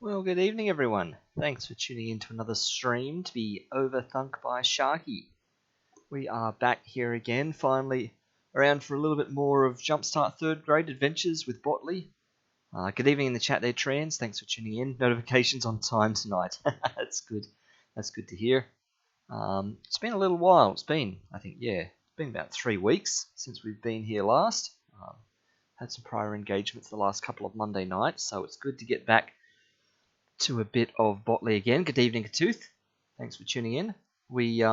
Well, good evening, everyone. Thanks for tuning in to another stream to be Overthunk by Sharky. We are back here again, finally around for a little bit more of JumpStart 3rd grade adventures with Botley. Good evening in the chat there, Trans. Thanks for tuning in. Notifications on time tonight. That's good. That's good to hear. It's been a little while. It's been about 3 weeks since we've been here last. Had some prior engagements the last couple of Monday nights, so it's good to get back to a bit of Botley again. Good evening, Katooth. Thanks for tuning in. We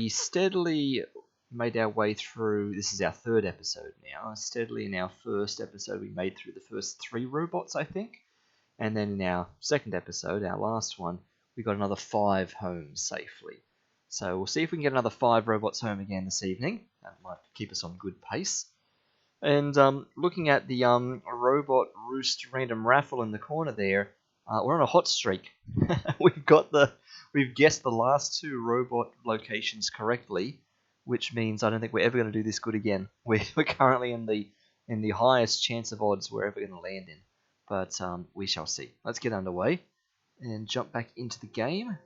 steadily made our way through. This is our 3rd episode now. Steadily in our 1st episode, we made through the first 3 robots, I think, and then in our 2nd episode, our last one, we got another 5 home safely. So we'll see if we can get another 5 robots home again this evening. That might keep us on good pace. And looking at the robot roost random raffle in the corner there, we're on a hot streak. We've guessed the last 2 robot locations correctly, which means I don't think we're ever going to do this good again. We're currently in the highest chance of odds we're ever going to land in, but we shall see. Let's get underway and jump back into the game.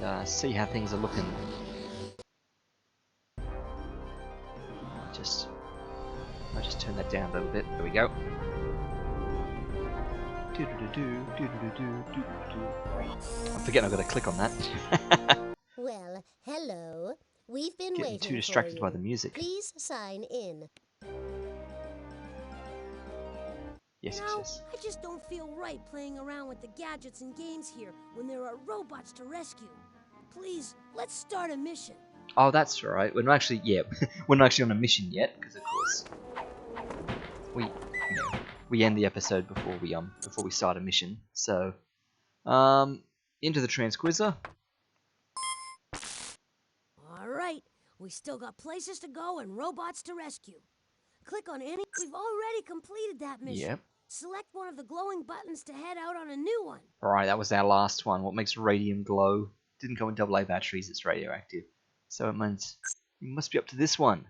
And see how things are looking. I'll just turn that down a little bit. There we go. I'm forgetting I've got to click on that. Well, hello. We've been Getting waiting too distracted for you. by the music. Please sign in. Yes. I just don't feel right playing around with the gadgets and games here when there are robots to rescue. Please, let's start a mission. Oh, that's right. We're not actually on a mission yet, because of course we end the episode before we start a mission. So, into the Transquizzer. All right, we still got places to go and robots to rescue. Click on any. We've already completed that mission. Yep. Select one of the glowing buttons to head out on a new one. All right, that was our last one. What makes radium glow? Didn't go in AA batteries. It's radioactive. So it means we must be up to this one.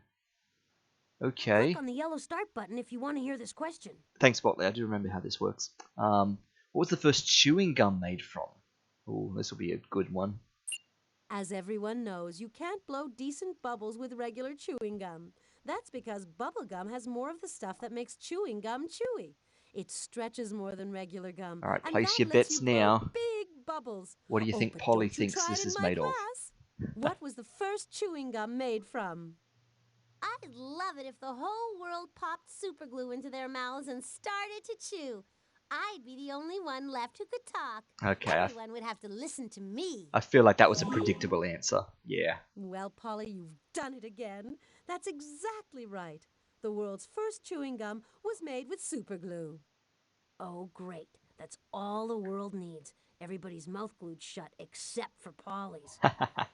Okay. Click on the yellow start button if you want to hear this question. Thanks, Botley. I do remember how this works. What was the first chewing gum made from? Oh, this will be a good one. As everyone knows, you can't blow decent bubbles with regular chewing gum. That's because bubble gum has more of the stuff that makes chewing gum chewy. It stretches more than regular gum. All right, and place that your lets bets you blow now. Big bubbles. What do you think but Polly don't you thinks try this it in is my made of? class. What was the first chewing gum made from? I'd love it if the whole world popped superglue into their mouths and started to chew. I'd be the only one left who could talk. Okay. Everyone would have to listen to me. I feel like that was a predictable answer. Yeah. Well, Polly, you've done it again. That's exactly right. The world's first chewing gum was made with superglue. Oh, great. That's all the world needs. Everybody's mouth glued shut except for Polly's.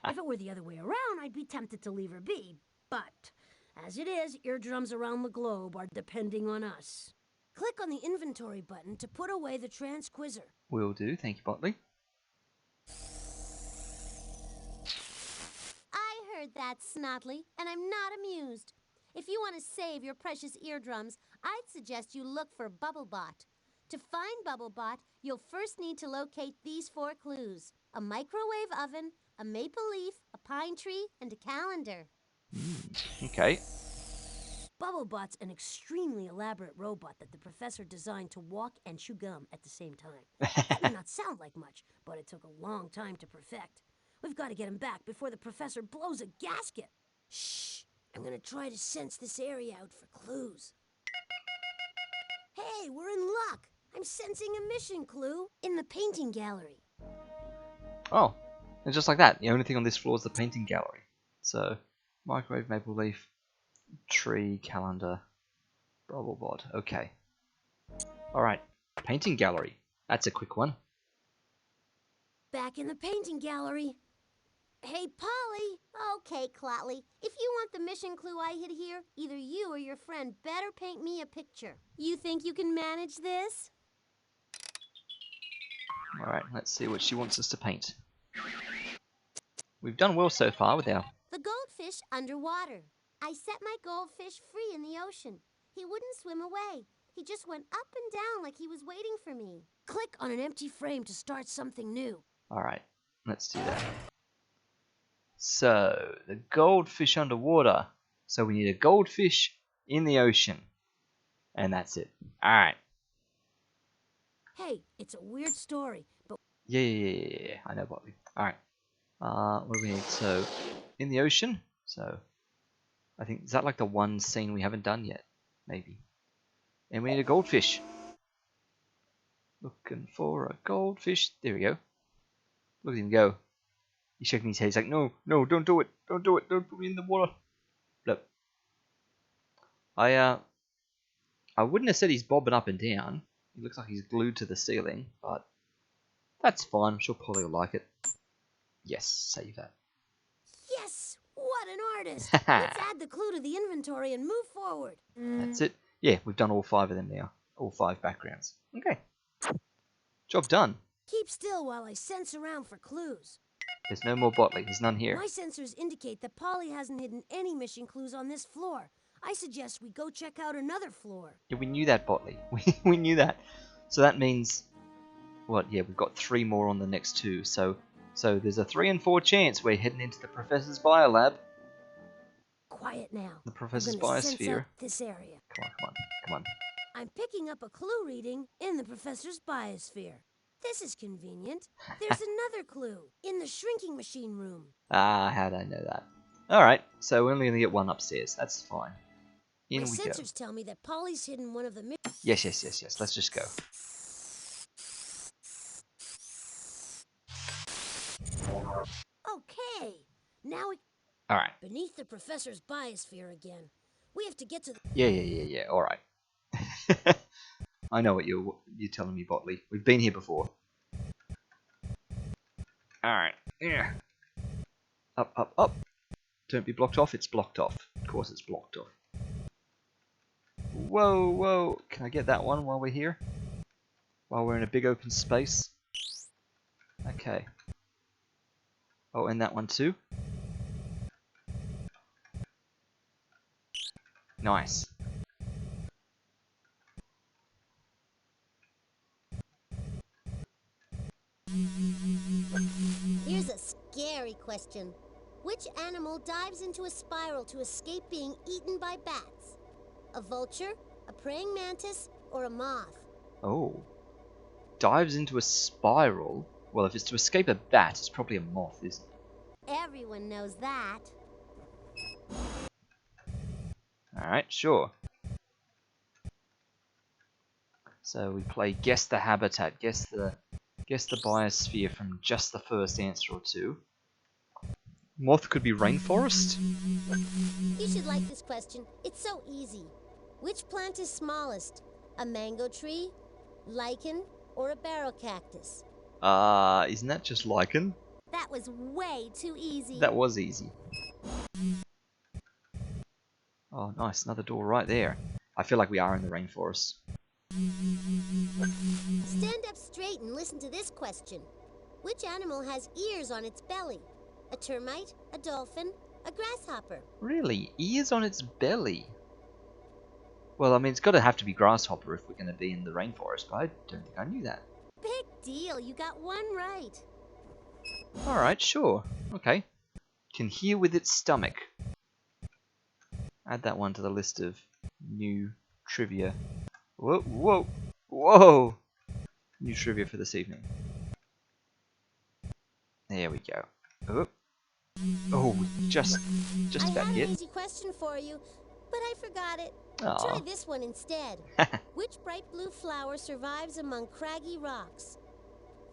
If it were the other way around, I'd be tempted to leave her be. But as it is, eardrums around the globe are depending on us. Click on the inventory button to put away the Transquizzer. Will do. Thank you, Botley. I heard that, Snotley, and I'm not amused. If you want to save your precious eardrums, I'd suggest you look for Bubblebot. To find Bubblebot, you'll first need to locate these 4 clues: a microwave oven, a maple leaf, a pine tree, and a calendar. Okay. Bubblebot's an extremely elaborate robot that the professor designed to walk and chew gum at the same time. That may not sound like much, but it took a long time to perfect. We've got to get him back before the professor blows a gasket. Shh! I'm going to try to sense this area out for clues. Hey, we're in luck! I'm sensing a mission clue in the painting gallery. Oh, and just like that, the only thing on this floor is the painting gallery. So, microwave, maple leaf, tree, calendar, Bubblebot. Okay. Alright, painting gallery. That's a quick one. Back in the painting gallery. Hey, Polly. Okay, Clotley. If you want the mission clue I hid here, either you or your friend better paint me a picture. You think you can manage this? Alright, let's see what she wants us to paint. We've done well so far with our... The goldfish underwater. I set my goldfish free in the ocean. He wouldn't swim away. He just went up and down like he was waiting for me. Click on an empty frame to start something new. Alright, let's do that. So, the goldfish underwater. So we need a goldfish in the ocean. And that's it. Alright. Hey, it's a weird story, but Yeah. I know, Botley. Alright. What do we need? So, in the ocean. So, I think, is that like the one scene we haven't done yet? Maybe. And we need a goldfish. Looking for a goldfish. There we go. Look at him go. He's shaking his head. He's like, no, don't do it. Don't do it. Don't put me in the water. Look. I wouldn't have said he's bobbing up and down. He looks like he's glued to the ceiling, but that's fine. I'm sure Polly will like it. Yes, save that. yes! What an artist! Let's add the clue to the inventory and move forward. That's it. Yeah, we've done all 5 of them now. All 5 backgrounds. Okay. Job done. Keep still while I sense around for clues. There's no more Botley. There's none here. My sensors indicate that Polly hasn't hidden any mission clues on this floor. I suggest we go check out another floor. Yeah, we knew that, Botley. We knew that. So that means, what? Yeah, we've got 3 more on the next 2. So there's a 3 in 4 chance we're heading into the Professor's Biolab. Quiet now. The Professor's I'm gonna sense Biosphere. out this area. Come on. I'm picking up a clue reading in the Professor's Biosphere. This is convenient. There's another clue in the shrinking machine room. Ah, how'd I know that? Alright, so we're only going to get 1 upstairs. That's fine. In My we go. sensors tell me that Polly's hidden one of the... Yes. Let's just go. Okay. Now we... Alright. Beneath the Professor's Biosphere again. We have to get to the... Yeah. Alright. I know what you're telling me, Botley. We've been here before. Alright. Yeah. Up. Don't be blocked off. It's blocked off. Of course it's blocked off. Whoa. Can I get that one while we're here? While we're in a big open space? Okay. Oh, and that one too? Nice. Here's a scary question. Which animal dives into a spiral to escape being eaten by bats? A vulture, a praying mantis, or a moth? Oh. Dives into a spiral? Well, if it's to escape a bat, it's probably a moth, isn't it? Everyone knows that. Alright, sure. So we play guess the habitat, guess the biosphere from just the first answer or 2. Moth could be rainforest? You should like this question. It's so easy. Which plant is smallest? A mango tree, lichen, or a barrel cactus? Isn't that just lichen? That was way too easy. That was easy. Oh, nice. Another door right there. I feel like we are in the rainforest. Stand up straight and listen to this question. Which animal has ears on its belly? A termite, a dolphin, a grasshopper? Really? Ears on its belly? Well, I mean, it's got to have to be grasshopper if we're going to be in the rainforest, but I don't think I knew that. Big deal. You got one right. Alright, sure. Okay. Can hear with its stomach. Add that one to the list of new trivia. Whoa! New trivia for this evening. There we go. Oh, just I about had hit. an easy question for you, but I forgot it. Aw. Try this one instead. Which bright blue flower survives among craggy rocks?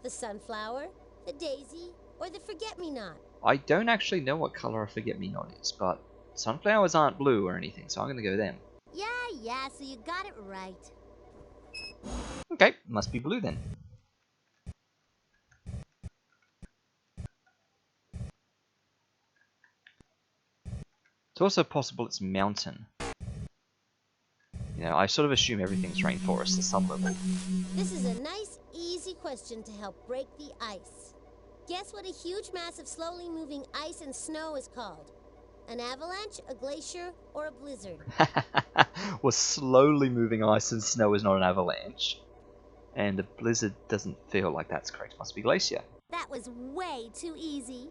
The sunflower, the daisy, or the forget-me-not? I don't actually know what color a forget-me-not is, but sunflowers aren't blue or anything, so I'm going to go them. Yeah, so you got it right. Okay, must be blue then. It's also possible it's mountain. You know, I sort of assume everything's rainforest at some level. This is a nice, easy question to help break the ice. Guess what a huge mass of slowly moving ice and snow is called? An avalanche, a glacier, or a blizzard? Well, slowly moving ice and snow is not an avalanche. And a blizzard doesn't feel like that's correct. Must be glacier. That was way too easy.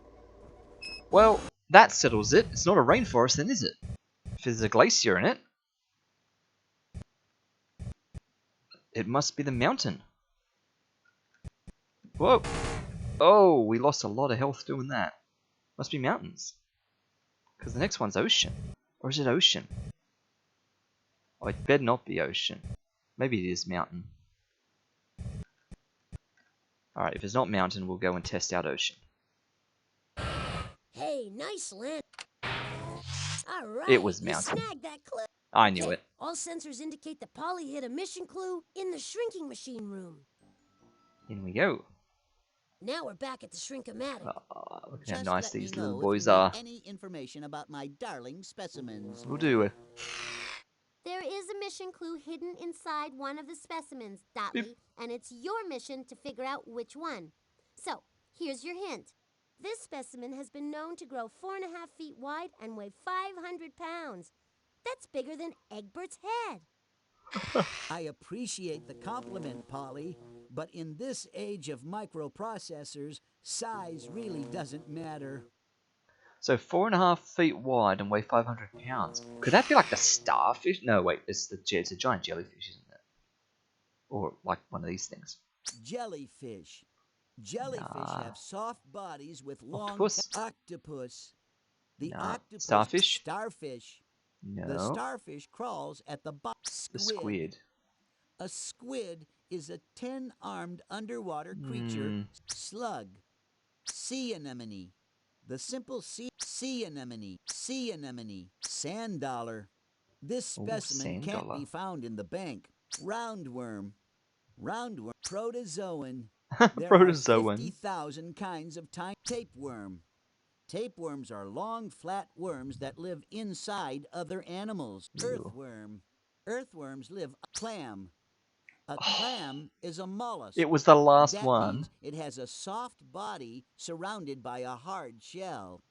Well, that settles it. It's not a rainforest then, is it? If there's a glacier in it, it must be the mountain. Whoa! Oh, we lost a lot of health doing that. Must be mountains. Because the next one's ocean. Or is it ocean? Oh, it better not be ocean. Maybe it is mountain. Alright, if it's not mountain, we'll go and test out ocean. Hey, nice land. All right, It was you mountain. snagged that clue. I knew it. All sensors indicate that Polly hit a mission clue in the shrinking machine room. In we go. Now we're back at the Shrink-O-Matic. Oh, look at how Just nice let me these know little if boys you need are. any information about my darling specimens. We'll do it. There is a mission clue hidden inside one of the specimens, Dotley, and it's your mission to figure out which one. So, here's your hint. This specimen has been known to grow 4.5 feet wide and weigh 500 pounds. That's bigger than Egbert's head. I appreciate the compliment, Polly, but in this age of microprocessors, size really doesn't matter. So 4.5 feet wide and weigh 500 pounds. Could that be like the starfish? No, wait, it's a giant jellyfish, isn't it? Or like one of these things. Jellyfish. Jellyfish Nah. have soft bodies with long Octopus? octopus. The No. octopus. Starfish? Starfish. The No. starfish crawls at the bottom. The squid. A squid is a 10-armed underwater creature. Slug. Sea anemone. The simple sea anemone. Sea anemone. Sand dollar. This Ooh, specimen sand can't dollar. be found in the bank. Roundworm. Roundworm. Protozoan. There Protozoan. are 50,000 kinds of tiny tapeworm. Tapeworms are long, flat worms that live inside other animals. Ew. Earthworm. Earthworms live clam. A clam is a mollusk. It was the last That one. means it has a soft body surrounded by a hard shell.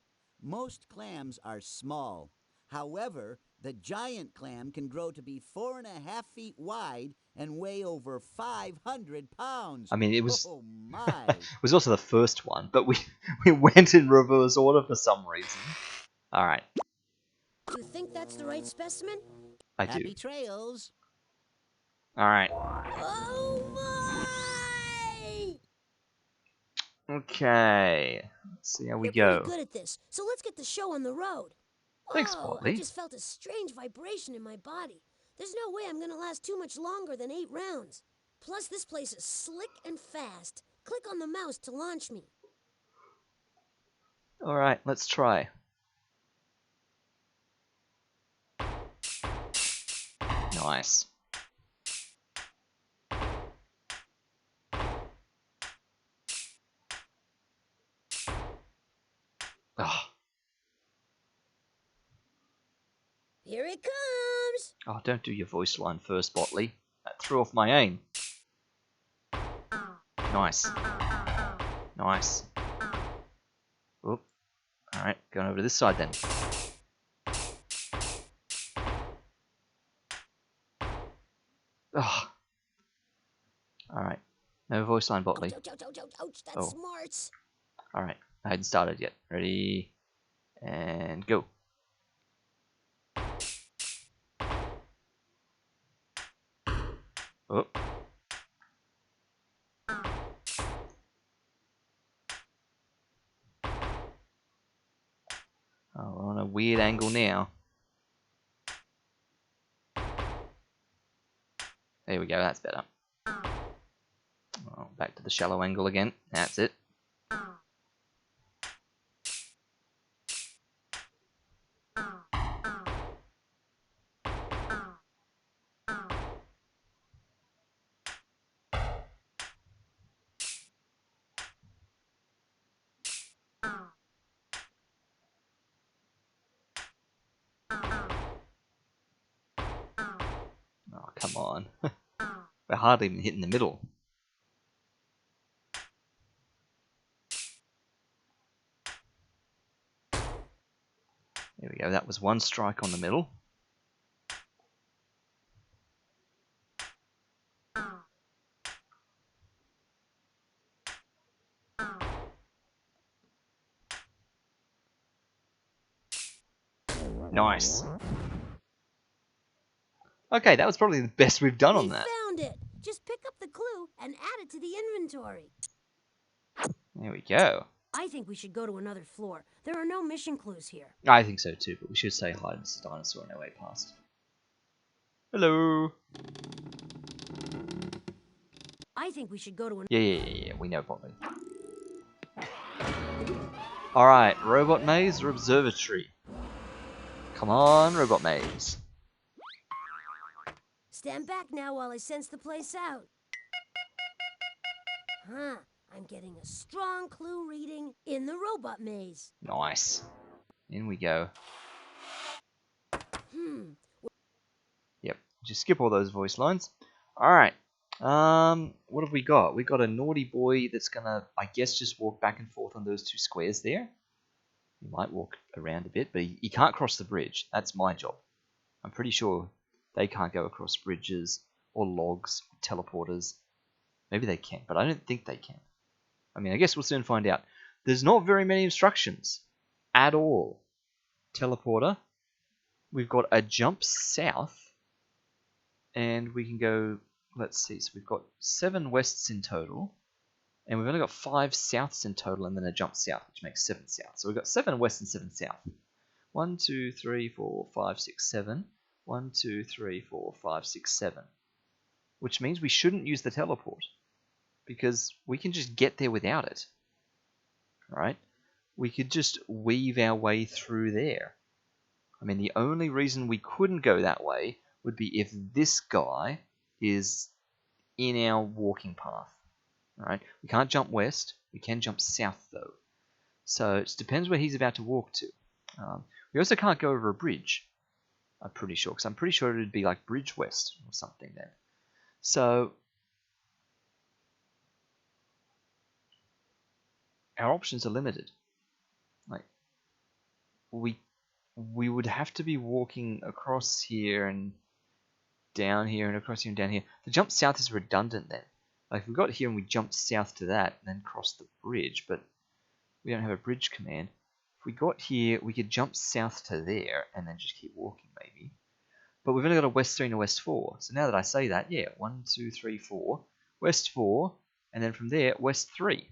Most clams are small. However, the giant clam can grow to be 4.5 feet wide and weigh over 500 pounds. I mean, it was Oh my! it was also the first one, but we went in reverse order for some reason. All right, Do you think that's the right specimen? I do. Happy trails. All right. Oh my! Okay. Let's see how we You're go. pretty good at this, so let's get the show on the road. Thanks, Whoa, I Polly. just felt a strange vibration in my body. There's no way I'm gonna last too much longer than 8 rounds. Plus, this place is slick and fast. Click on the mouse to launch me. All right, let's try. Nice. Oh, Here it comes! oh, don't do your voice line first, Botley. That threw off my aim. Nice. Nice. Oop. Alright, going over to this side then. Oh. Alright. No voice line, Botley. Ouch, ouch, ouch, ouch, ouch, that Oh. smarts. Alright, I hadn't started yet. Ready? And go. Oh. Oh, we're on a weird angle now. There we go, that's better. Oh, back to the shallow angle again. That's it. Oh, come on. We're hardly even hitting the middle. There we go. That was one strike on the middle. Nice. Okay, that was probably the best we've done on We that. found it. Just pick up the clue and add it to the inventory. There we go. I think we should go to another floor. There are no mission clues here. I think so too, but we should say hi to Mr. Dinosaur on our way past. Hello. I think we should go to Yeah, we know Bobby. Alright, Robot Maze or Observatory? Come on, Robot Maze. Stand back now while I sense the place out. Huh. I'm getting a strong clue reading in the robot maze. Nice. In we go. Yep, just skip all those voice lines. Alright. What have we got? We got a naughty boy that's gonna, I guess, just walk back and forth on those two squares there. He might walk around a bit, but he can't cross the bridge. That's my job. I'm pretty sure they can't go across bridges or logs, or teleporters. Maybe they can, but I don't think they can. I mean, I guess we'll soon find out. There's not very many instructions at all. Teleporter. We've got a jump south. And we can go, let's see, so we've got 7 wests in total. And we've only got 5 souths in total, and then a jump south, which makes 7 souths. So we've got 7 west and 7 south. 1, 2, 3, 4, 5, 6, 7. 1, 2, 3, 4, 5, 6, 7. Which means we shouldn't use the teleport, because we can just get there without it. Right? We could just weave our way through there. I mean, the only reason we couldn't go that way would be if this guy is in our walking path. Right? We can't jump west. We can jump south, though. So it depends where he's about to walk to. We also can't go over a bridge, I'm pretty sure, because I'm pretty sure it would be like Bridge West or something then. So our options are limited. Like we would have to be walking across here and down here and across here and down here. The jump south is redundant then. Like if we got here and we jumped south to that and then crossed the bridge, but we don't have a bridge command. If we got here, we could jump south to there and then just keep walking maybe. But we've only got a west 3 and a west 4. So now that I say that, yeah, 1, 2, 3, 4, west 4, and then from there, west 3.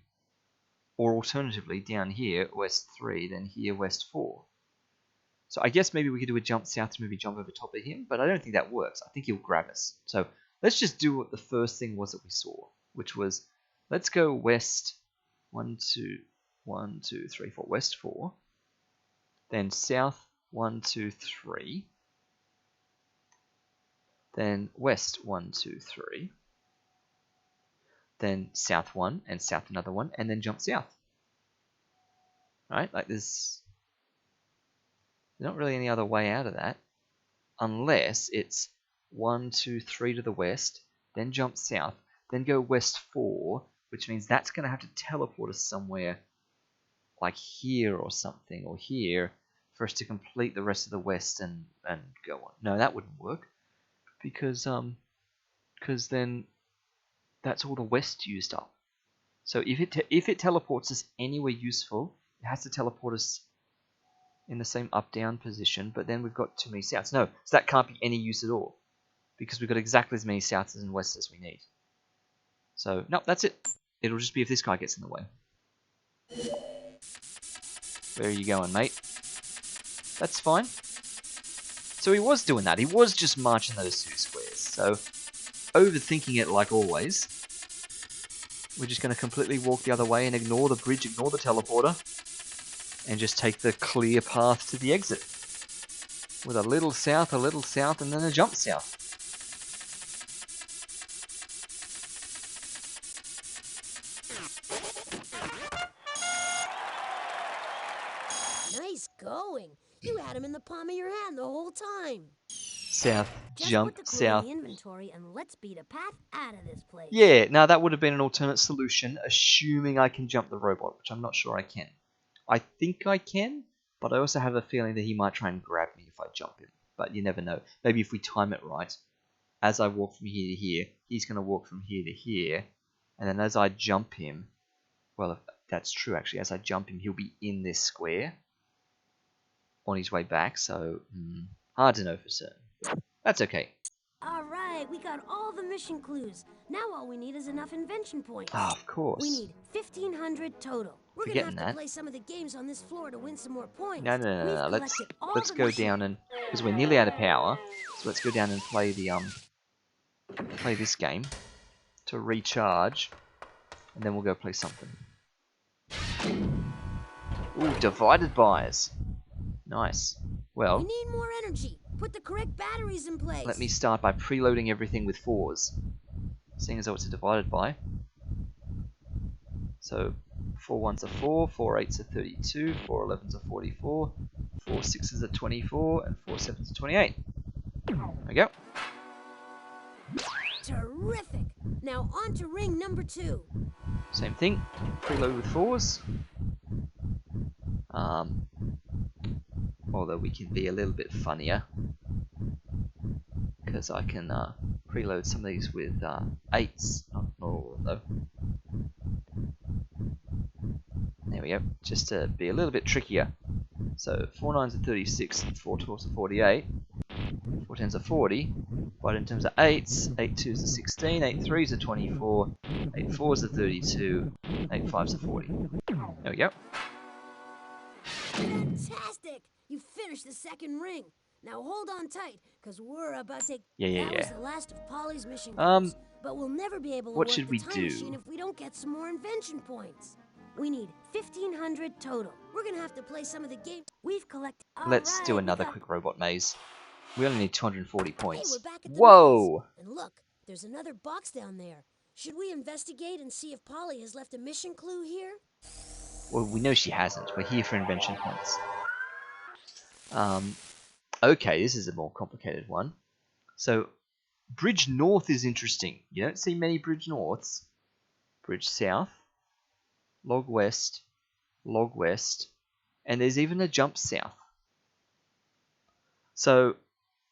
Or alternatively, down here, west 3, then here, west 4. So I guess maybe we could do a jump south to maybe jump over top of him, but I don't think that works. I think he'll grab us. So let's just do what the first thing was that we saw, which was, let's go west 1, 2, 1, 2, 3, 4, west 4. Then south 1, 2, 3. Then west 1, 2, 3. Then south 1 and south another 1, and then jump south. Right? Like there's not really any other way out of that, unless it's 1, 2, 3 to the west, then jump south, then go west 4, which means that's going to have to teleport us somewhere like here or something, or here, for us to complete the rest of the west and go on. No, that wouldn't work, because then that's all the west used up. So if it teleports us anywhere useful, it has to teleport us in the same up-down position, but then we've got too many souths. No, so that can't be any use at all, because we've got exactly as many souths and wests as we need. So, no, that's it. It'll just be if this guy gets in the way. Where are you going, mate? That's fine. So he was doing that. He was just marching those 2 squares. So, overthinking it like always. We're just going to completely walk the other way and ignore the bridge, ignore the teleporter, and just take the clear path to the exit. With a little south, and then a jump south. Nice going. You had him in the palm of your hand the whole time. South, Just jump, put the clue south. in the inventory and let's beat a path out of this place. Yeah, now that would have been an alternate solution, assuming I can jump the robot, which I'm not sure I can. I think I can, But I also have a feeling that he might try and grab me if I jump him. But you never know. Maybe if we time it right, as I walk from here to here, he's going to walk from here to here. And then as I jump him, well, if that's true actually, as I jump him, he'll be in this square on his way back. So, hard to know for certain. That's okay. All right, we got all the mission clues. Now all we need is enough invention points. Ah, of course. We need 1,500 total. We're gonna Forgetting have to that. play some of the games on this floor to win some more points. No. We've Let's collected all the go mission- down and because we're nearly out of power. So let's go down and play the play this game to recharge, and then we'll go play something. Ooh, divided bys. Nice. We Well, need more energy. Put the correct batteries in place. let me start by preloading everything with 4s, seeing as though it's a divided by. So 4 1s are 4, 4 8s are 32, 4 11s are 44, 4 6s are 24, and 4 7s are 28. There we go. Terrific. Now on to ring number 2. Same thing. Preload with 4s. Although we can be a little bit funnier, because I can preload some of these with 8s. Not all of them, though. There we go. Just to be a little bit trickier. So 4 9s are 36, 4 12s are 48, 4 10s are 40. But in terms of 8s, 8 2s are 16, 8 3s are 24, 8 4s are 32, 8 5s are 40. There we go. Fantastic! You finished the second ring. Now hold on tight, because we're about to... That was the last of Polly's mission clues. But we'll never be able to What work should the we time do? machine if we don't get some more invention points. We need 1,500 total. We're gonna have to play some of the games we've collected. Let's do another quick robot maze. We only need 240 Hey, points. we're back at the Whoa! maze. And look, there's another box down there. Should we investigate and see if Polly has left a mission clue here? Well, we know she hasn't. We're here for invention points. Okay, this is a more complicated one. So, Bridge North is interesting. You don't see many Bridge Norths. Bridge South, Log West, and there's even a Jump South. So,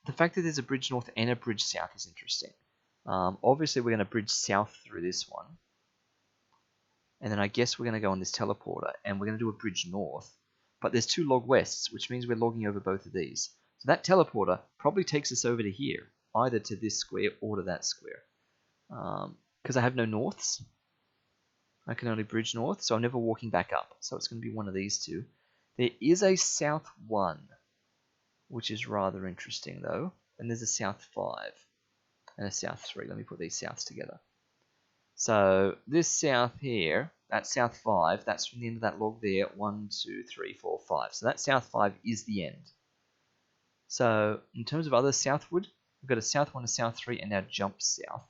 the fact that there's a Bridge North and a Bridge South is interesting. Obviously, we're going to bridge south through this one. And then I guess we're going to go on this teleporter, and we're going to do a bridge north. But there's 2 log wests, which means we're logging over both of these. So that teleporter probably takes us over to here, either to this square or to that square. Because I have no norths. I can only bridge north, so I'm never walking back up. So it's going to be one of these two. There is a south 1, which is rather interesting though. And there's a south 5 and a south 3. Let me put these souths together. So this south here, that's south 5, that's from the end of that log there, 1, 2, 3, 4, 5. So that south 5 is the end. So in terms of other southward, we've got a south 1, a south 3, and now jump south.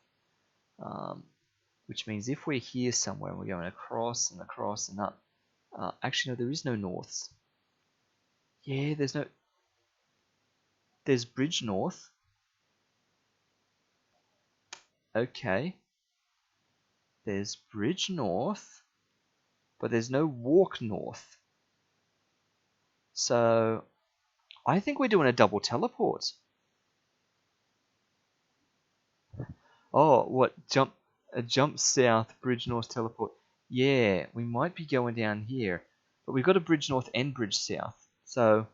Which means if we're here somewhere and we're going across and across and up, actually no, there is no norths. Yeah, there's bridge north. Okay. There's bridge north, but there's no walk north. So I think we're doing a double teleport. Oh, what? A jump south, bridge north teleport. Yeah, we might be going down here. But we've got a bridge north and bridge south. So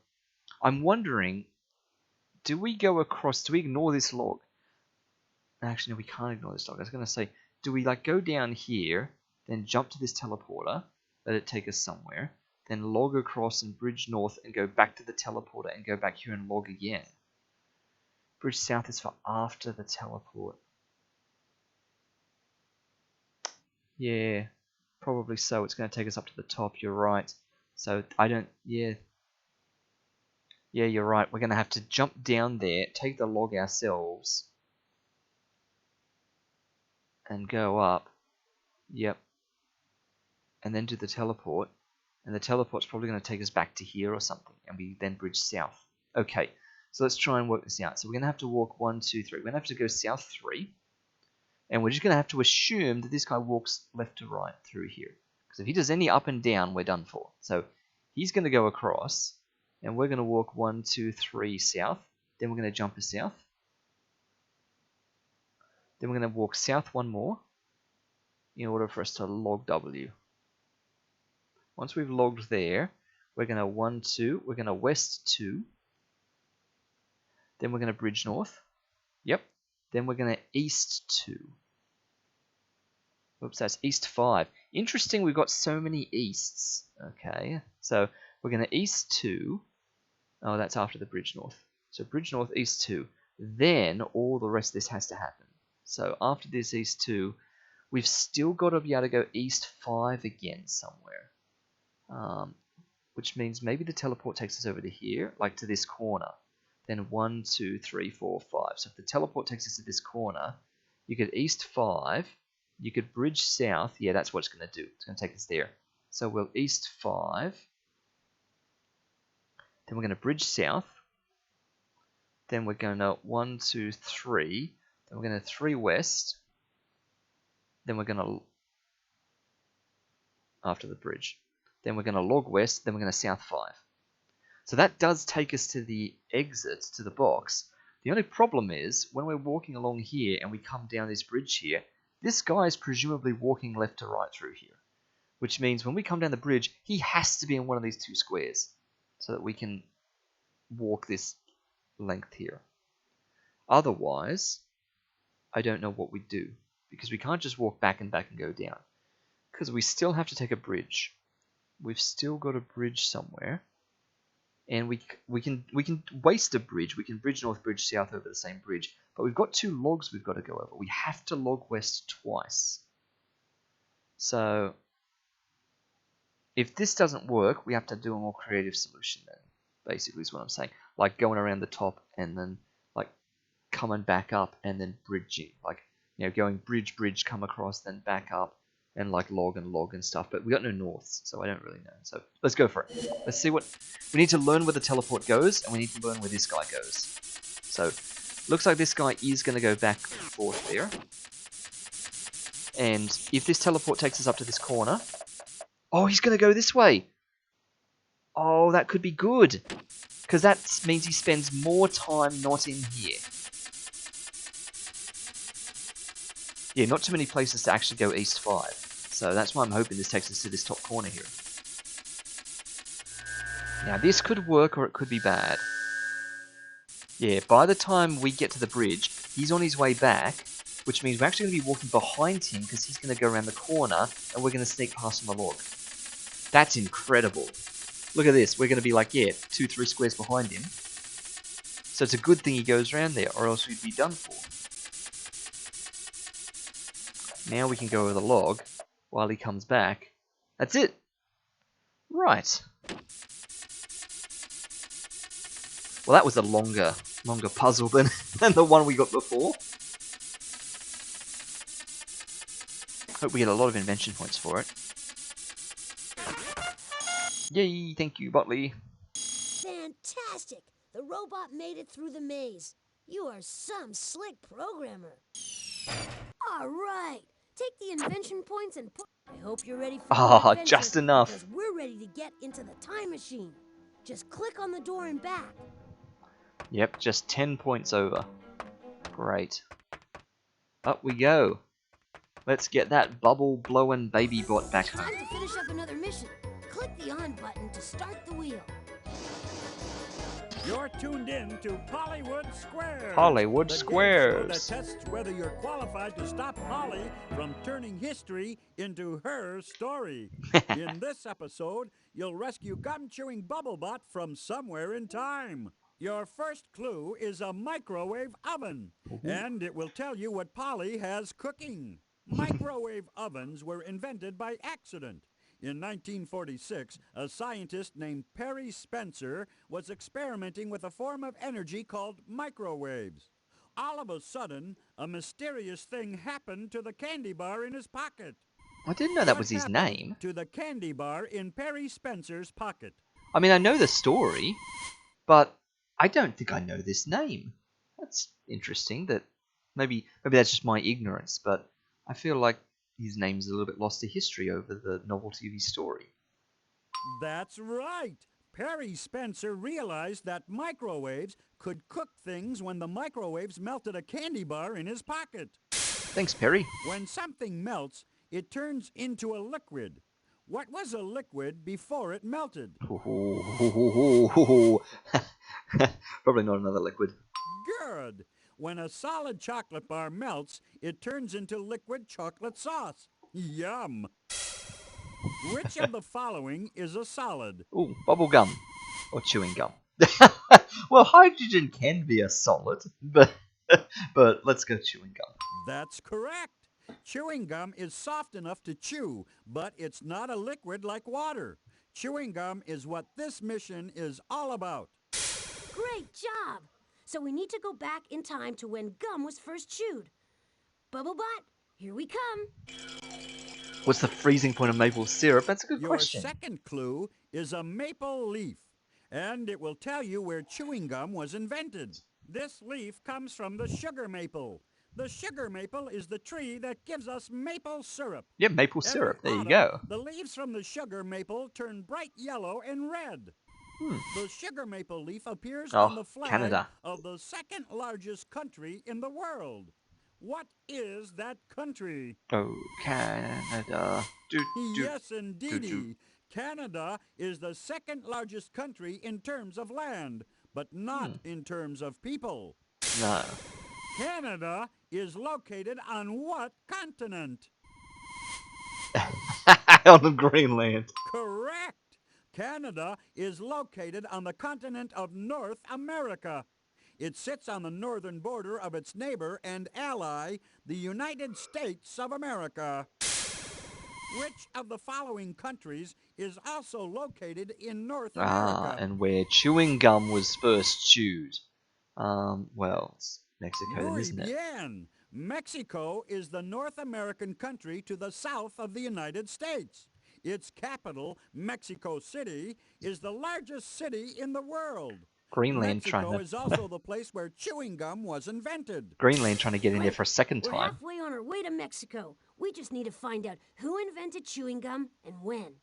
I'm wondering, do we go across, do we ignore this log? Actually, no, we can't ignore this log. I was going to say, do we like go down here, then jump to this teleporter, let it take us somewhere, then log across and bridge north and go back to the teleporter and go back here and log again? Bridge south is for after the teleport. Yeah, probably so. It's going to take us up to the top. You're right. So I don't. Yeah, you're right. We're going to have to jump down there, take the log ourselves, and go up. Yep. And then do the teleport. And the teleport's probably going to take us back to here or something. And we then bridge south. Okay. So let's try and work this out. So we're going to have to walk 1, 2, 3. We're going to have to go south 3. And we're just going to have to assume that this guy walks left to right through here. Because if he does any up and down, we're done for. So he's going to go across. And we're going to walk 1, 2, 3 south. Then we're going to jump a south. Then we're going to walk south one more in order for us to log W. Once we've logged there, we're going to 1, 2. We're going to west 2. Then we're going to bridge north. Yep. Then we're going to east 2. Oops, that's east 5. Interesting, we've got so many easts. Okay, so we're going to east 2. Oh, that's after the bridge north. So bridge north, east 2. Then all the rest of this has to happen. So after this east 2, we've still got to be able to go east 5 again somewhere. Which means maybe the teleport takes us over to here, like to this corner. Then 1, 2, 3, 4, 5. So if the teleport takes us to this corner, you could east 5. You could bridge south. Yeah, that's what it's going to do. It's going to take us there. So we'll east 5. Then we're going to bridge south. Then we're going to 1, 2, 3. Then we're going to 3 west. Then we're going to, after the bridge. Then we're going to log west. Then we're going to south 5. So that does take us to the exit, to the box. The only problem is, when we're walking along here and we come down this bridge here, this guy is presumably walking left to right through here. Which means when we come down the bridge, he has to be in one of these 2 squares. So that we can walk this length here. Otherwise, I don't know what we do. Because we can't just walk back and go down. Because we still have to take a bridge. We've still got a bridge somewhere. And we can waste a bridge. We can bridge north, bridge south over the same bridge. But we've got 2 logs we've got to go over. We have to log west twice. So if this doesn't work, we have to do a more creative solution then. Basically is what I'm saying. Like going around the top and then like coming back up and then bridging. Like, you know, going bridge, come across, then back up. And like log and stuff, but we got no norths, so I don't really know. So let's go for it. Let's see what we need to learn where the teleport goes, and we need to learn where this guy goes. So looks like this guy is going to go back and forth there. And if this teleport takes us up to this corner, oh, he's going to go this way. Oh, that could be good, because that means he spends more time not in here. Yeah, not too many places to actually go east 5. So that's why I'm hoping this takes us to this top corner here. Now this could work or it could be bad. Yeah, by the time we get to the bridge, he's on his way back, which means we're actually going to be walking behind him because he's going to go around the corner and we're going to sneak past him a log. That's incredible. Look at this. We're going to be like, yeah, 2, 3 squares behind him. So it's a good thing he goes around there or else we'd be done for. Now we can go over the log while he comes back. That's it. Right. Well, that was a longer puzzle than the one we got before. Hope we get a lot of invention points for it. Yay, thank you, Botley. Fantastic! The robot made it through the maze. You are some slick programmer. All right. Take the invention points and put... I hope you're ready for the adventure, just enough. Because we're ready to get into the time machine. Just click on the door and back. Yep, just 10 points over. Great. Up we go. Let's get that bubble-blowing baby bot back home. Time to finish up another mission. Click the on button to start the wheel. You're tuned in to Hollywood Squares. Hollywood the Squares. That tests whether you're qualified to stop Holly from turning history into her story. In this episode, you'll rescue gum-chewing Bubblebot from somewhere in time. Your first clue is a microwave oven, and it will tell you what Polly has cooking. Microwave ovens were invented by accident. In 1946, a scientist named Perry Spencer was experimenting with a form of energy called microwaves. All of a sudden, a mysterious thing happened to the candy bar in his pocket. I didn't know that What was his happened name. to the candy bar in Perry Spencer's pocket? I mean, I know the story, but I don't think I know this name. That's interesting. That maybe that's just my ignorance, but I feel like his name's a little bit lost to history over the novelty of his story. That's right. Perry Spencer realized that microwaves could cook things when the microwaves melted a candy bar in his pocket. Thanks, Perry. When something melts, it turns into a liquid. What was a liquid before it melted? Probably not another liquid. Good. When a solid chocolate bar melts, it turns into liquid chocolate sauce. Yum. Which of the following is a solid? Ooh, bubble gum or chewing gum. Well, hydrogen can be a solid, but let's go chewing gum. That's correct. Chewing gum is soft enough to chew, but it's not a liquid like water. Chewing gum is what this mission is all about. Great job! So we need to go back in time to when gum was first chewed. Bubblebot, here we come. What's the freezing point of maple syrup? That's a good Your question. second clue is a maple leaf, and it will tell you where chewing gum was invented. This leaf comes from the sugar maple. The sugar maple is the tree that gives us maple syrup. Yeah, maple Every syrup. There you autumn, go. the leaves from the sugar maple turn bright yellow and red. The sugar maple leaf appears Oh, on the flag Canada. of the second largest country in the world. What is that country? Oh, Canada. Yes, indeedy. Canada is the second largest country in terms of land, but not in terms of people. No. Canada is located on what continent? On Greenland. Correct. Canada is located on the continent of North America. It sits on the northern border of its neighbor and ally, the United States of America. Which of the following countries is also located in North America? And where chewing gum was first chewed. Well, it's Mexico then, Muy isn't it? bien. Mexico is the North American country to the south of the United States. Its capital, Mexico City, is the largest city in the world. Greenland Mexico is also the place where chewing gum was invented. Greenland trying to get in there Great. for a second We're time. halfway on our way to Mexico. We just need to find out who invented chewing gum and when.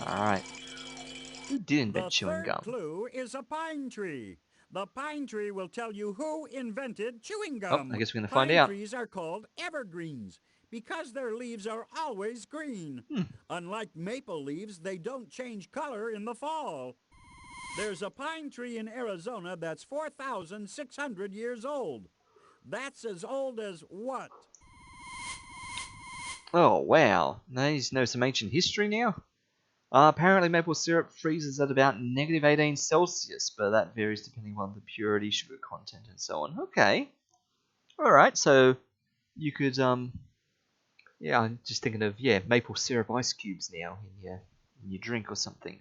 Alright. Who did The invent chewing third gum? clue is a pine tree. The pine tree will tell you who invented chewing Oh, gum. I guess we're going to find Pine out. trees are called evergreens because their leaves are always green. Unlike maple leaves, they don't change color in the fall. There's a pine tree in Arizona that's 4,600 years old. That's as old as what? Oh, wow. These know some ancient history now? Apparently maple syrup freezes at about -18 Celsius, but that varies depending on the purity, sugar content, and so on. Okay. Alright, so you could, yeah, I'm just thinking of, maple syrup ice cubes now in your drink or something.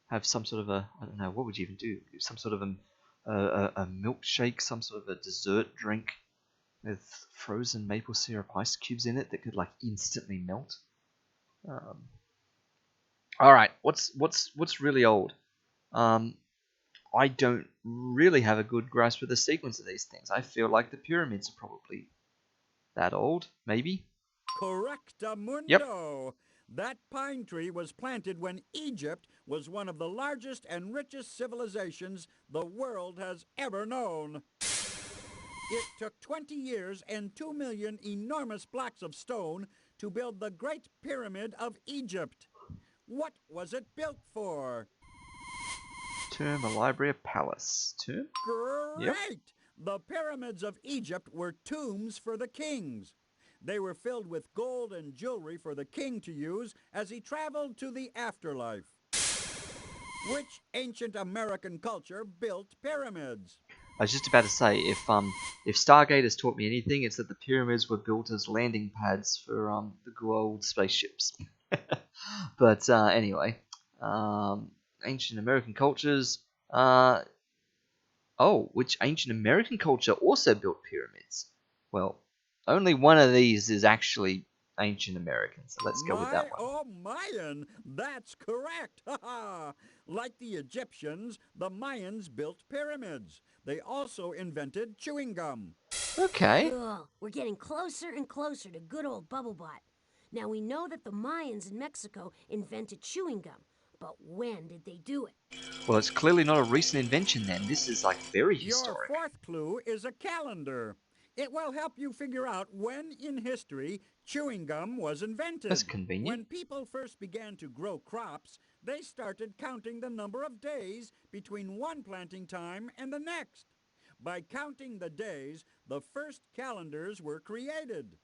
Have some sort of a, I don't know, what would you even do? Some sort of a milkshake, some sort of a dessert drink with frozen maple syrup ice cubes in it that could like instantly melt. All right, what's really old? I don't really have a good grasp of the sequence of these things. I feel like the pyramids are probably that old, maybe. Correctamundo. That pine tree was planted when Egypt was one of the largest and richest civilizations the world has ever known. It took 20 years and 2 million enormous blocks of stone to build the Great Pyramid of Egypt. What was it built for? Tomb, a library, a palace. Tomb? Great! Yep. The pyramids of Egypt were tombs for the kings. They were filled with gold and jewelry for the king to use as he traveled to the afterlife. Which ancient American culture built pyramids? I was just about to say, if Stargate has taught me anything, it's that the pyramids were built as landing pads for the good old spaceships. But anyway, ancient American cultures. Which ancient American culture also built pyramids? Well, only one of these is actually ancient American, so let's go with that one. Oh, Mayan! That's correct! Ha ha! Like the Egyptians, the Mayans built pyramids. They also invented chewing gum. Okay. Ugh, we're getting closer and closer to good old Bubblebot. Now we know that the Mayans in Mexico invented chewing gum, But when did they do it? Well, it's clearly not a recent invention then. This is like very Your historic. fourth clue is a calendar. It will help you figure out when in history chewing gum was invented. That's convenient. When people first began to grow crops, they started counting the number of days between one planting time and the next. By counting the days, the first calendars were created.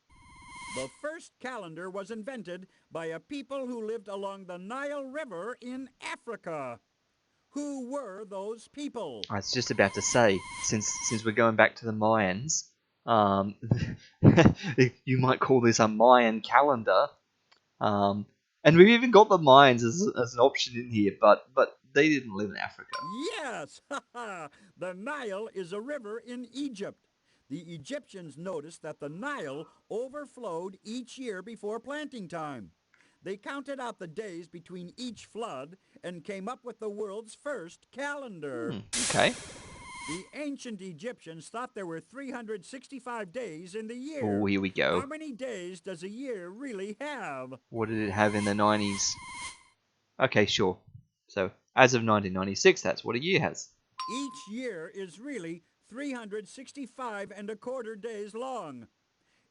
The first calendar was invented by a people who lived along the Nile River in Africa. Who were those people? I was just about to say, since we're going back to the Mayans, you might call this a Mayan calendar. And we've even got the Mayans as an option in here, but they didn't live in Africa. Yes! The Nile is a river in Egypt. The Egyptians noticed that the Nile overflowed each year before planting time. They counted out the days between each flood and came up with the world's first calendar. Okay. The ancient Egyptians thought there were 365 days in the year. Oh, here we go. How many days does a year really have? What did it have in the 90s? Okay, sure. So, as of 1996, that's what a year has. Each year is really 365 and a quarter days long.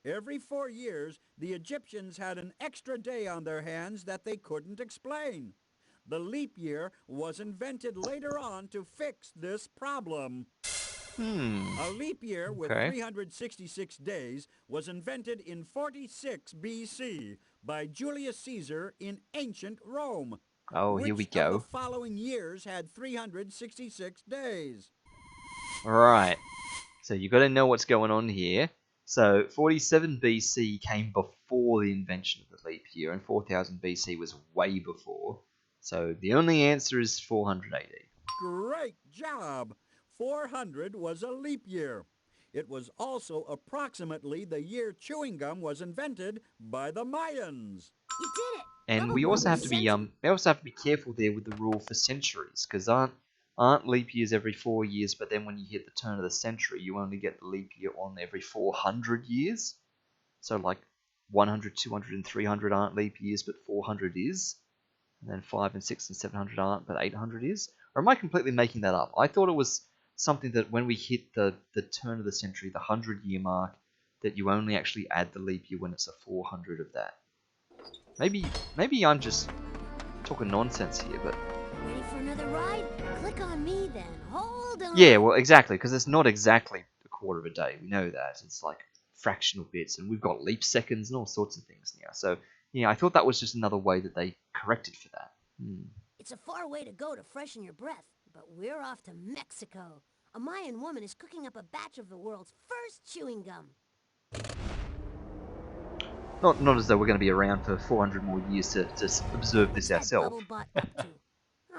Every 4 years, the Egyptians had an extra day on their hands that they couldn't explain. The leap year was invented later on to fix this problem. A leap year with 366 days was invented in 46 BC by Julius Caesar in ancient Rome. Oh, Which here we of go. the following years had 366 days? Right. So you've got to know what's going on here. So 47 BC came before the invention of the leap year, and 4000 BC was way before. So the only answer is 400 AD. Great job! 400 was a leap year. It was also approximately the year chewing gum was invented by the Mayans. You did it! And Bubble we gum also have was to be invented. we also have to be careful there with the rule for centuries, because aren't leap years every 4 years, but then when you hit the turn of the century, you only get the leap year on every 400 years. So like 100, 200, and 300 aren't leap years, but 400 is. And then 5 and 6 and 700 aren't, but 800 is. Or am I completely making that up? I thought it was something that when we hit the turn of the century, the 100-year mark, that you only actually add the leap year when it's a 400 of that. Maybe I'm just talking nonsense here, but Ready for another ride? Click on me then. Hold on. yeah, well, exactly, because it's not exactly a quarter of a day. We know that. It's like fractional bits, and we've got leap seconds and all sorts of things now. So, yeah, I thought that was just another way that they corrected for that. It's a far way to go to freshen your breath, but we're off to Mexico. A Mayan woman is cooking up a batch of the world's first chewing gum. Not as though we're going to be around for 400 more years to observe What's this that ourselves. Bubblebot up to?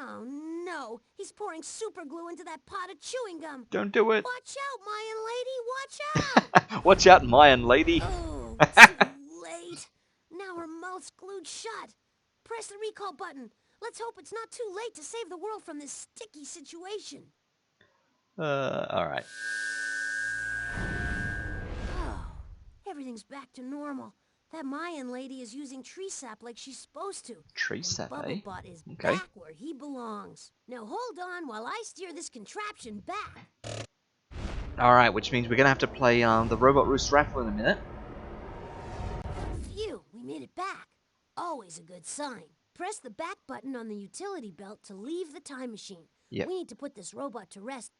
Oh no, he's pouring super glue into that pot of chewing gum. Don't do it. Watch out, Mayan lady, watch out! Watch out, Mayan lady. Oh, too late. Now her mouth's glued shut. Press the recall button. Let's hope it's not too late to save the world from this sticky situation. All right. Oh, everything's back to normal. That Mayan lady is using tree sap like she's supposed to. Tree sap, eh? Bubblebot is Okay. back where he belongs. Now hold on while I steer this contraption back. All right, which means we're going to have to play the Robot Roost Raffle in a minute. Phew, we made it back. Always a good sign. Press the back button on the utility belt to leave the time machine. Yep. We need to put this robot to rest.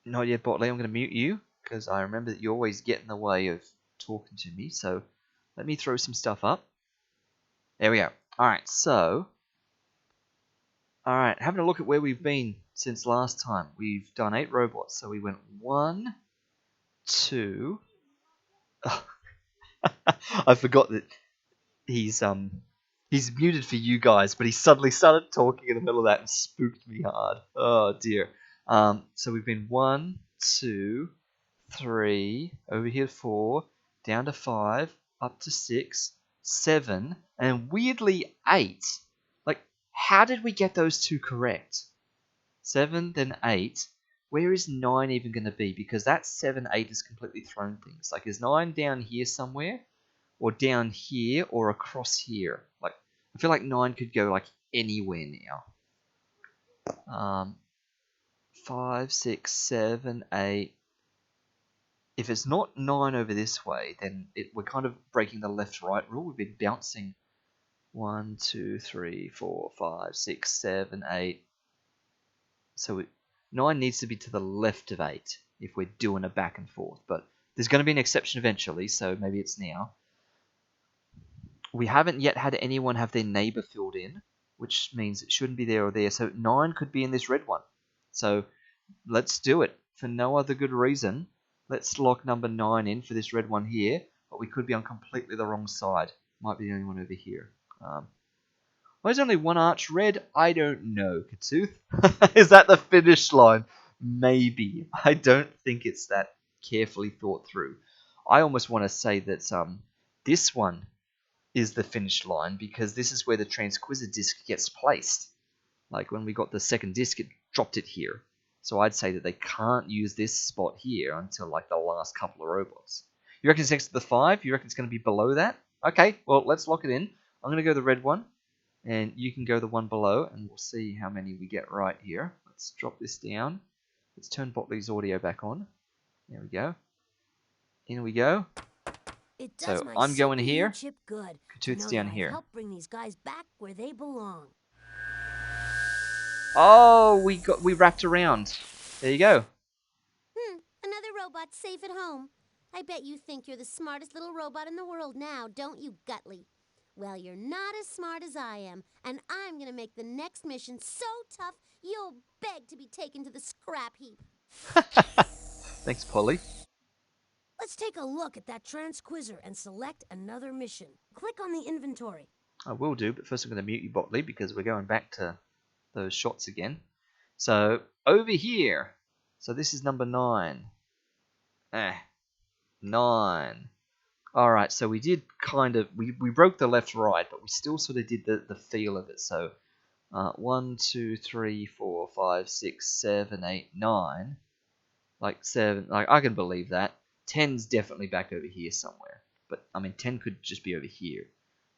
Not yet, Botley. I'm going to mute you, because I remember that you always get in the way of talking to me, so let me throw some stuff up. There we go. Alright, so... Alright, having a look at where we've been since last time. We've done 8 robots, so we went 1, 2... I forgot that he's muted for you guys, but he suddenly started talking in the middle of that and spooked me hard. Oh dear. So we've been 1, 2, 3, over here 4, down to 5, up to 6, 7, and weirdly 8. Like, how did we get those two correct? 7, then 8. Where is 9 even going to be? Because that 7, 8 has completely thrown things. Like, is 9 down here somewhere? Or down here? Or across here? Like, I feel like 9 could go, like, anywhere now. Um, 5, 6, 7, 8. If it's not 9 over this way, then we're kind of breaking the left-right rule. We've been bouncing 1, 2, 3, 4, 5, 6, 7, 8. So 9 needs to be to the left of 8 if we're doing a back and forth. But there's going to be an exception eventually, so maybe it's now. We haven't yet had anyone have their neighbor filled in, which means it shouldn't be there or there. So 9 could be in this red one. So let's do it. For no other good reason, let's lock number 9 in for this red one here. But we could be on completely the wrong side. Might be the only one over here. Why there's only one arch red? I don't know, Katooth. Is that the finish line? Maybe. I don't think it's that carefully thought through. I almost want to say that this one is the finish line because this is where the transquiser disc gets placed. Like when we got the second disc, it dropped it here. So I'd say that they can't use this spot here until like the last couple of robots. You reckon it's next to the 5? You reckon it's going to be below that? Okay, well, let's lock it in. I'm going to go the red one, and you can go the one below, and we'll see how many we get right here. Let's drop this down. Let's turn Botley's audio back on. There we go. In we go. It does So my I'm going CPU here. chip good to Katooth's know down that I've here. helped bring these guys back where they belong. Oh, we wrapped around. There you go. Another robot safe at home. I bet you think you're the smartest little robot in the world now, don't you, Gutley? Well, you're not as smart as I am, and I'm gonna make the next mission so tough you'll beg to be taken to the scrap heap. Thanks, Polly. Let's take a look at that transquiser and select another mission. Click on the inventory. I will do, but first I'm going to mute you, Botley, because we're going back to those shots again. So, over here. So this is number 9. 9. Alright, so we did kind of, we broke the left-right, but we still sort of did the feel of it. So, 1, 2, 3, 4, 5, 6, 7, 8, 9. Like 7, like I can believe that. 10's definitely back over here somewhere. But, I mean, 10 could just be over here.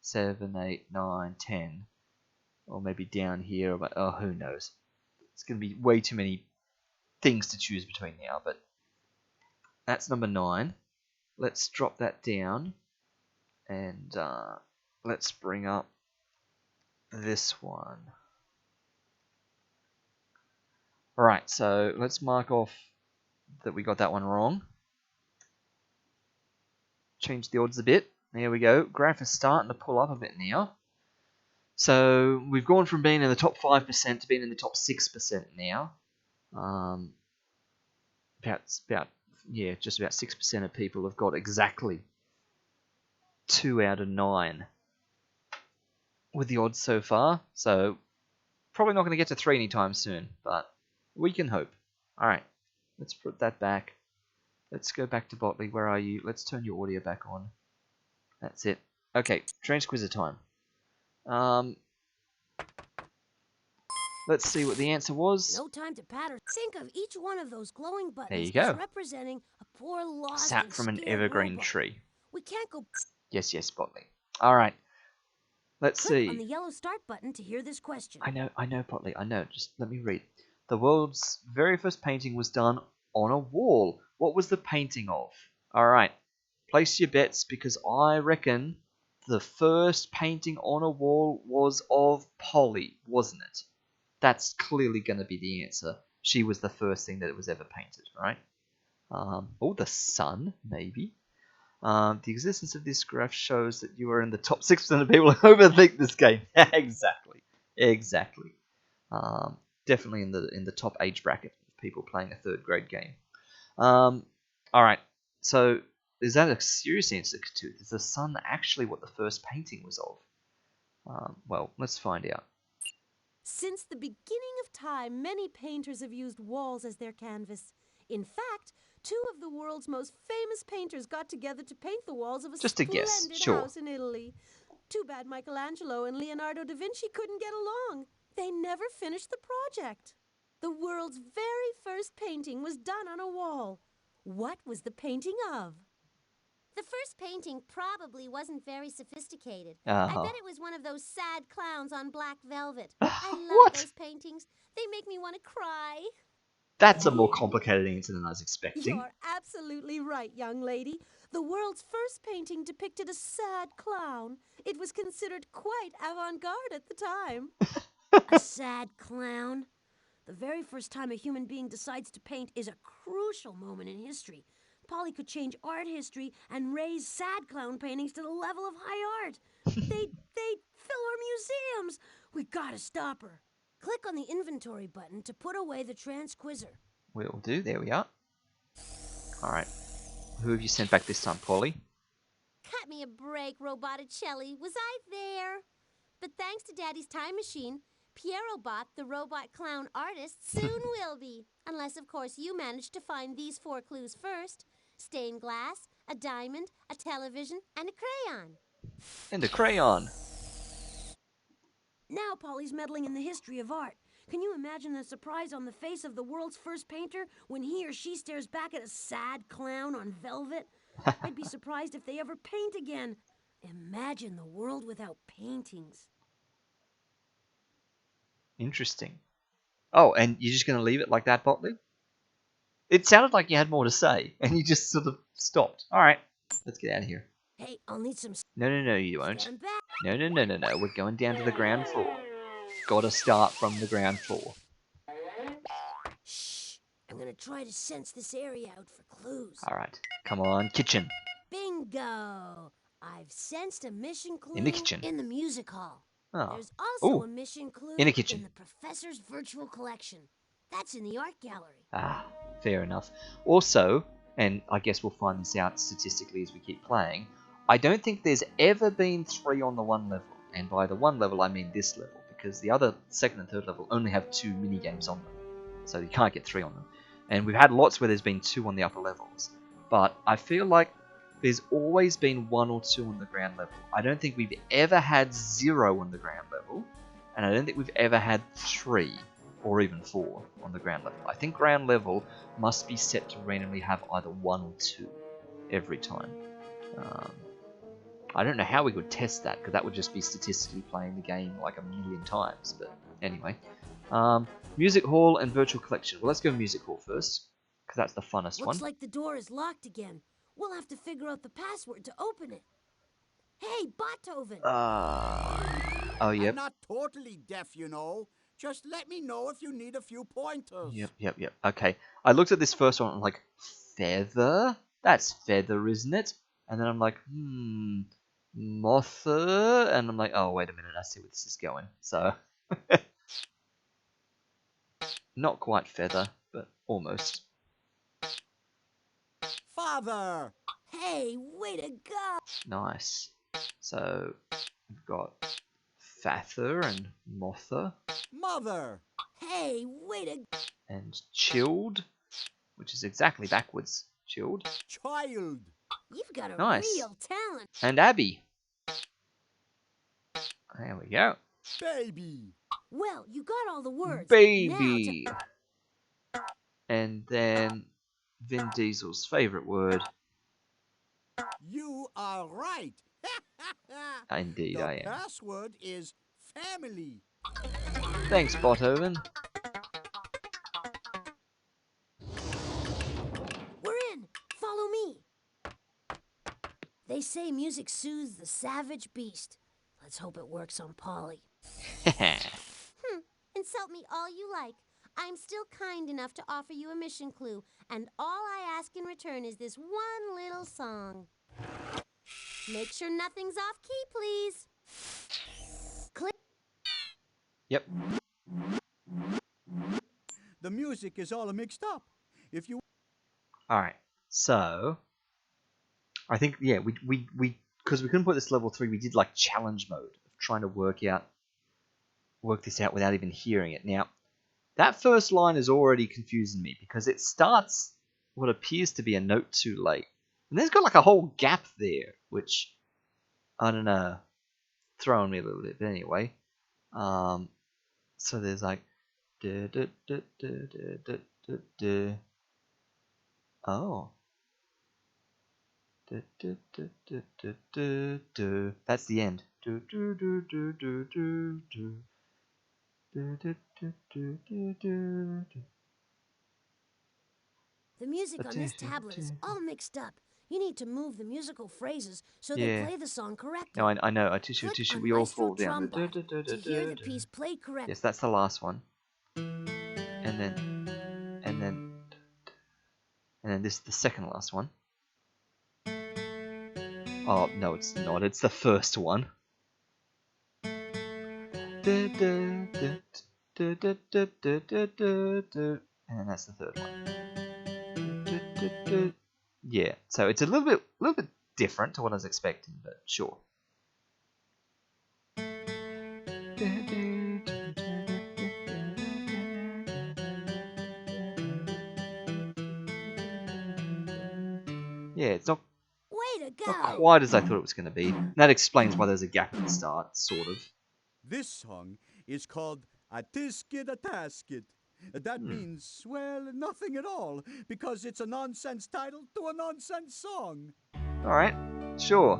7, 8, 9, 10. Or maybe down here, but oh, who knows. It's going to be way too many things to choose between now, but that's number 9. Let's drop that down, and let's bring up this one. Alright, so let's mark off that we got that one wrong. Change the odds a bit. There we go. Graph is starting to pull up a bit now. So we've gone from being in the top 5% to being in the top 6% now. Just about 6% of people have got exactly 2 out of 9 with the odds so far. So probably not going to get to 3 anytime soon, but we can hope. Alright, let's put that back. Let's go back to Botley. Where are you? Let's turn your audio back on. That's it. Okay, transquiser time. Let's see what the answer was. No time to patter. Think of each one of those glowing buttons There you go. as representing a poor lost Sap and from an scared evergreen robot. tree. We can't go. Yes, Botley. Alright. Let's Click on see. the yellow start button to hear this question. I know, Potley, I know. Just let me read. The world's very first painting was done on a wall. What was the painting of? Alright, place your bets because I reckon the first painting on a wall was of Polly, wasn't it? That's clearly going to be the answer. She was the first thing that was ever painted, right? Or the sun, maybe. The existence of this graph shows that you are in the top 6% of people who overthink this game. Exactly. Definitely in the top age bracket of people playing a 3rd grade game. All right. So is that a serious answer, Katooth? Is the sun actually what the first painting was of? Well, let's find out. Since the beginning of time, many painters have used walls as their canvas. In fact, 2 of the world's most famous painters got together to paint the walls of a Just a splendid guess, sure. house in Italy. Too bad Michelangelo and Leonardo da Vinci couldn't get along. They never finished the project. The world's very first painting was done on a wall. What was the painting of? The first painting probably wasn't very sophisticated. I Oh. bet it was one of those sad clowns on black velvet. I love What? those paintings. They make me want to cry. That's a more complicated answer than I was expecting. You're absolutely right, young lady. The world's first painting depicted a sad clown. It was considered quite avant-garde at the time. A sad clown? The very first time a human being decides to paint is a crucial moment in history. Polly could change art history and raise sad clown paintings to the level of high art. They'd fill our museums. We gotta stop her. Click on the inventory button to put away the transquizzer. Will do. There we are. Alright. Who have you sent back this time, Polly? Cut me a break, Roboticelli. Was I there? But thanks to Daddy's time machine, Pierrobot, the robot clown artist, soon will be. Unless, of course, you manage to find these 4 clues first. Stained glass, a diamond, a television, and a crayon. And a crayon. Now Polly's meddling in the history of art. Can you imagine the surprise on the face of the world's first painter when he or she stares back at a sad clown on velvet? I'd be surprised if they ever paint again. Imagine the world without paintings. Interesting. Oh, and you're just going to leave it like that, Botley? It sounded like you had more to say, and you just sort of stopped. Alright, let's get out of here. Hey, I'll need some... No, you won't. Stand back. No. We're going down to the ground floor. Gotta start from the ground floor. Shh. I'm gonna try to sense this area out for clues. Alright, come on, kitchen. Bingo! I've sensed a mission clue In the kitchen. in the music hall. Oh. There's also Ooh, a mission clue in the kitchen. in the professor's virtual collection. That's in the art gallery. Ah, fair enough. Also, and I guess we'll find this out statistically as we keep playing, I don't think there's ever been 3 on the 1 level. And by the 1 level, I mean this level, because the other 2nd and 3rd level only have 2 minigames on them. So you can't get 3 on them. And we've had lots where there's been 2 on the upper levels. But I feel like there's always been 1 or 2 on the ground level. I don't think we've ever had 0 on the ground level. And I don't think we've ever had 3 or even 4 on the ground level. I think ground level must be set to randomly have either 1 or 2 every time. I don't know how we could test that, because that would just be statistically playing the game like a million times. But anyway, music hall and virtual collection. Well, let's go music hall first, because that's the funnest one. Looks like the door is locked again. We'll have to figure out the password to open it. Hey, Beethoven! Oh, yep. I'm not totally deaf, you know. Just let me know if you need a few pointers. Yep. Okay, I looked at this first one and I'm like, feather? That's feather, isn't it? And then I'm like, mother? And I'm like, oh, wait a minute, I see where this is going. So, not quite feather, but almost. Father! Hey, way to go! Nice. So, we've got father and mother. Mother! Hey, way to... And chilled, which is exactly backwards. Chilled. Child! You've got a Nice. real talent. And Abby. There we go. Baby! Well, you got all the words. Baby. Now And then Vin Diesel's favorite word. You are right! Indeed, the I am. password is family. Thanks, Beethoven. we're in. Follow me. They say music soothes the savage beast. Let's hope it works on Polly. Insult me all you like. I'm still kind enough to offer you a mission clue, and all I ask in return is this one little song. Make sure nothing's off key, please. Click. Yep. The music is all mixed up. If you Alright. So, I think, yeah, we because we couldn't put this level 3, we did like challenge mode of trying to work this out without even hearing it. Now, that first line is already confusing me because it starts what appears to be a note too late. And there's got like a whole gap there, which, I don't know, throwing me a little bit. But anyway, so there's like, oh. That's the end. Do, do, do, do, do, do, do. Do, do, do, do, do, do, do. The music on this tablet is all mixed up. You need to move the musical phrases so they Yeah. play the song correctly. No, I know. Tissue, Click tissue. on We all Maestro fall down. Trombot to hear the piece played correctly. Yes, that's the last one. And then this is the second last one. Oh no, it's not. It's the first one. And then that's the third one. Yeah, so it's a little bit different to what I was expecting, but sure. Yeah, it's not Way to go! not quite as I thought it was going to be. And that explains why there's a gap at the start, sort of. This song is called A Tisket a Tasket. That means, well, nothing at all, because it's a nonsense title to a nonsense song. Alright, sure.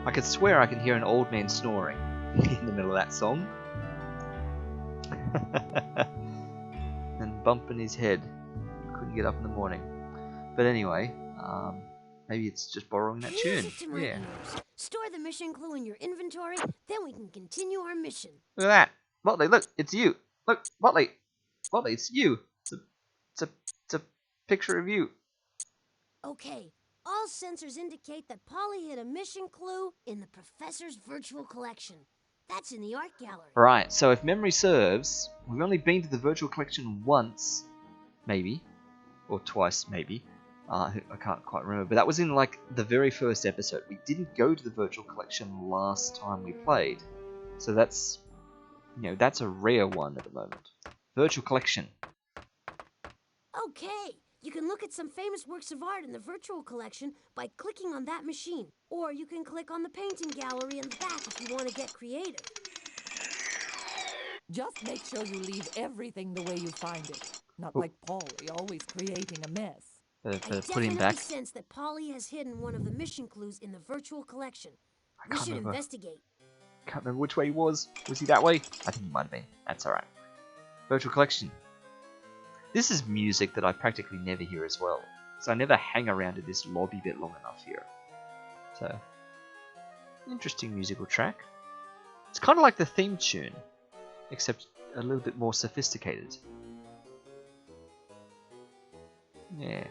I could swear I can hear an old man snoring in the middle of that song. And bumping his head. Couldn't get up in the morning. But anyway, maybe it's just borrowing that tune. Music to my ears. Store the mission clue in your inventory, then we can continue our mission. Look at that. Motley, look, it's you. Look, Motley. Motley, it's you. It's a picture of you. Okay, all sensors indicate that Polly hid a mission clue in the professor's virtual collection. That's in the art gallery. Right, so if memory serves, we've only been to the virtual collection once, maybe, or twice, maybe. I can't quite remember, but that was in like the very first episode. We didn't go to the virtual collection last time we played, so that's, that's a rare one at the moment. Virtual collection. Okay, you can look at some famous works of art in the virtual collection by clicking on that machine. Or you can click on the painting gallery in the back if you want to get creative. Just make sure you leave everything the way you find it. Not like Polly, always creating a mess. I Put him definitely back. sense that Polly has hidden one of the mission clues in the virtual collection. I We can't should remember. investigate. Can't remember which way he was. Was he that way? I think he might have been. That's alright. Virtual collection. This is music that I practically never hear as well. So I never hang around in this lobby bit long enough here. So, interesting musical track. It's kind of like the theme tune, except a little bit more sophisticated. Yeah.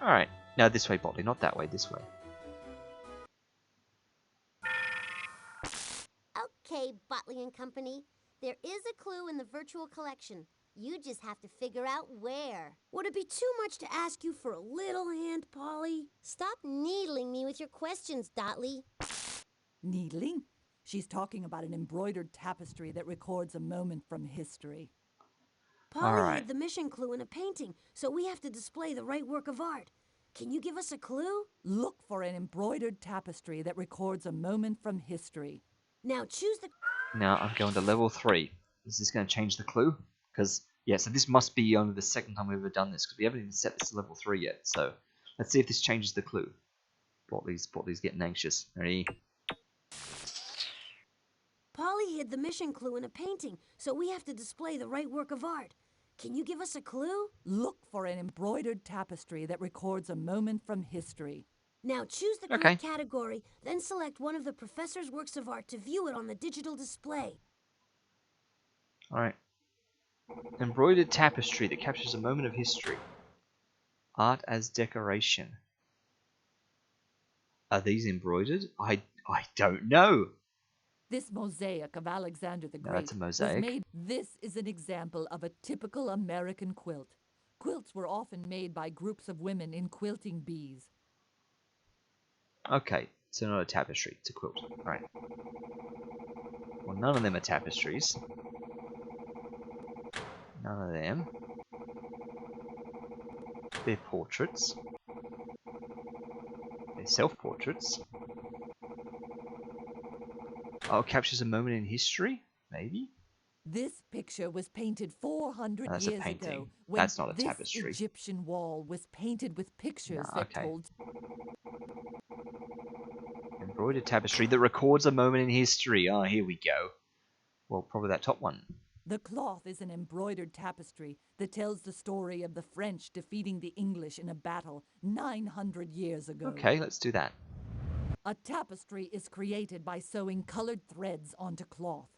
Alright, now this way, Botley, not that way, this way. Okay, Botley and Company. There is a clue in the virtual collection. You just have to figure out where. Would it be too much to ask you for a little hand, Polly? Stop needling me with your questions, Dotley. Needling? She's talking about an embroidered tapestry that records a moment from history. Polly hid the mission clue in a painting, so we have to display the right work of art. Can you give us a clue? Look for an embroidered tapestry that records a moment from history. Now choose the... Now I'm going to level 3. Is this going to change the clue? Because, yeah, so this must be only the second time we've ever done this, because we haven't even set this to level 3 yet. So, let's see if this changes the clue. Botley's getting anxious. Ready? Polly hid the mission clue in a painting, so we have to display the right work of art. Can you give us a clue? Look for an embroidered tapestry that records a moment from history. Now choose the correct category, then select one of the professor's works of art to view it on the digital display. Alright. Embroidered tapestry that captures a moment of history. Art as decoration. Are these embroidered? I don't know. This mosaic of Alexander the Great that's a mosaic. was made. This is an example of a typical American quilt. Quilts were often made by groups of women in quilting bees. Okay, so not a tapestry, it's a quilt. Alright. Well, none of them are tapestries. None of them. They're portraits. They're self-portraits. Oh, it captures a moment in history? Maybe? This picture was painted 400 That's a years painting. ago when That's not a this tapestry. Egyptian wall was painted with pictures No, that okay. told. Embroidered tapestry that records a moment in history. Oh, here we go. Well, probably that top one. The cloth is an embroidered tapestry that tells the story of the French defeating the English in a battle 900 years ago. Okay, let's do that. A tapestry is created by sewing colored threads onto cloth.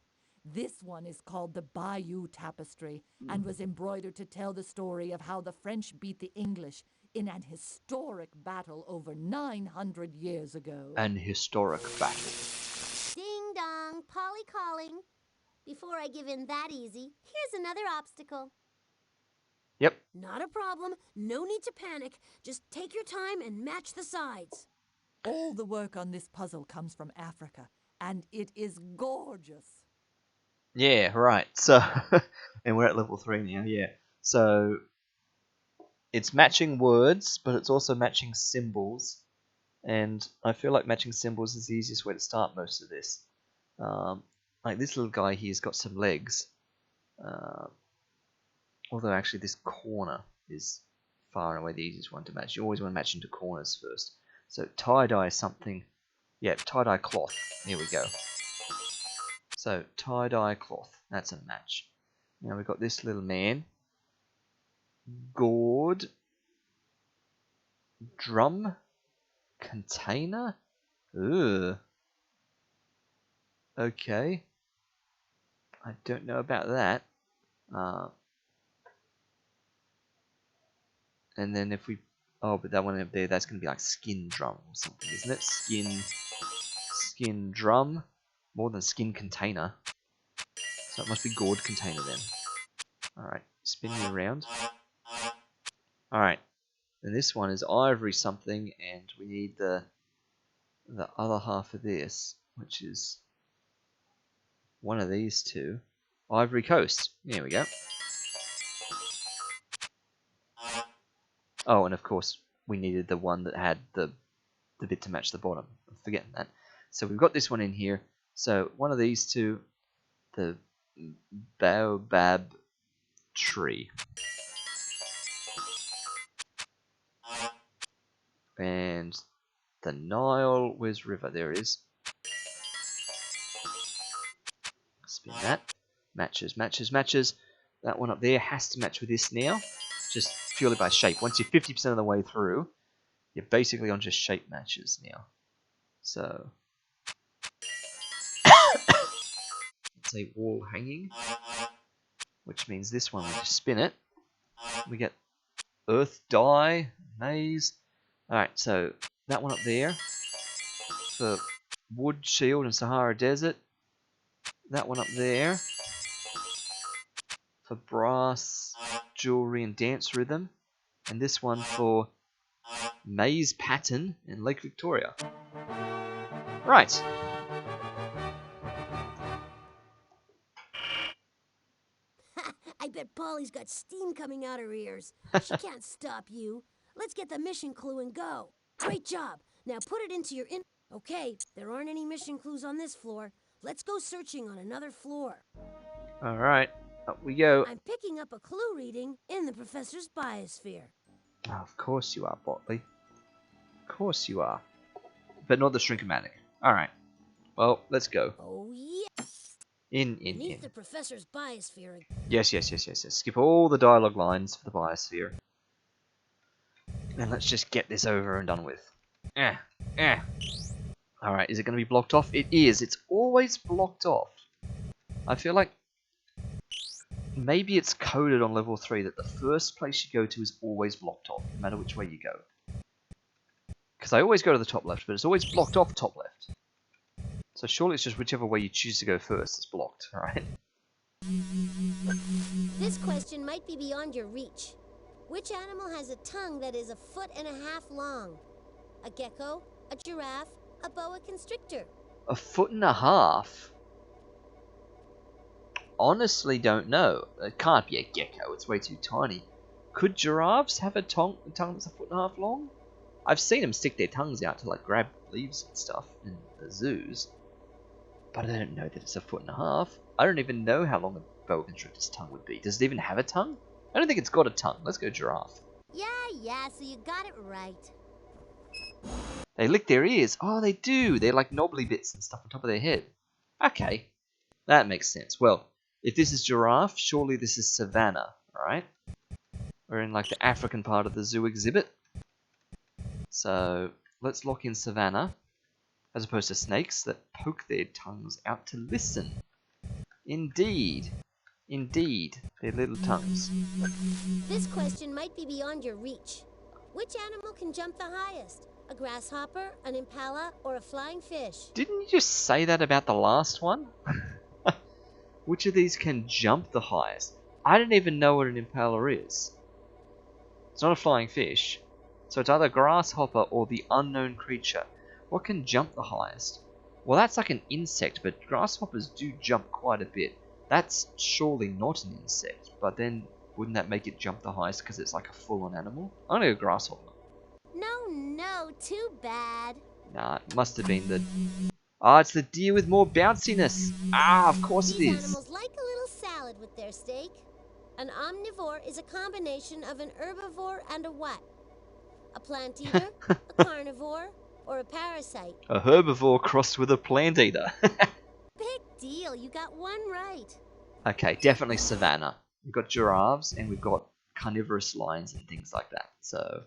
This one is called the Bayeux Tapestry and was embroidered to tell the story of how the French beat the English in an historic battle over 900 years ago. An historic battle. Ding dong, Polly calling. Before I give in that easy, here's another obstacle. Yep. Not a problem. No need to panic. Just take your time and match the sides. All the work on this puzzle comes from Africa, and it is gorgeous. Yeah, right. So, and we're at level 3 now, yeah. So, it's matching words, but it's also matching symbols. And I feel like matching symbols is the easiest way to start most of this. Like this little guy here's got some legs. Although actually this corner is far and away the easiest one to match. You always want to match into corners first. So tie-dye something. Yeah, tie-dye cloth. Here we go. So tie-dye cloth. That's a match. Now we've got this little man. Gourd. Drum. Container. Ugh. Okay. I don't know about that. And then if we... Oh, but that one up there, that's going to be like skin drum or something, isn't it? Skin drum. More than skin container. So it must be gourd container then. Alright, spin you around. Alright. And this one is ivory something, and we need the other half of this, which is one of these two. Ivory Coast. There we go. Oh, and of course, we needed the one that had the bit to match the bottom. I'm forgetting that. So we've got this one in here. So one of these two, the baobab tree. And the Nile, where's river? There it is. Spin that. Matches, matches, matches. That one up there has to match with this now. Just purely by shape. Once you're 50% of the way through, you're basically on just shape matches now. So, it's a wall hanging, which means this one, we just spin it. We get earth dye, maze. Alright, so that one up there for wood, shield, and Sahara Desert. That one up there for brass, jewelry, and dance rhythm. And this one for maze pattern in Lake Victoria. Right. I bet Polly's got steam coming out her ears. She can't stop you. Let's get the mission clue and go. Great job. Now put it into your Okay, there aren't any mission clues on this floor. Let's go searching on another floor. Alright, up we go. I'm picking up a clue reading in the professor's biosphere. Oh, of course you are, Botley. Of course you are. But not the Shrinkomatic. Alright. Well, let's go. Oh, yeah. In. Beneath the professor's biosphere. Yes. Skip all the dialogue lines for the biosphere. And let's just get this over and done with. Alright, is it going to be blocked off? It is. It's always blocked off. I feel like maybe it's coded on level 3 that the first place you go to is always blocked off, no matter which way you go. Because I always go to the top left, but it's always blocked off top left. So surely it's just whichever way you choose to go first is blocked, alright? This question might be beyond your reach. Which animal has a tongue that is 1.5 feet long? A gecko, a giraffe, a boa constrictor? 1.5 feet? honestly don't know. It can't be a gecko. It's way too tiny. Could giraffes have a tongue that's a foot and a half long? I've seen them stick their tongues out to like grab leaves and stuff in the zoos, but I don't know that it's a foot and a half. I don't even know how long a boa constrictor's tongue would be. Does it even have a tongue? I don't think it's got a tongue. Let's go giraffe. Yeah, so you got it right. They lick their ears. Oh, they do. They're like knobbly bits and stuff on top of their head. Okay, that makes sense. Well, if this is giraffe, surely this is savannah, right? We're in like the African part of the zoo exhibit. So let's lock in savannah, as opposed to snakes that poke their tongues out to listen. Indeed, their little tongues. This question might be beyond your reach. Which animal can jump the highest? A grasshopper, an impala, or a flying fish? Didn't you just say that about the last one? Which of these can jump the highest? I don't even know what an impala is. It's not a flying fish, so it's either grasshopper or the unknown creature. What can jump the highest? Well, that's like an insect, but grasshoppers do jump quite a bit. That's surely not an insect, but then wouldn't that make it jump the highest because it's like a full-on animal? I'm gonna go grasshopper. No, too bad. Nah, it must have been the... Ah, it's the deer with more bounciness. Ah, of course it These is. animals like a little salad with their steak. An omnivore is a combination of an herbivore and a what? A plant eater, a carnivore, or a parasite? A herbivore crossed with a plant eater. Big deal, you got one right. Okay, definitely savannah. We've got giraffes and we've got carnivorous lions and things like that, so...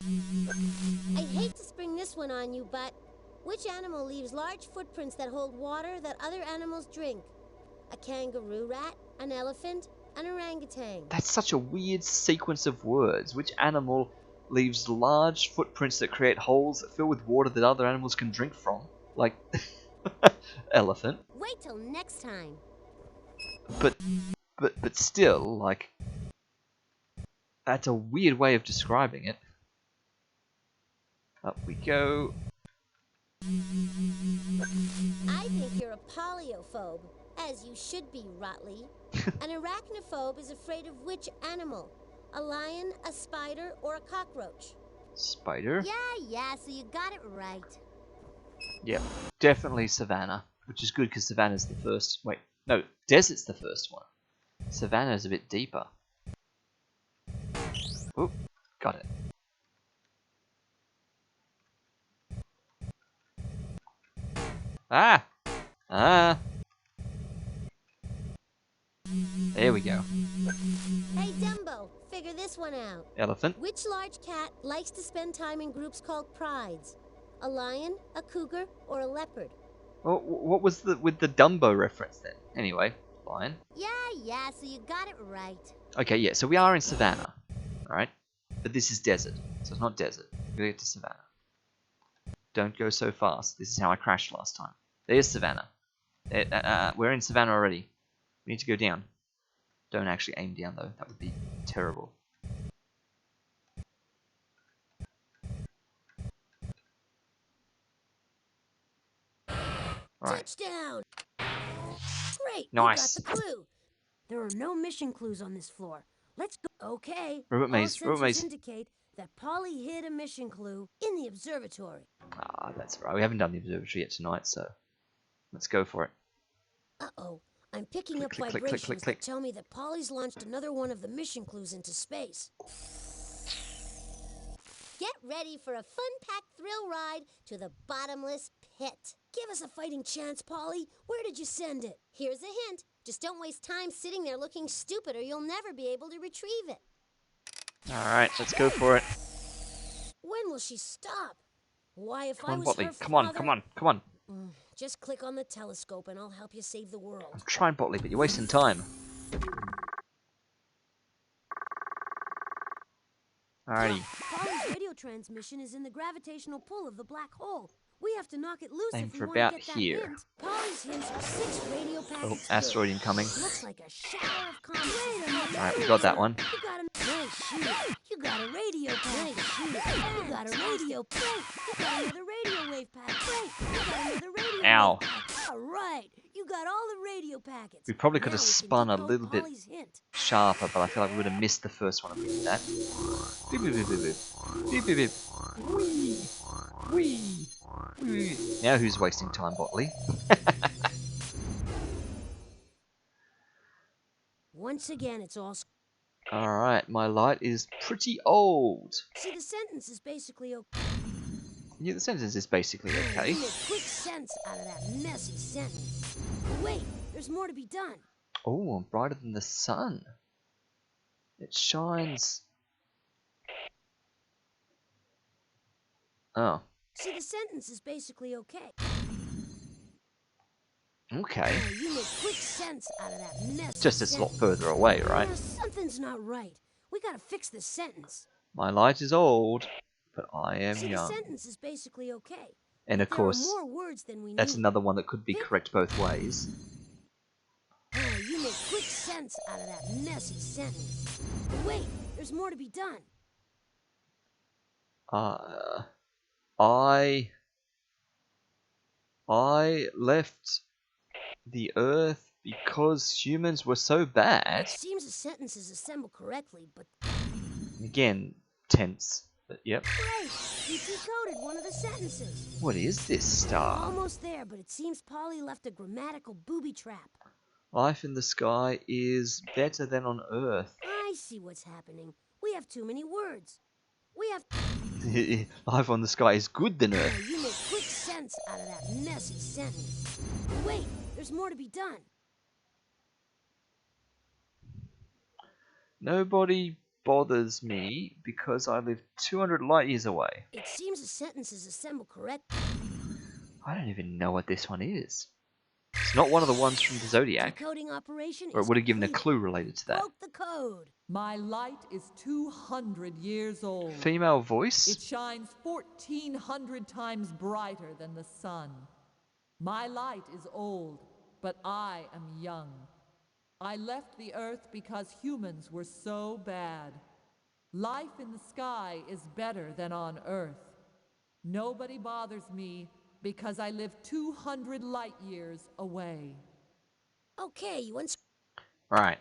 I'd hate to spring this one on you, but which animal leaves large footprints that hold water that other animals drink? A kangaroo rat, an elephant, an orangutan. That's such a weird sequence of words. Which animal leaves large footprints that create holes that fill with water that other animals can drink from? Like, elephant. Wait till next time. But still, like, that's a weird way of describing it. Up we go. I think you're a polyophobe, as you should be, Rotley. An arachnophobe is afraid of which animal? A lion, a spider, or a cockroach? Spider? Yeah, so you got it right. Yep, definitely savannah, which is good because savannah's the first. Wait, no, desert's the first one. Savannah's a bit deeper. Oop, got it. Ah! There we go. Hey, Dumbo, figure this one out. Elephant. Which large cat likes to spend time in groups called prides? A lion, a cougar, or a leopard? Well, what was with the Dumbo reference then? Anyway, lion. Yeah, so you got it right. Okay, yeah, so we are in savannah, alright? But this is desert, so it's not desert. We get to savannah. Don't go so fast. This is how I crashed last time. There's savannah. We're in savannah already. We need to go down. Don't actually aim down though. That would be terrible. Right. Touchdown! Great, Nice. you got the clue. There are no mission clues on this floor. Let's go. Okay. Robot All maze, robot sensors maze. indicate that Polly hid a mission clue in the observatory. Ah, that's right. We haven't done the observatory yet tonight, so let's go for it. Uh-oh. I'm picking Click, up click, click, click, vibrations click, click. that tell me that Polly's launched another one of the mission clues into space. Get ready for a fun-packed thrill ride to the bottomless pit. Give us a fighting chance, Polly. Where did you send it? Here's a hint. Just don't waste time sitting there looking stupid or you'll never be able to retrieve it. Alright, let's go for it. When will she stop? Why, if Come I on, was Botley. her Come on, father- come on, come on. Just click on the telescope and I'll help you save the world. I'm trying, Botley, but you're wasting time. Alrighty. Polly's radio transmission is in the gravitational pull of the black hole. We have to knock it loose Aim if we for want to about get that here. hint. Polly's hints are 6 radio Oh, packets. asteroid incoming. Looks like a shower of comets. Wait a minute. Alright, we got that one. You got a nice shoot. You got a radio pack. Nice shoot. You got a radio pack. You got another radio wave pack. Great. You got another radio Ow. wave pack. All right. You got all the radio packets. We probably could Now have we can spun a decode little bit Polly's hint. sharper, but I feel like we would have missed the first one if we did that. Beep, beep, beep, beep, beep. Beep, beep, beep. Whee! Whee! Whee! Now who's wasting time, Botley? Once again, it's all... Alright, my light is pretty old. See, the sentence is basically okay. Yeah, the sentence is basically okay. You make quick sense out of that messy sentence. But wait, there's more to be done. Oh, I'm brighter than the sun. It shines. Oh, See, the sentence is basically okay. okay. You make quick sense out of that messy Just it's a lot sentence. further away, right? Something's not right. We gotta fix this sentence. My light is old, but I am See, young. the sentence is basically okay. And But of course, there are more words than we that's need. another one that could be correct both ways. You make quick sense out of that messy sentence. But wait, there's more to be done. I left the Earth because humans were so bad. It seems the sentence is assembled correctly, but Again, tense. But yep. great! You decoded one of the sentences. What is this star? Almost there, but it seems Polly left a grammatical booby trap. Life in the sky is better than on Earth. I see what's happening. We have too many words. We have... Life on the sky is good than Earth. You make quick sense out of that messy sentence. But wait, there's more to be done. Nobody bothers me because I live 200 light years away. It seems the sentence is assembled correct. I don't even know what this one is. It's not one of the ones from the Zodiac, Decoding operation or it is would have given a complete. clue related to that. Broke the code. My light is 200 years old. Female It voice? shines 1,400 times brighter than the sun. My light is old, but I am young. I left the earth because humans were so bad. Life in the sky is better than on earth. Nobody bothers me because I live 200 light years away. Okay, Right.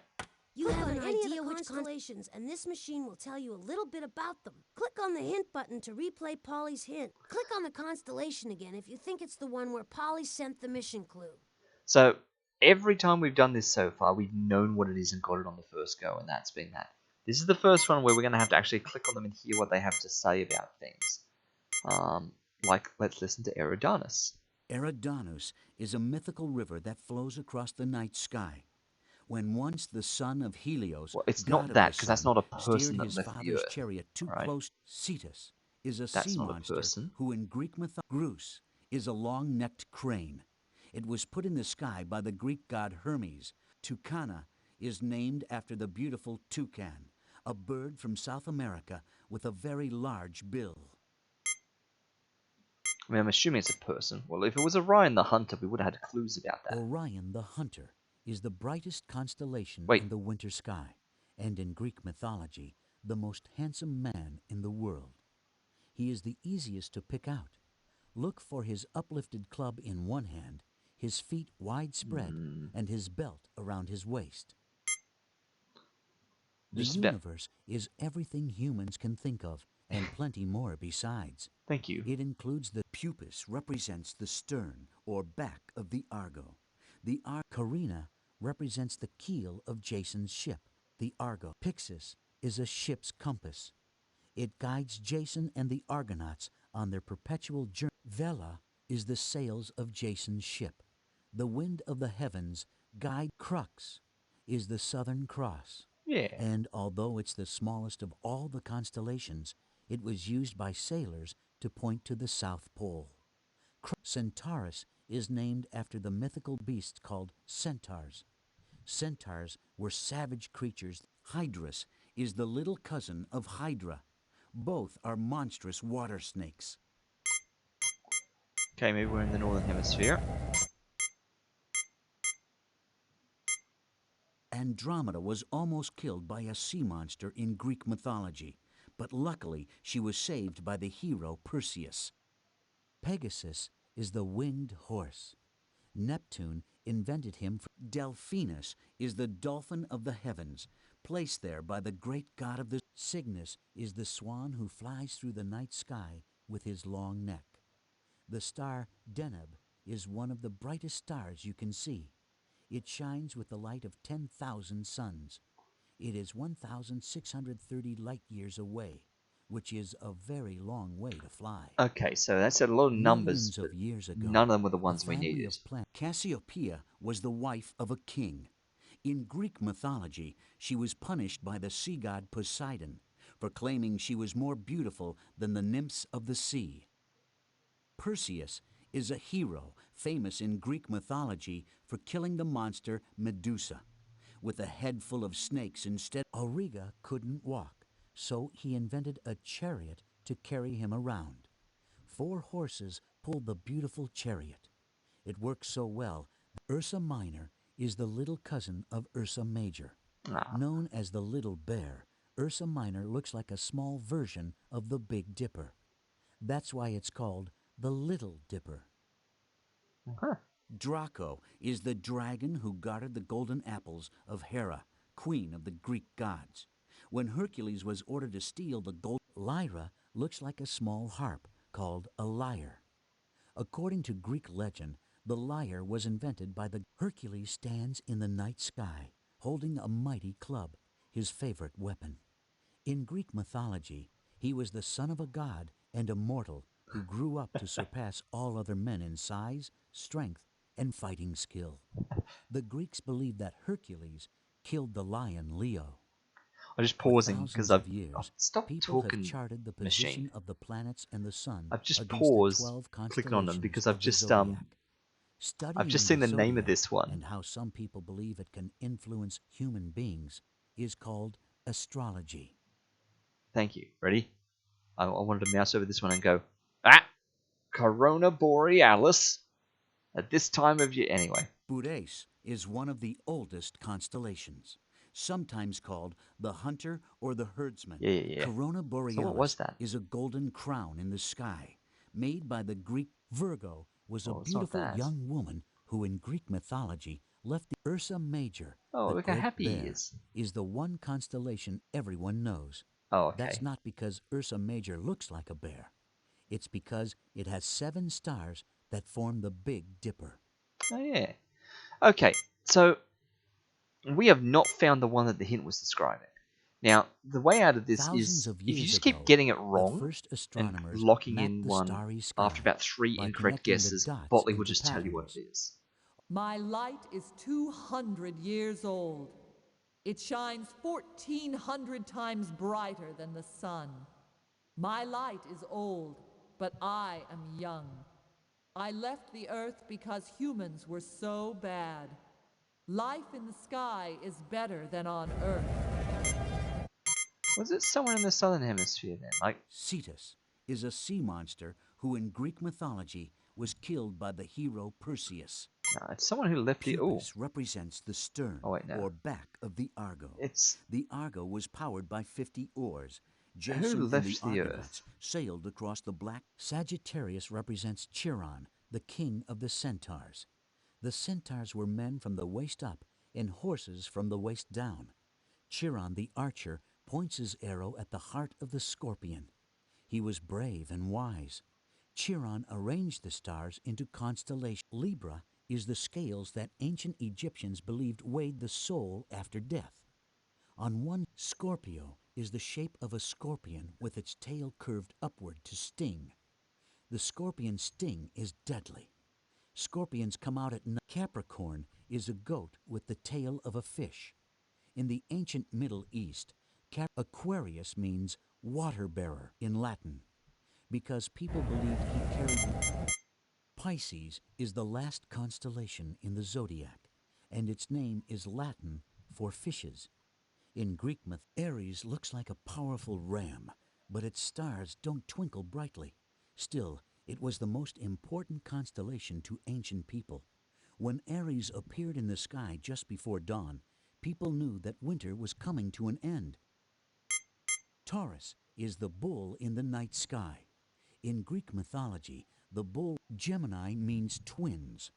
You have an idea which constellations, and this machine will tell you a little bit about them. Click on the hint button to replay Polly's hint. Click on the constellation again if you think it's the one where Polly sent the mission clue. So, every time we've done this so far, we've known what it is and got it on the first go, and that's been that. This is the first one where we're going to have to actually click on them and hear what they have to say about things. Like, let's listen to Eridanus. Eridanus is a mythical river that flows across the night sky. When once the son of Helios, Well, it's god not of that, the because that's sun, not a person steered that his left the father's Earth. chariot too right? close. Cetus is a That's sea not a monster person. who in Greek mythology, Grus is a long-necked crane. It was put in the sky by the Greek god Hermes. Tucana is named after the beautiful toucan, a bird from South America with a very large bill. I mean, I'm assuming it's a person. Well, if it was Orion the Hunter, we would have had clues about that. Orion the Hunter is the brightest constellation Wait. in the winter sky, and in Greek mythology, the most handsome man in the world. He is the easiest to pick out. Look for his uplifted club in one hand, his feet widespread, and his belt around his waist. The Just about- universe is everything humans can think of, and plenty more besides. Thank you. It includes the pupus represents the stern or back of the Argo. The Carina represents the keel of Jason's ship. The Argo Pyxis is a ship's compass. It guides Jason and the Argonauts on their perpetual journey. Vela is the sails of Jason's ship. The wind of the heavens guide. Crux is the Southern Cross. Yeah. And although it's the smallest of all the constellations, it was used by sailors to point to the South Pole. Centaurus is named after the mythical beast called centaurs. Centaurs were savage creatures. Hydrus is the little cousin of Hydra. Both are monstrous water snakes. Okay, maybe we're in the Northern Hemisphere. Andromeda was almost killed by a sea monster in Greek mythology, but luckily she was saved by the hero Perseus. Pegasus is the winged horse. Neptune invented him. Delphinus is the dolphin of the heavens, placed there by the great god of the Cygnus is the swan who flies through the night sky with his long neck. The star Deneb is one of the brightest stars you can see. It shines with the light of 10,000 suns. It is 1,630 light years away, which is a very long way to fly. Okay, so that's a lot of numbers, Millions but of years ago, none of them were the a ones we family needed. of plants. Cassiopeia was the wife of a king. In Greek mythology, she was punished by the sea god Poseidon for claiming she was more beautiful than the nymphs of the sea. Perseus is a hero famous in Greek mythology for killing the monster Medusa. With a head full of snakes instead, Auriga couldn't walk, so he invented a chariot to carry him around. 4 horses pulled the beautiful chariot. It worked so well, Ursa Minor is the little cousin of Ursa Major. Ah, Known as the Little Bear, Ursa Minor looks like a small version of the Big Dipper. That's why it's called the Little Dipper. huh. Draco is the dragon who guarded the golden apples of Hera, queen of the Greek gods. When Hercules was ordered to steal the gold, Lyra looks like a small harp called a lyre. According to Greek legend, the lyre was invented by the Hercules stands in the night sky, holding a mighty club, his favorite weapon. In Greek mythology, he was the son of a god and a mortal who grew up to surpass all other men in size, strength, and fighting skill. The Greeks believed that Hercules killed the lion Leo. I'm just For pausing because thousands of years, stop people have talking, charted the machine. position of the planets and the sun I've just against the paused 12 clicking on them constellations because of the zodiac. I've just Studying seen the the name of zodiac this one. and how some people believe it can influence human beings is called astrology. Thank you. Ready? I wanted to mouse over this one and go, Corona Borealis at this time of year. Anyway, Boreas is one of the oldest constellations, sometimes called the hunter or the herdsman. yeah. Corona So Borealis what was that? is a golden crown in the sky made by the Greek. Virgo was a Oh, it's not beautiful that. young woman who in Greek mythology left the Ursa Major, Oh, the look how great happy he bear, is the one constellation everyone knows. Oh, okay. That's not because Ursa Major looks like a bear. It's because it has 7 stars that form the Big Dipper. Oh, yeah. Okay, so we have not found the one that the hint was describing. Now, the way out of this Thousands is of if you years just ago, keep getting it the wrong first and astronomers locking mapped in the one starry sky after about 3 by incorrect connecting the guesses, dots Botley will into just tell you what patterns. it is. My light is 200 years old. It shines 1,400 times brighter than the sun. My light is old, but I am young. I left the earth because humans were so bad. Life in the sky is better than on earth. Was it someone in the southern hemisphere then? Like, Cetus is a sea monster who in Greek mythology was killed by the hero Perseus. no, it's someone who left the. Oh, Pubis represents the stern Oh, wait, no. or back of the Argo. it's The Argo was powered by 50 oars. who Jason and left the the Argonauts Earth? sailed across the Black. Sagittarius represents Chiron, the king of the centaurs. The centaurs were men from the waist up and horses from the waist down. Chiron the archer points his arrow at the heart of the scorpion. He was brave and wise. Chiron arranged the stars into constellations. Libra is the scales that ancient Egyptians believed weighed the soul after death. On one, Scorpio is the shape of a scorpion with its tail curved upward to sting. The scorpion's sting is deadly. Scorpions come out at night. Capricorn is a goat with the tail of a fish. In the ancient Middle East, Aquarius means water bearer in Latin because people believed he carried. Pisces is the last constellation in the zodiac, and its name is Latin for fishes. In Greek myth, Aries looks like a powerful ram, but its stars don't twinkle brightly. Still, it was the most important constellation to ancient people. When Aries appeared in the sky just before dawn, people knew that winter was coming to an end. Taurus is the bull in the night sky. In Greek mythology, the bull Gemini means twins.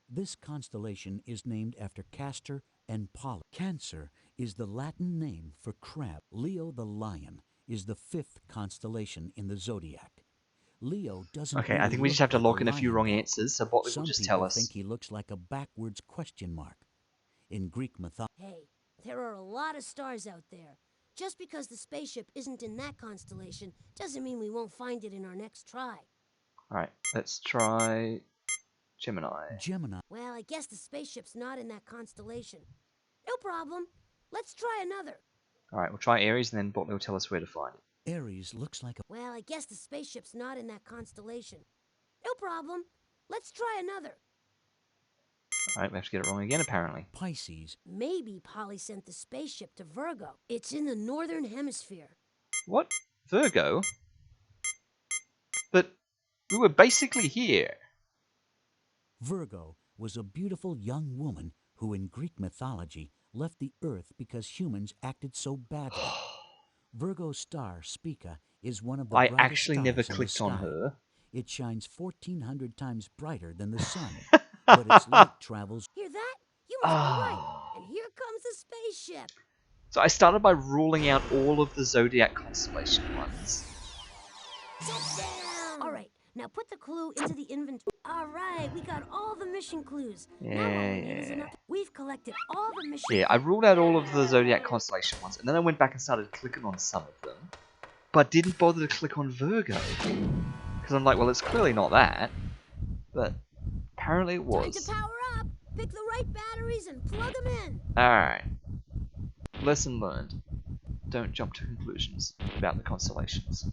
This constellation is named after Castor and Pollux. Cancer is the Latin name for crab. Leo the lion is the 5th constellation in the zodiac. Leo doesn't Okay, really I think we look just have to like lock a in a few lion, wrong though. answers, so Botley will Some just people tell us. think he looks like a backwards question mark. In Greek mythology, Hey, there are a lot of stars out there. Just because the spaceship isn't in that constellation doesn't mean we won't find it in our next try. Alright, let's try Gemini. Gemini Well, I guess the spaceship's not in that constellation. No problem. Let's try another. Alright, we'll try Aries and then Botley will tell us where to find it. Aries looks like a Well, I guess the spaceship's not in that constellation. No problem. Let's try another. Alright, we have to get it wrong again apparently. Pisces. Maybe Polly sent the spaceship to Virgo. It's in the northern hemisphere. What? Virgo? But we were basically here. Virgo was a beautiful young woman who in Greek mythology left the earth because humans acted so badly. Virgo's star, Spica, is one of the I brightest actually never stars in the clicked on sky. her. It shines 1,400 times brighter than the sun, but its light travels. Hear that? You must be right. Oh. And here comes the spaceship. So I started by ruling out all of the zodiac constellation ones. Touchdown! All right, now put the clue into the inventory. All right, we got all the mission clues. Now all we need is enough. We've collected all the mission. Yeah, I ruled out all of the zodiac constellation ones, and then I went back and started clicking on some of them, but didn't bother to click on Virgo. Because I'm like, well, it's clearly not that. But apparently it Time was. to power up. Pick the right batteries and plug them in. Alright. Lesson learned. Don't jump to conclusions about the constellations.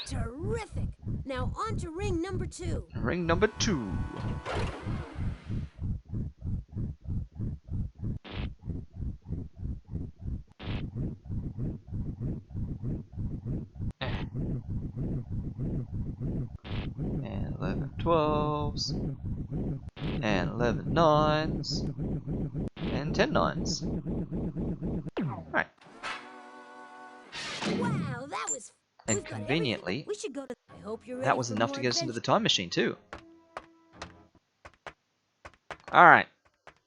Terrific. Now on to ring number 2. Ring number 2. And 11 12s. And 11 9s. And 10 9s. Right. Wow, that was. And We've got conveniently, everything. We should go to. I hope you're ready. that was for enough more to get us into the adventure. time machine too. Alright.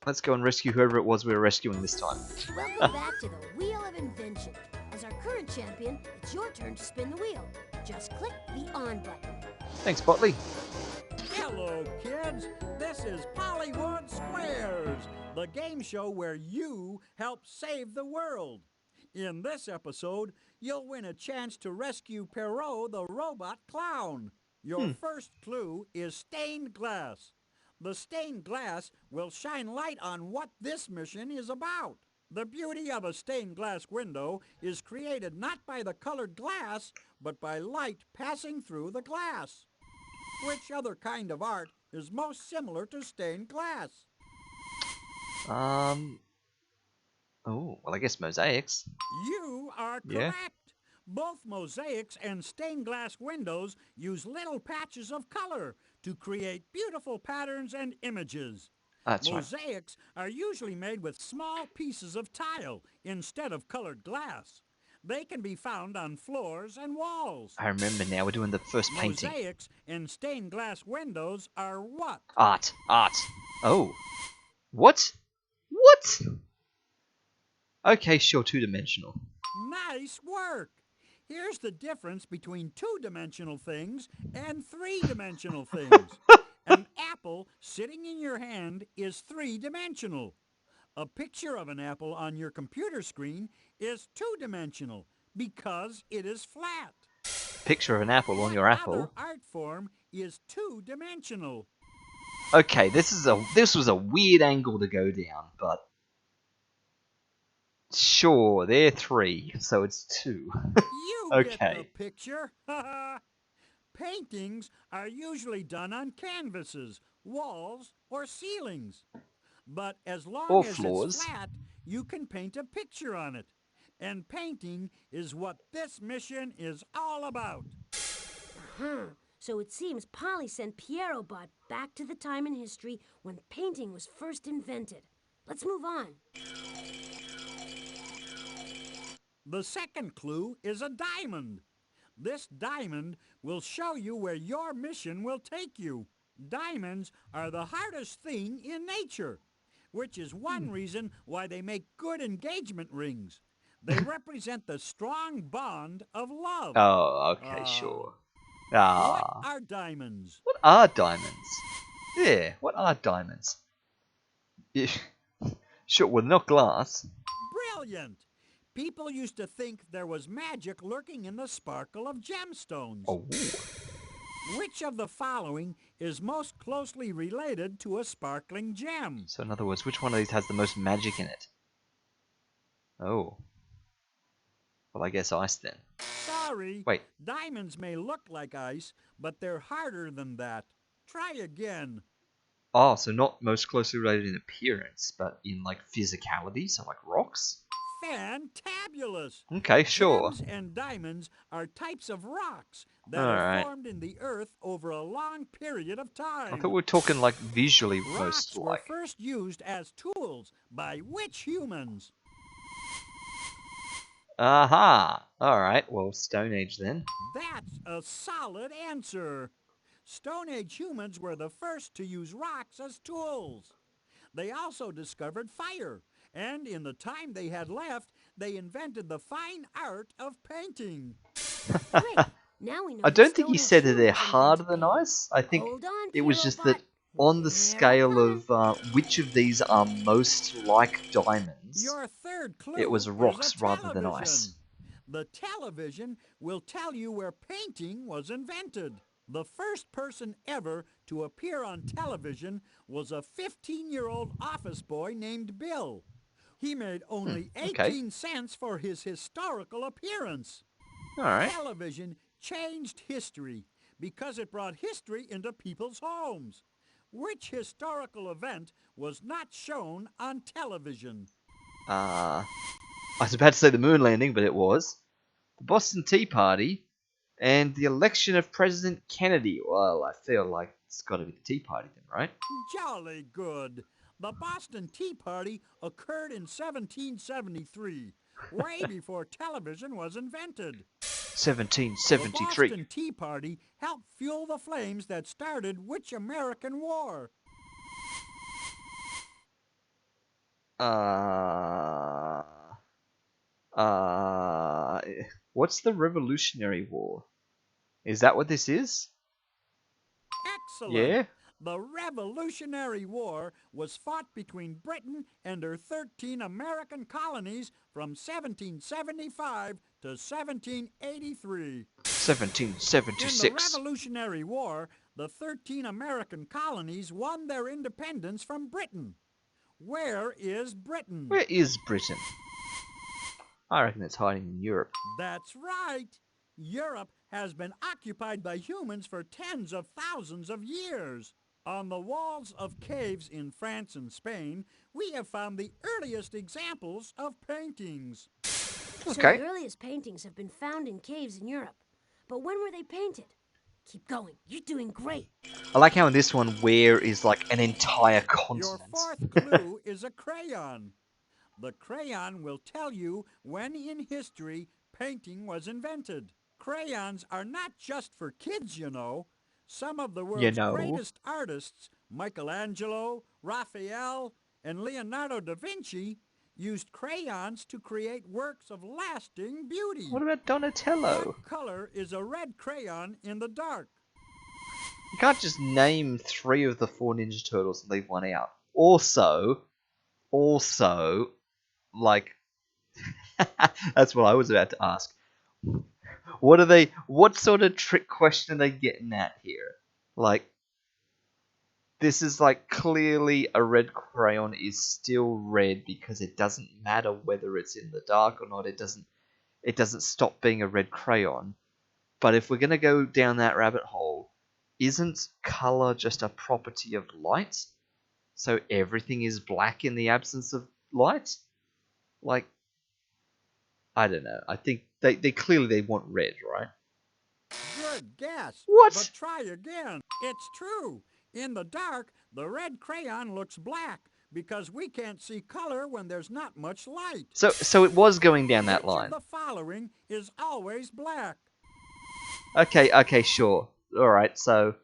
Let's go and rescue whoever it was we were rescuing this time. Welcome back to the Wheel of Invention. As our current champion, it's your turn to spin the wheel. Just click the on button. Thanks, Botley. Hello, kids. This is Pollywood Squares, the game show where you help save the world. In this episode, you'll win a chance to rescue Perrault the robot clown. Your first clue is stained glass. The stained glass will shine light on what this mission is about. The beauty of a stained glass window is created not by the colored glass, but by light passing through the glass. Which other kind of art is most similar to stained glass? Oh, well, I guess mosaics. You are correct. Yeah. Both mosaics and stained glass windows use little patches of color to create beautiful patterns and images. That's right. Mosaics are usually made with small pieces of tile instead of colored glass. They can be found on floors and walls. I remember now, we're doing the first painting. Mosaics and stained glass windows are what? Art. Oh. What? What? Okay, sure, two-dimensional. Nice work! Here's the difference between two-dimensional things and three-dimensional things. An apple sitting in your hand is three-dimensional. A picture of an apple on your computer screen is two-dimensional because it is flat. Picture of an apple on your What apple. other art form is two-dimensional? Okay, this was a weird angle to go down, but sure, they're 3, so it's 2. You Okay. get the picture. Paintings are usually done on canvases, walls, or ceilings. But as long Or as floors. it's flat, you can paint a picture on it. And painting is what this mission is all about. So it seems Polly sent Pierrot back to the time in history when painting was first invented. Let's move on. The second clue is a diamond. This diamond will show you where your mission will take you. Diamonds are the hardest thing in nature, which is one reason why they make good engagement rings. They represent the strong bond of love. Oh, okay, Ah, sure. what Ah, are diamonds? what are diamonds? Yeah, what are diamonds? Yeah, sure, well, not glass. Brilliant! People used to think there was magic lurking in the sparkle of gemstones. Oh, Which of the following is most closely related to a sparkling gem? so in other words, which one of these has the most magic in it? Oh, well, I guess ice then. Sorry, Wait, diamonds may look like ice, but they're harder than that. Try again. oh, so not most closely related in appearance, but in like physicality, so like rocks? Fantabulous! Okay, sure. Gems and diamonds are types of rocks that are Alright. formed in the earth over a long period of time. I thought we were talking like visually most Rocks were like. first used as tools by which humans? Aha! Alright, well, Stone Age then. That's a solid answer. Stone Age humans were the first to use rocks as tools. They also discovered fire, and in the time they had left, they invented the fine art of painting. Great. Now we know I that don't think he Stone Age said that they're humans harder invented than painting. ice. I think Hold on, it was just that Pierrot on the They're scale coming. of which of these are most like diamonds, Your third clue it was is rocks a rather than television. ice. The television will tell you where painting was invented. The first person ever to appear on television was a 15-year-old office boy named Bill. He made only okay. 18 cents for his historical appearance. Alright. Television changed history because it brought history into people's homes. Which historical event was not shown on television? I was about to say the moon landing, but it was. The Boston Tea Party and the election of President Kennedy. Well, I feel like it's got to be the Tea Party then, right? Jolly good. The Boston Tea Party occurred in 1773, way before television was invented. The 1773. Boston Tea Party helped fuel the flames that started which American war? What's the Revolutionary War? Is that what this is? Excellent. Yeah? The Revolutionary War was fought between Britain and her 13 American colonies from 1775 to 1783. In the 1776. Revolutionary War, the 13 American colonies won their independence from Britain. Where is Britain? Where is Britain? I reckon it's hiding in Europe. That's right. Europe has been occupied by humans for tens of thousands of years. On the walls of caves in France and Spain, we have found the earliest examples of paintings. So Okay. the earliest paintings have been found in caves in Europe. But when were they painted? Keep going. You're doing great. I like how in this one, where is like an entire Your continent. fourth clue is a crayon. The crayon will tell you when in history painting was invented. Crayons are not just for kids, you know. Some of the world's greatest artists, Michelangelo, Raphael, and Leonardo da Vinci, used crayons to create works of lasting beauty. What about Donatello? What color is a red crayon in the dark? You can't just name 3 of the 4 Ninja Turtles and leave one out. Also, like, that's what I was about to ask. What sort of trick question are they getting at here? Like, this is like clearly a red crayon is still red because it doesn't matter whether it's in the dark or not. It doesn't stop being a red crayon. But if we're going to go down that rabbit hole, isn't color just a property of light? So everything is black in the absence of light? Like, I don't know. I think they clearly want red, right? Good guess. What? But try again. It's true. In the dark, the red crayon looks black because we can't see color when there's not much light. So it was going down that line. Which of the following is always black? Okay, sure. Alright, so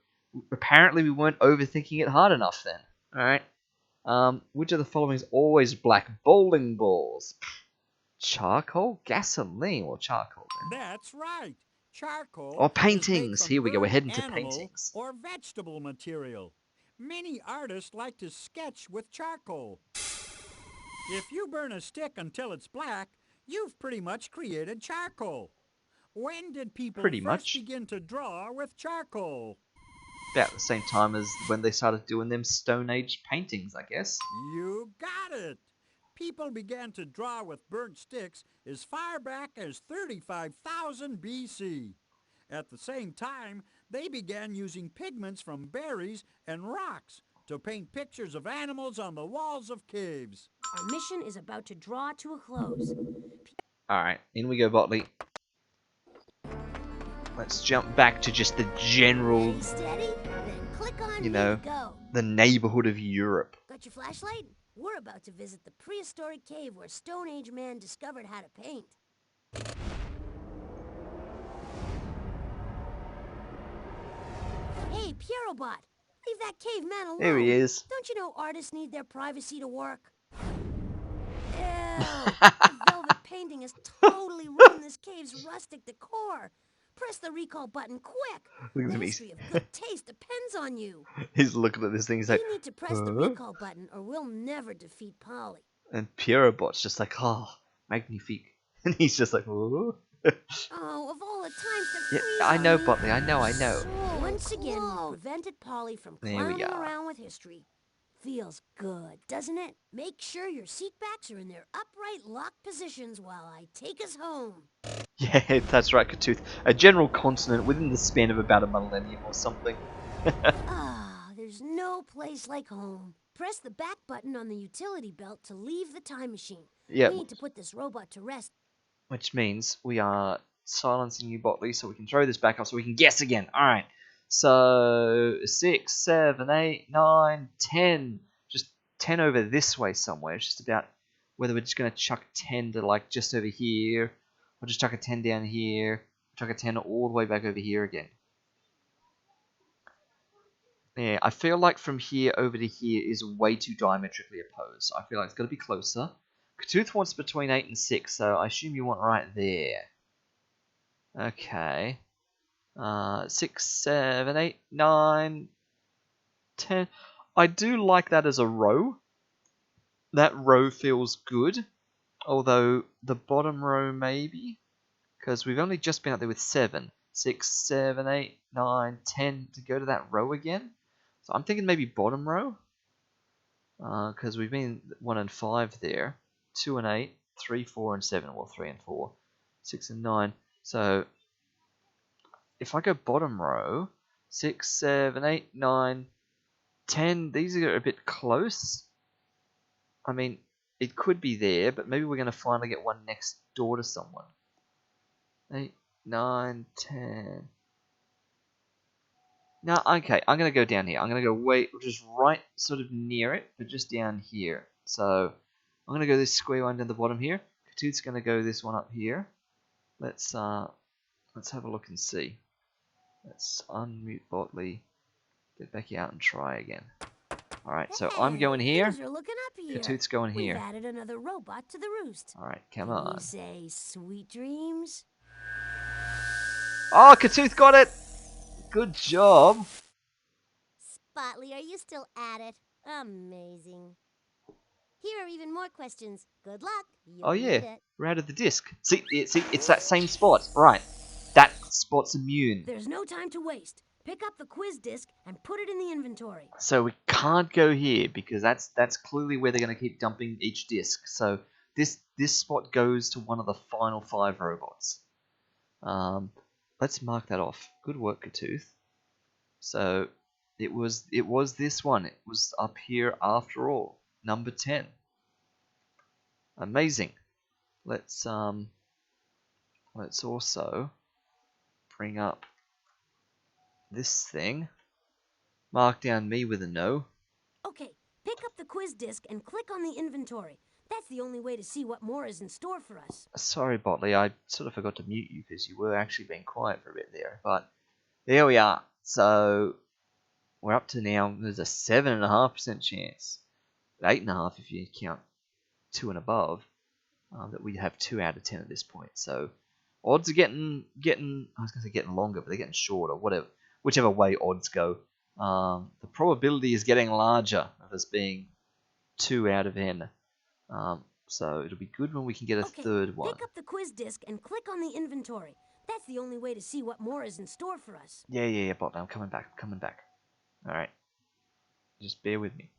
apparently we weren't overthinking it hard enough then. Alright. Which of the following is always black? Bowling balls. Charcoal? Gasoline or charcoal then? That's right. Charcoal Or is made paintings. from Here we go, we're burned heading to animal paintings. or vegetable material. Many artists like to sketch with charcoal. If you burn a stick until it's black, you've pretty much created charcoal. When did people Pretty first much. begin to draw with charcoal? About the same time as when they started doing them Stone Age paintings, I guess. You got it! People began to draw with burnt sticks as far back as 35,000 BC. At the same time, they began using pigments from berries and rocks to paint pictures of animals on the walls of caves. Our mission is about to draw to a close. Alright, in we go, Botley. Let's jump back to just the general, Ready, steady? Then click on you me know, to go. the neighborhood of Europe. Got your flashlight? We're about to visit the prehistoric cave where Stone Age man discovered how to paint. Hey, Pierrobot! Leave that caveman alone! There he is. Don't you know artists need their privacy to work? Ew! The velvet painting has totally ruined this cave's rustic decor. Press the recall button quick. Look The at him, history of good taste depends on you. he's looking at this thing, he's like, You need to press the huh? recall button or we'll never defeat Polly. And Pierrobot's just like, oh, magnifique. And he's just like, oh. Oh, of all the times to Yeah, freeze I on know, you. Botley, I know. So Once again, we prevented Polly from There we clowning go. around with history. Feels good, doesn't it? Make sure your seat backs are in their upright locked positions while I take us home. Yeah, that's right, Katooth. A general continent within the span of about a millennium or something. Ah, there's no place like home. Press the back button on the utility belt to leave the time machine. Yeah, We need to put this robot to rest. which means we are silencing you, Botley, so we can throw this back up so we can guess again. Alright, so 6, 7, 8, 9, 10. Just 10 over this way somewhere. It's just about whether we're just going to chuck 10 to like just over here, or just chuck a 10 down here, chuck a 10 all the way back over here again. Yeah, I feel like from here over to here is way too diametrically opposed. So I feel like it's got to be closer. Katooth wants between 8 and 6, so I assume you want right there. Okay. 6, 7, 8, 9, 10. I do like that as a row. That row feels good. Although the bottom row maybe. Because we've only just been up there with 7. 6, 7, 8, 9, 10 to go to that row again. So I'm thinking maybe bottom row. Because we've been 1 and 5 there. 2 and 8, 3, 4 and 7. Well, 3 and 4. 6 and 9. So if I go bottom row, 6, 7, 8, 9, 10, these are a bit close. I mean, it could be there, but maybe we're going to finally get one next door to someone. 8, 9, 10. No, okay, I'm going to go down here. I'm going to go just right sort of near it, but just down here. So I'm going to go this square one down the bottom here. Katooth's going to go this one up here. Let's have a look and see. Let's unmute Botley. Get back out and try again. Alright, so I'm going here. Things are looking up here. Katooth's going We've here. added another robot to the roost. Alright, come Can on. you say sweet dreams? Oh, Katooth got it! Good job! Spotley, are you still at it? Amazing. Here are even more questions. Good luck. You'll Oh yeah, need it. we're out of the disc. See, it's that same spot. Right, that spot's immune. There's no time to waste. Pick up the quiz disc and put it in the inventory. So we can't go here because that's clearly where they're going to keep dumping each disc. So this spot goes to one of the final 5 robots. Let's mark that off. Good work, Katooth. So it was this one. It was up here after all. Number 10. Amazing. Let's also bring up this thing. Mark down me with a no. Okay, pick up the quiz disc and click on the inventory. That's the only way to see what more is in store for us. Sorry, Botley, I sort of forgot to mute you because you were actually being quiet for a bit there. But there we are. So we're up to now, there's a 7.5% chance, 8.5% if you count 2 and above, that we have 2 out of 10 at this point. So odds are getting, I was going to say getting longer, but they're getting shorter, whichever way odds go. The probability is getting larger of us being 2 out of n. So it'll be good when we can get a third one. Pick up the quiz disc and click on the inventory. That's the only way to see what more is in store for us. Yeah, Bot, I'm coming back. Alright. Just bear with me.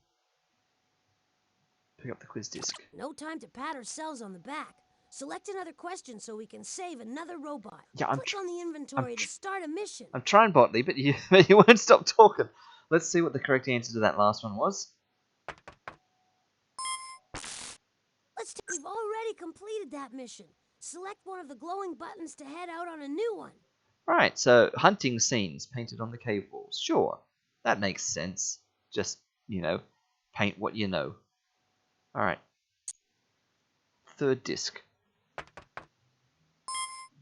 Pick up the quiz disc. No time to pat ourselves on the back. Select another question so we can save another robot. Yeah, click on the inventory to start a mission. I'm trying, Botley, but you won't stop talking. Let's see what the correct answer to that last one was. We've already completed that mission. Select one of the glowing buttons to head out on a new one. Right, so hunting scenes painted on the cave walls. Sure, that makes sense. Just, paint what you know. Alright. Third disc.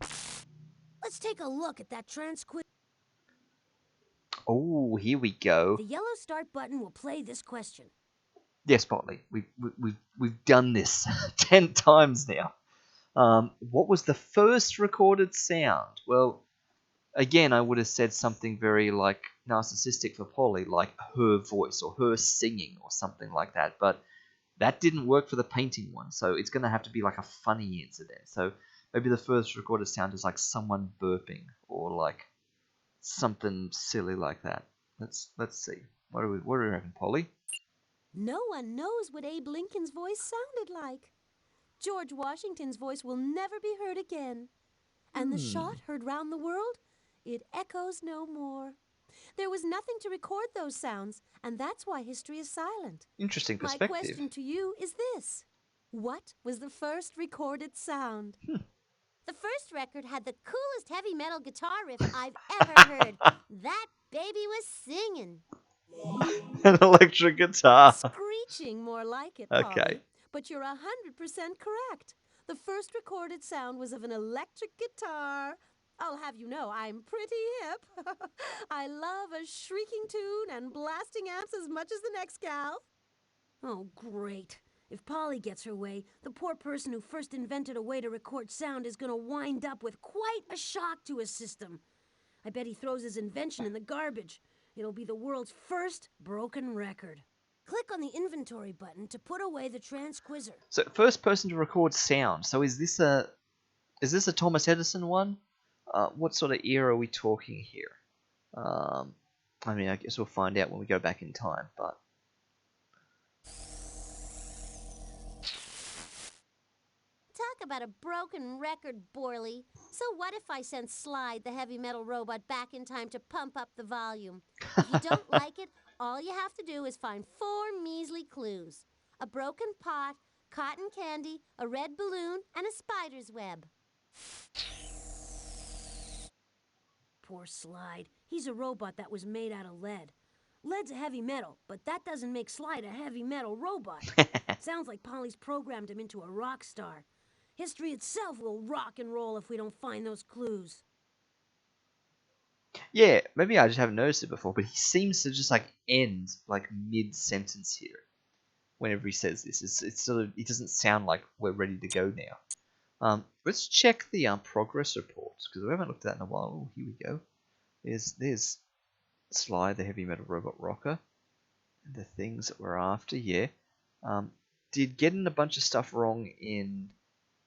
Let's take a look at that transcript. Oh, here we go. The yellow start button will play this question. Yes, Botley, we've done this 10 times now. What was the first recorded sound? Well, again, I would have said something very narcissistic for Polly, like her voice or her singing or something like that. But that didn't work for the painting one, so it's going to have to be like a funny incident. So maybe the first recorded sound is like someone burping or like something silly like that. Let's see. What do we reckon, Polly? No one knows what Abe Lincoln's voice sounded like. George Washington's voice will never be heard again. And the shot heard round the world, it echoes no more. There was nothing to record those sounds, and that's why history is silent. Interesting perspective. My question to you is this. What was the first recorded sound? The first record had the coolest heavy metal guitar riff I've ever heard. That baby was singing. An electric guitar. Screeching, more like it, Polly. Okay. But you're 100% correct. The first recorded sound was of an electric guitar. I'll have you know I'm pretty hip. I love a shrieking tune and blasting amps as much as the next gal. Oh, great. If Polly gets her way, the poor person who first invented a way to record sound is going to wind up with quite a shock to his system. I bet he throws his invention in the garbage. It'll be the world's first broken record. Click on the inventory button to put away the transquizzer. So first person to record sound. So is this a Thomas Edison one? What sort of era are we talking here? I guess we'll find out when we go back in time, but Talk about a broken record, Borley. So what if I sent Slide, the heavy metal robot, back in time to pump up the volume? If you don't like it, all you have to do is find 4 measly clues. A broken pot, cotton candy, a red balloon, and a spider's web. Poor Slide. He's a robot that was made out of lead. Lead's a heavy metal, but that doesn't make Slide a heavy metal robot. Sounds like Polly's programmed him into a rock star. History itself will rock and roll if we don't find those clues. yeah, maybe I just haven't noticed it before, but he seems to just end mid-sentence here. Whenever he says this, it's sort of, it doesn't sound like we're ready to go now. Let's check the progress reports because we haven't looked at that in a while. Oh, here we go. There's Sly, the heavy metal robot rocker, and the things that we're after. Yeah, did getting a bunch of stuff wrong in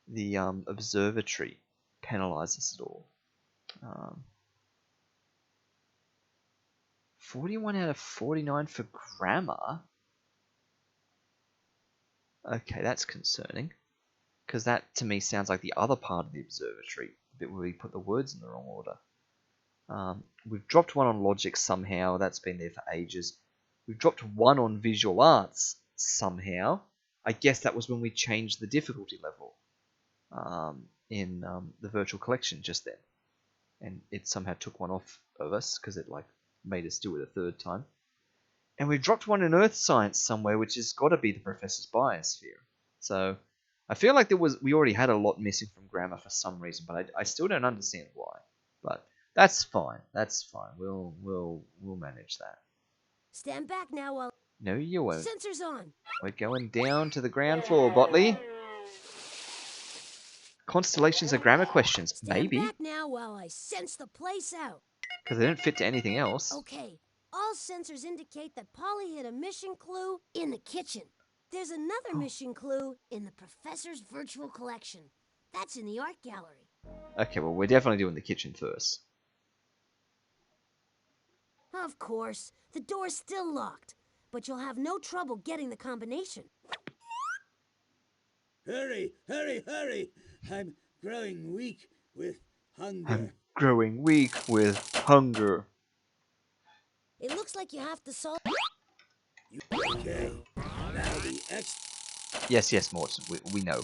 the observatory penalize us at all? 41 out of 49 for grammar. Okay, that's concerning. Because that, to me, sounds like the other part of the observatory. The bit where we put the words in the wrong order. We've dropped 1 on logic somehow. That's been there for ages. We've dropped 1 on visual arts somehow. I guess that was when we changed the difficulty level in the virtual collection just then. And it somehow took 1 off of us because it made us do it a 3rd time. And we dropped 1 in earth science somewhere, which has got to be the professor's biosphere. So I feel like we already had a lot missing from grammar for some reason, but I still don't understand why. But that's fine. That's fine. We'll manage that. Stand back now while... No, you won't. Sensors on. We're going down to the ground floor, Botley. Constellations are grammar questions. Stand Maybe. back now while I sense the place out. Because they don't fit to anything else. Okay, all sensors indicate that Polly hid a mission clue in the kitchen. There's another mission clue in the professor's virtual collection. That's in the art gallery. Okay, well, we're definitely doing the kitchen first. Of course, the door's still locked, but you'll have no trouble getting the combination. Hurry, hurry, hurry! I'm growing weak with hunger. I'm growing weak with hunger. It looks like you have to solve... Okay, now the X... Yes, Mort. We know.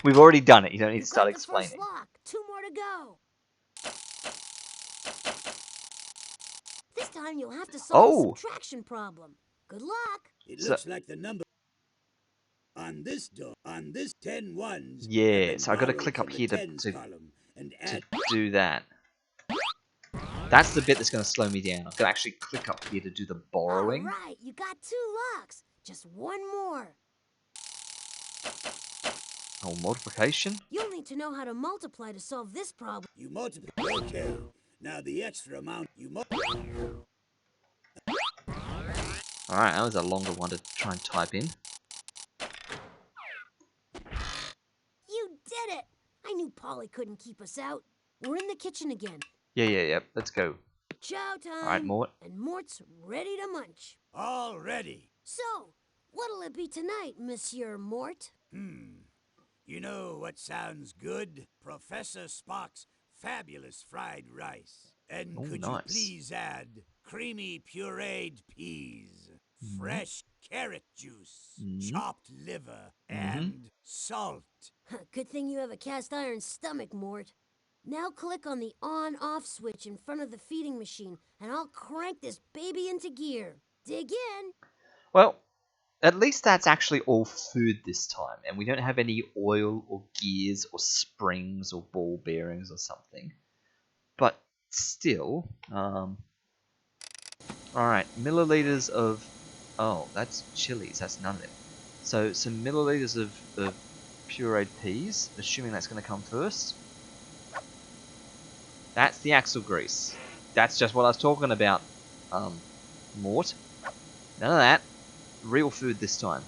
We've already done it. You don't need You to start got the explaining. first lock. 2 more to go. This time you'll have to solve a subtraction problem. Good luck. It looks like the number on this door, on this 10 ones. Yeah, so I got to click up here to do that. That's the bit that's going to slow me down. I've got to actually click up here to do the borrowing. All right, you got 2 locks. Just 1 more. Oh, multiplication? You'll need to know how to multiply to solve this problem. You multiply. Okay. Now the extra amount you multiply. Alright, that was a longer one to try and type in. You did it! I knew Polly couldn't keep us out. We're in the kitchen again. Yeah. Let's go. Chow time. Alright, Mort. And Mort's ready to munch. All ready. So, what'll it be tonight, Monsieur Mort? You know what sounds good? Professor Spock's fabulous fried rice. And could you please add creamy pureed peas, fresh carrot juice, chopped liver, and salt? Good thing you have a cast iron stomach, Mort. Now click on the on-off switch in front of the feeding machine, and I'll crank this baby into gear. Dig in. Well, at least that's actually all food this time, and we don't have any oil or gears or springs or ball bearings or something. But still, alright, milliliters of, oh, that's chilies, that's none of them. So some milliliters of pureed peas, assuming that's going to come first. That's the axle grease. That's just what I was talking about, Mort. None of that. Real food this time.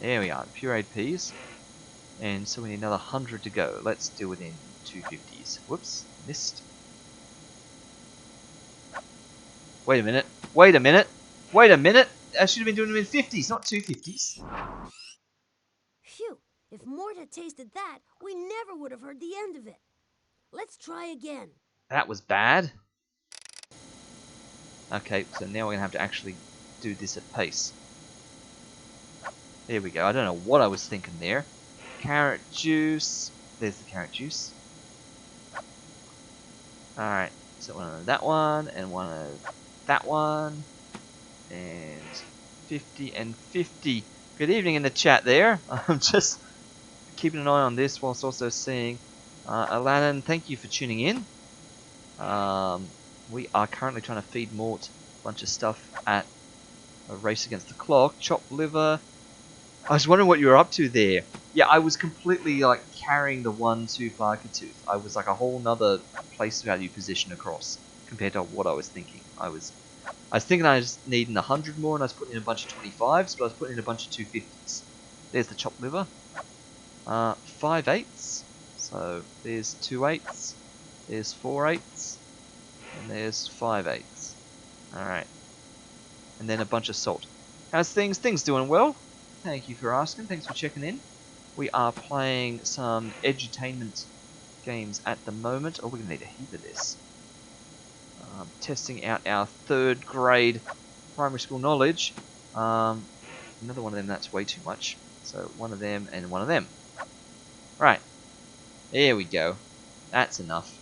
There we are, pureed peas. And so we need another 100 to go. Let's do it in 250s. Whoops, missed. Wait a minute. I should have been doing them in 50s, not 250s. Phew, if Mort had tasted that, we never would have heard the end of it. Let's try again. That was bad. Okay, so now we're going to have to actually do this at pace. There we go. I don't know what I was thinking there. Carrot juice. There's the carrot juice. Alright, so one of that one, and one of that one. And 50 and 50. Good evening in the chat there. I'm just keeping an eye on this whilst also seeing Aladdin, thank you for tuning in. We are currently trying to feed Mort a bunch of stuff at a race against the clock. Chopped liver. I was wondering what you were up to there. Yeah, I was completely like carrying the 1-2 Barkatooth. I was like a whole nother place value position across compared to what I was thinking. I was thinking I was needing 100 more, and I was putting in a bunch of 25s, but I was putting in a bunch of 250s. There's the chopped liver. 5 eighths. So there's 2 eighths. There's 4 eighths. And there's 5 eighths. Alright. And then a bunch of salt. How's things? Things doing well. Thank you for asking. Thanks for checking in. We are playing some edutainment games at the moment. Oh, we're going to need a heap of this. Testing out our 3rd grade primary school knowledge. Another one of them, that's way too much. So one of them and one of them. Right. There we go. That's enough.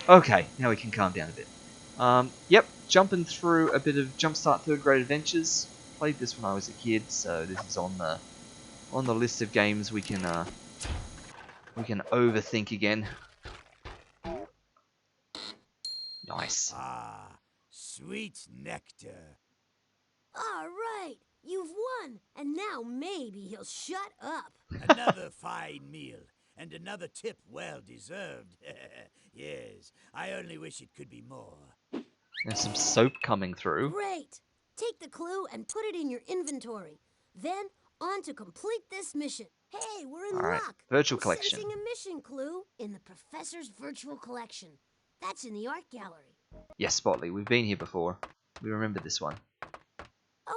Okay, now we can calm down a bit. Yep, jumping through a bit of JumpStart 3rd grade adventures. played this when I was a kid, so this is on the list of games we can overthink again. Nice. Ah, sweet nectar. All right, you've won, and now maybe he'll shut up. Another fine meal, and another tip well deserved. Yes, I only wish it could be more. There's some soap coming through. Great. Take the clue and put it in your inventory. Then, on to complete this mission. Hey, we're in Alright, luck. virtual I'm collection. sensing a mission clue in the professor's virtual collection. That's in the art gallery. Yes, Spotley, we've been here before. We remember this one.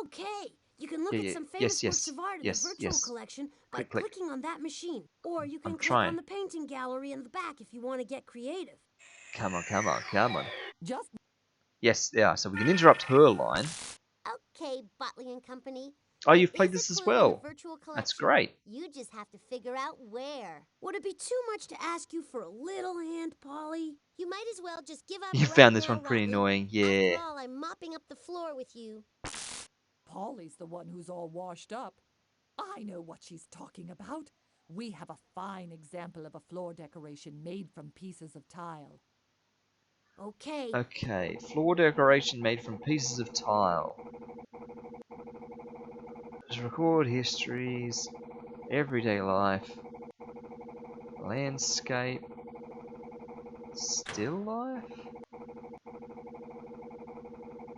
Okay, you can look Yeah, at yeah, some famous yes, works of art in yes, the virtual yes. collection by Click, click. clicking on that machine. Or you can I'm click trying. on the painting gallery in the back if you want to get creative. Come on, come on, come on. Just Yes, yeah, so we can interrupt her line. Okay, Botley and Company. Oh, There you've played is this a as clue in well. the virtual collection. That's great. You just have to figure out where. Would it be too much to ask you for a little hand, Polly? You might as well just give up You right found this now, one pretty Rodney. annoying, yeah. After all, I'm mopping up the floor with you. Polly's the one who's all washed up. I know what she's talking about. We have a fine example of a floor decoration made from pieces of tile. Okay, Okay, floor decoration made from pieces of tile. Just record histories, everyday life, landscape, still life?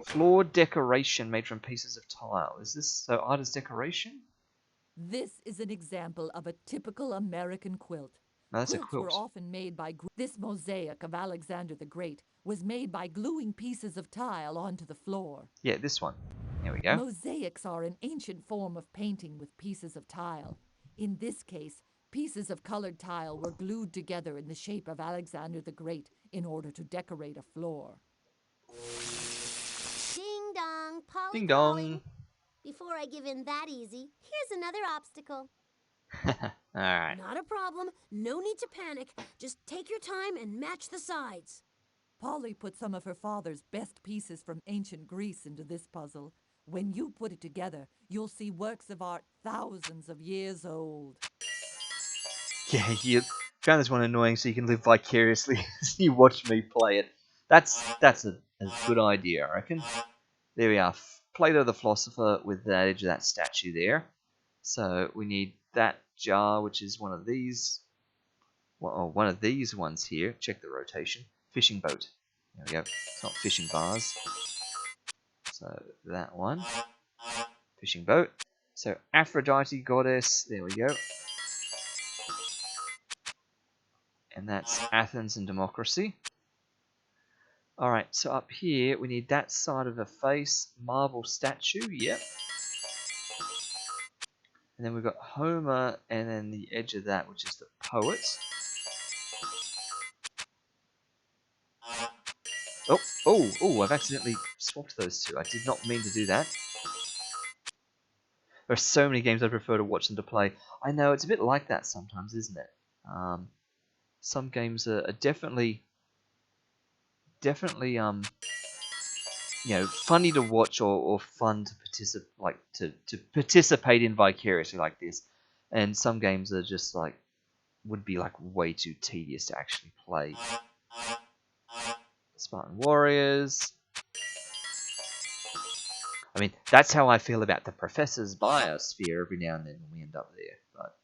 Floor decoration made from pieces of tile. Is this so art is decoration? This is an example of a typical American quilt. No, that's a Quilts were quilt. often made by this mosaic of Alexander the Great was made by gluing pieces of tile onto the floor. Yeah, this one. There we go. Mosaics are an ancient form of painting with pieces of tile. In this case, pieces of colored tile were glued together in the shape of Alexander the Great in order to decorate a floor. Ding dong, Polly Ding calling. dong. Before I give in that easy, here's another obstacle. Alright. not a problem. No need to panic. Just take your time and match the sides. Polly put some of her father's best pieces from ancient Greece into this puzzle. When you put it together, you'll see works of art thousands of years old. Yeah, you found this one annoying so you can live vicariously as you watch me play it. That's a good idea, I reckon. There we are. Plato the philosopher with the edge of that statue there. So we need that jar, which is one of these. Well, one of these ones here. Check the rotation. Fishing boat. There we go. It's not fishing bars. So that one. Fishing boat. So Aphrodite goddess. There we go. And that's Athens and democracy. Alright, so up here we need that side of a face, marble statue, yep. And then we've got Homer and then the edge of that, which is the poet. Oh, I've accidentally swapped those two. I did not mean to do that. There are so many games I prefer to watch than to play. I know, it's a bit like that sometimes, isn't it? Some games are definitely funny to watch or fun to participate in vicariously like this, and some games are just would be way too tedious to actually play. Spartan Warriors. I mean, that's how I feel about the Professor's Biosphere every now and then when we end up there, but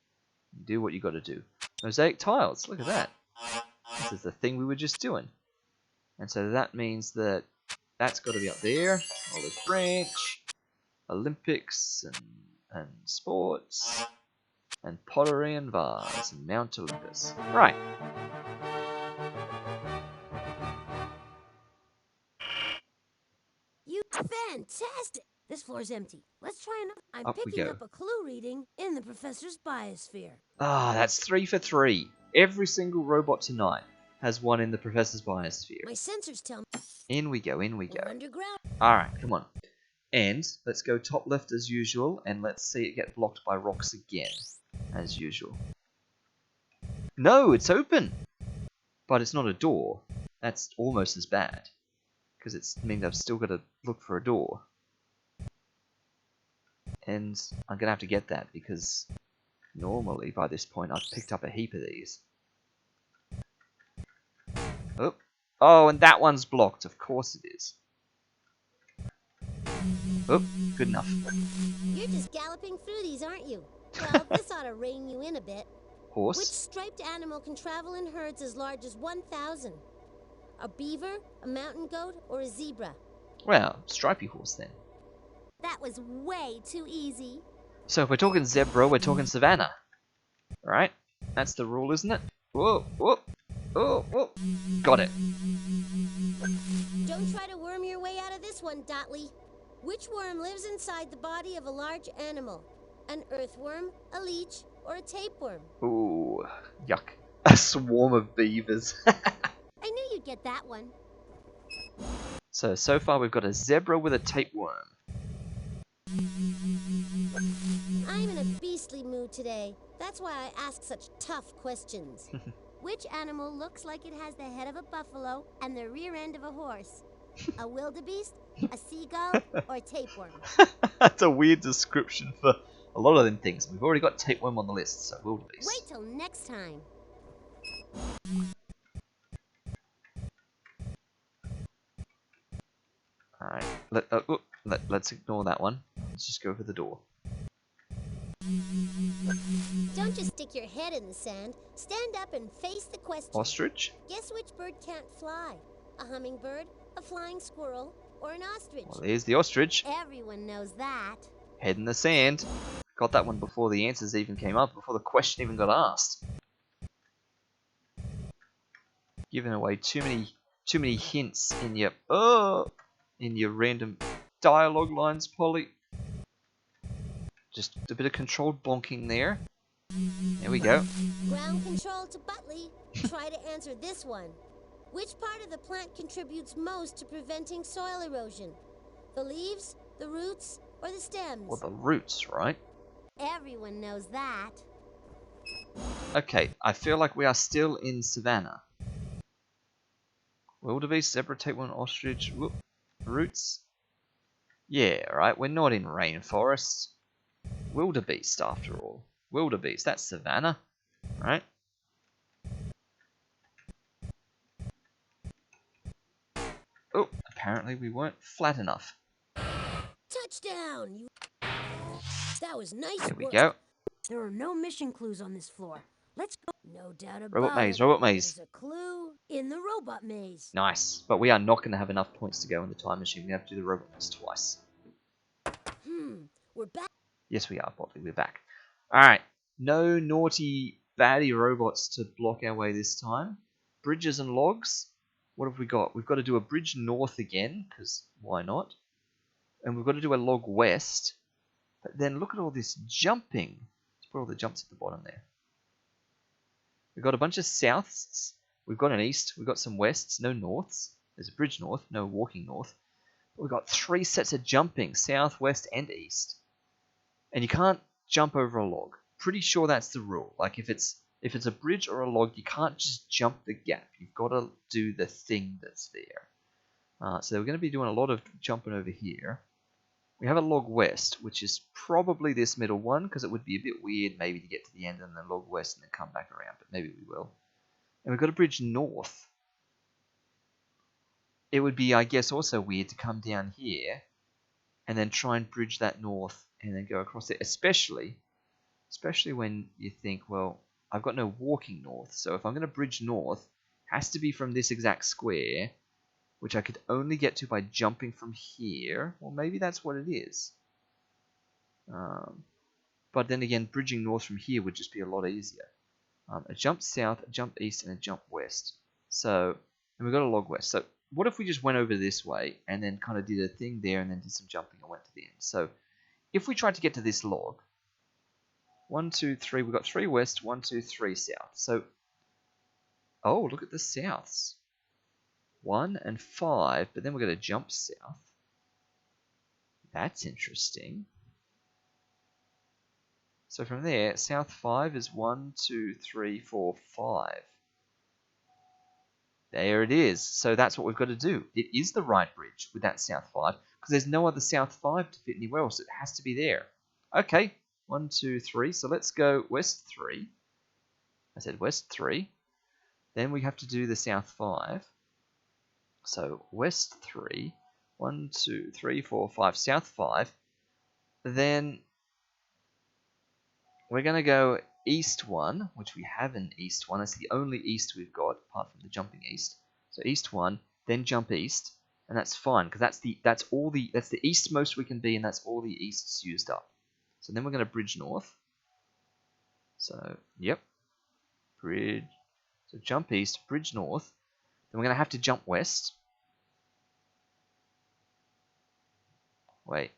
you do what you got to do. Mosaic tiles, look at that. This is the thing we were just doing. And so that means that that's got to be up there. Olive Branch, Olympics and sports, and pottery and vase, and Mount Olympus. Right. You fantastic! This floor's empty. Let's try another. I'm Up we picking go. up a clue reading in the professor's biosphere. Ah, that's 3 for 3. Every single robot tonight has one in the Professor's Biosphere. My sensors tell me In we go, in we go. we're underground. Alright, come on. And let's go top left as usual, and let's see it get blocked by rocks again, as usual. No, it's open! But it's not a door. That's almost as bad. Because it means I've still got to look for a door. And I'm going to have to get that because normally by this point I've picked up a heap of these. Oh, oh, and that one's blocked. Of course it is. Oh, good enough. You're just galloping through these, aren't you? Well, this ought to rein you in a bit. Which Horse? striped animal can travel in herds as large as 1,000? A beaver, a mountain goat, or a zebra? Well, stripy horse then. That was way too easy. So if we're talking zebra, we're talking savannah. Right? That's the rule, isn't it? Whoa, whoa, whoa, whoa. Got it. Don't try to worm your way out of this one, Dotley. Which worm lives inside the body of a large animal? An earthworm, a leech, or a tapeworm? Ooh, yuck. A swarm of beavers. I knew you'd get that one. So far we've got a zebra with a tapeworm. I'm in a beastly mood today. That's why I ask such tough questions. Which animal looks like it has the head of a buffalo and the rear end of a horse? A wildebeest, a seagull, or a tapeworm? That's a weird description for a lot of them things. We've already got tapeworm on the list, so wildebeest. Wait till next time. Alright, let's ignore that one. Let's just go for the door. Don't just stick your head in the sand. Stand up and face the question. Ostrich? Guess which bird can't fly? A hummingbird, a flying squirrel, or an ostrich? Well, there's the ostrich. Everyone knows that. Head in the sand. Got that one before the answers even came up, before the question even got asked. Giving away too many hints in your random dialogue lines, Polly. Just a bit of controlled bonking there. There we go. Ground control to Butley. Try to answer this one. Which part of the plant contributes most to preventing soil erosion? The leaves, the roots, or the stems? Well, the roots, right? Everyone knows that. Okay, I feel like we are still in savannah. Wildebeest, zebra, tapeworm, ostrich, whoop, roots. Yeah, right, we're not in rainforest. Wildebeest, after all. Wildebeest, that's savannah, right? Oh, apparently we weren't flat enough. Touchdown! That was nice There we work. go. There are no mission clues on this floor. Let's go. No doubt about Robot maze, it. robot maze. There's a clue in the robot maze. Nice, but we are not going to have enough points to go in the time machine. We have to do the robot maze twice. We're back. Yes, we are, Botley. We're back. Alright, no naughty, baddie robots to block our way this time. Bridges and logs. What have we got? We've got to do a bridge north again, because why not? And we've got to do a log west. But then look at all this jumping. Let's put all the jumps at the bottom there. We've got a bunch of souths. We've got an east. We've got some wests. No norths. There's a bridge north. No walking north. But we've got 3 sets of jumping. South, west, and east. And you can't jump over a log. Pretty sure that's the rule. Like if it's a bridge or a log, you can't just jump the gap. You've got to do the thing that's there. So we're going to be doing a lot of jumping over here. We have a log west, which is probably this middle one, because it would be a bit weird maybe to get to the end and then log west and then come back around, but maybe we will. And we've got a bridge north. It would be, I guess, also weird to come down here and then try and bridge that north and then go across it, especially when you think, well, I've got no walking north, so if I'm going to bridge north, it has to be from this exact square, which I could only get to by jumping from here. Well, maybe that's what it is. But then again, bridging north from here would just be a lot easier. A jump south, a jump east, and a jump west. So, and we've got a log west. So, what if we just went over this way and then kind of did a thing there and then did some jumping and went to the end? So, if we tried to get to this log, 1, 2, 3, we've got 3 west, 1, 2, 3 south. So, oh, look at the souths. 1 and 5, but then we're going to jump south. That's interesting. So from there, south 5 is 1, 2, 3, 4, 5. There it is. So that's what we've got to do. It is the right bridge with that south 5, because there's no other south 5 to fit anywhere else. It has to be there. Okay, 1, 2, 3. So let's go west 3. I said west 3. Then we have to do the south 5. So west 3. 1, 2, 3, 4, 5. South 5. Then we're going to go east 1, which we have an east 1. That's the only east we've got, apart from the jumping east. So east 1, then jump east, and that's fine because that's the eastmost we can be, and that's all the easts used up. So then we're going to bridge north. So yep, bridge. So jump east, bridge north. Then we're going to have to jump west. Wait.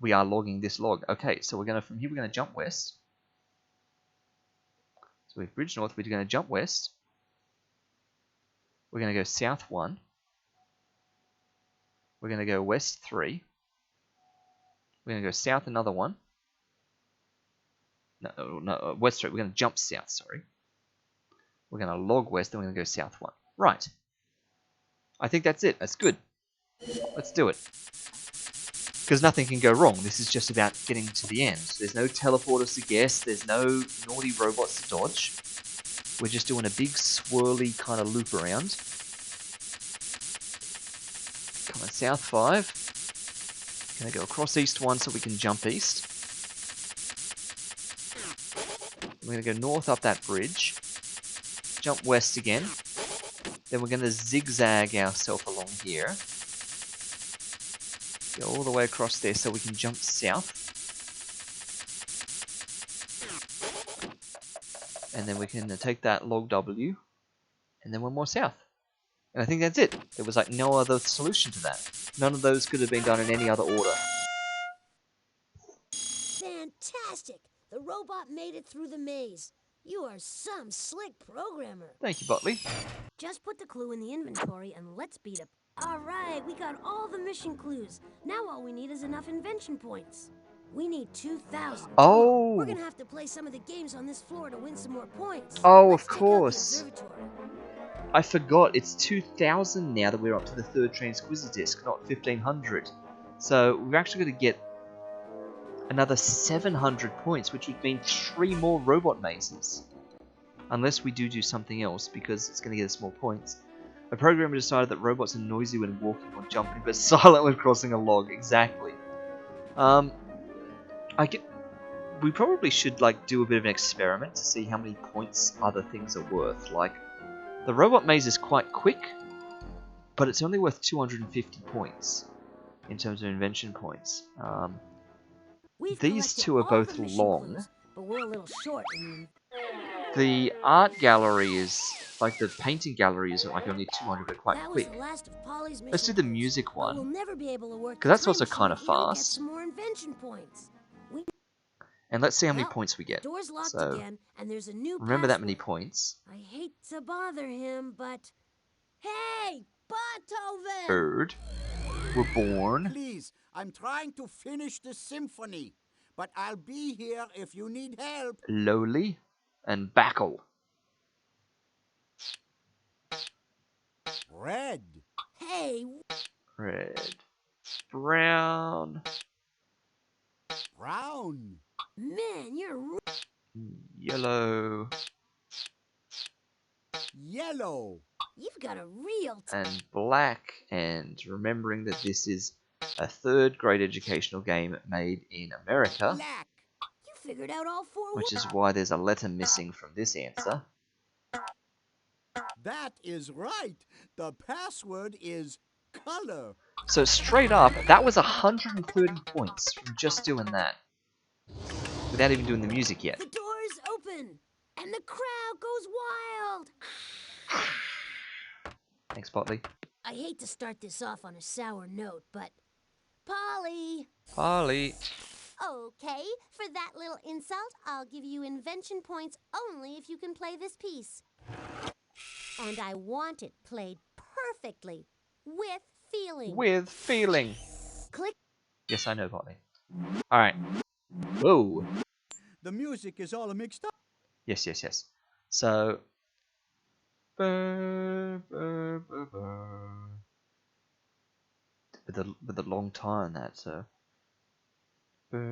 We are logging this log. Okay, so from here we're going to jump west. So we've bridged north, we're going to jump west. We're going to go south 1. We're going to go west 3. We're going to go south another 1. No, west 3. We're going to jump south, sorry. We're going to log west, then we're going to go south 1. Right. I think that's it. That's good. Let's do it. Because nothing can go wrong. This is just about getting to the end. There's no teleporters to guess. There's no naughty robots to dodge. We're just doing a big swirly kind of loop around. Come on, south 5. Gonna go across east 1 so we can jump east. We're gonna go north up that bridge. Jump west again. Then we're gonna zigzag ourselves along here. Go all the way across there so we can jump south. And then we can take that log W. And then one more south. And I think that's it. There was like no other solution to that. None of those could have been done in any other order. Fantastic! The robot made it through the maze. You are some slick programmer. Thank you, Botley. Just put the clue in the inventory and let's beat it. All right, we got all the mission clues. Now all we need is enough invention points. We need 2,000. Oh! We're gonna have to play some of the games on this floor to win some more points. Oh, Let's of check out the course. observatory. I forgot, it's 2,000 now that we're up to the third transquisitor disc, not 1,500. So we're actually going to get another 700 points, which would mean 3 more robot mazes. Unless we do something else, because it's going to get us more points. A programmer decided that robots are noisy when walking or jumping, but silent when crossing a log. Exactly. We probably should do a bit of an experiment to see how many points other things are worth. The robot maze is quite quick, but it's only worth 250 points in terms of invention points. These two are both long. Clues, but we're a little short in The art gallery is, the painting gallery is only 200, but quite quick. Let's do the music one, we'll never be able to work because that's also kind of fast. Some more invention points. And let's see how many points we get. Door's locked So, again, and there's a new remember that many password. points. I hate to bother him, but hey, Beethoven! Bird. We're born. Please, I'm trying to finish the symphony, but I'll be here if you need help. Lowly. And Backle. Red. Hey, Red. Brown. Brown. man, you're Yellow. Yellow. you've got a real And black. And remembering that this is a third grade educational game made in America, Black. You figured out all 4 which is why there's a letter missing from this answer. That is right. The password is color. So straight up, that was 130 points from just doing that. Without even doing the music yet. The door's open, and the crowd goes wild. Thanks, Botley. I hate to start this off on a sour note, but Polly. Polly. Okay, for that little insult, I'll give you invention points only if you can play this piece. And I want it played perfectly, with feeling. With feeling. Click. Yes, I know, Botley. Alright. Whoa. The music is all mixed up. Yes. So. With a long time on that, so. That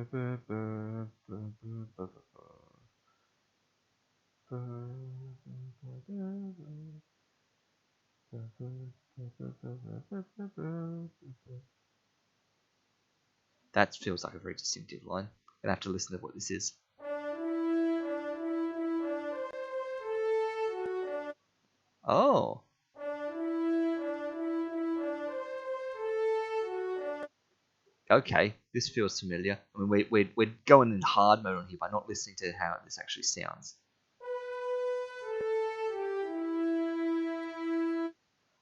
feels like a very distinctive line. Gonna have to listen to what this is. Oh. Okay, this feels familiar. I mean, we're going in hard mode on here by not listening to how this actually sounds.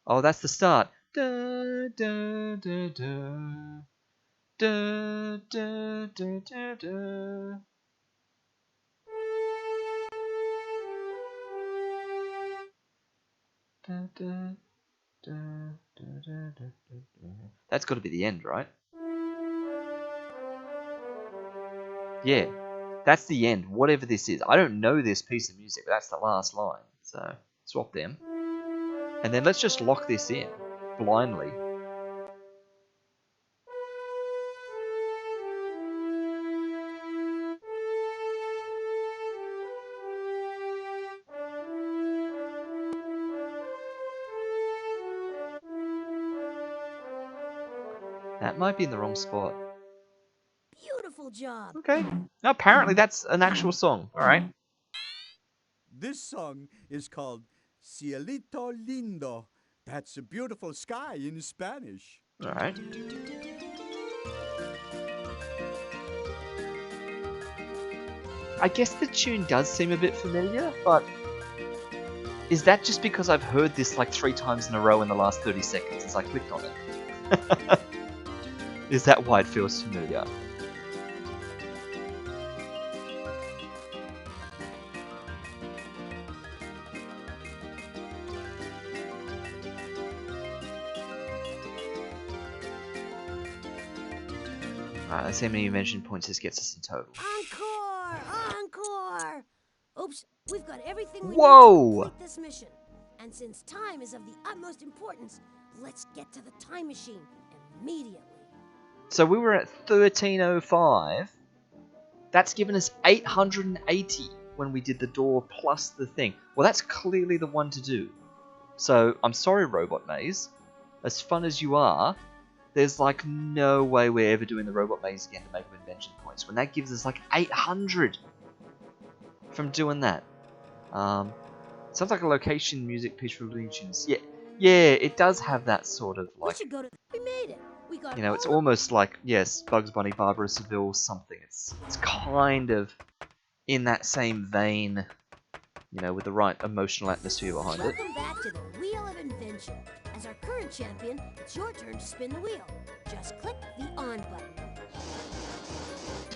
Oh, that's the start. Da, da, da, da. Da, da, da, da, da. Da, da, da, da, da, da, da. That's got to be the end, right? Yeah, that's the end, whatever this is. I don't know this piece of music, but that's the last line. So, swap them. And then let's just lock this in, blindly. That might be in the wrong spot. Beautiful job. Okay. Apparently that's an actual song. Alright. This song is called Cielito Lindo. That's a beautiful sky in Spanish. Alright. I guess the tune does seem a bit familiar, but is that just because I've heard this like 3 times in a row in the last 30 seconds as I clicked on it? Is that why it feels familiar? Alright, let's see how many invention points this gets us in total. Encore! Encore! Oops, we've got everything we Whoa! need to complete this mission. And since time is of the utmost importance, let's get to the time machine immediately. So we were at 1305. That's given us 880 when we did the door plus the thing. Well, that's clearly the one to do. So, I'm sorry, Robot Maze. As fun as you are, there's like no way we're ever doing the Robot Maze again to make up invention points. When that gives us like 800 from doing that. Sounds like a location music piece for Legions. Yeah, it does have that sort of like, We should go to. We made it. We got. you know, it's almost like, yes, Bugs Bunny, Barbara Seville, something. It's kind of in that same vein, you know, with the right emotional atmosphere behind it. Welcome back to the Wheel of Invention. As our current champion, it's your turn to spin the wheel. Just click the on button.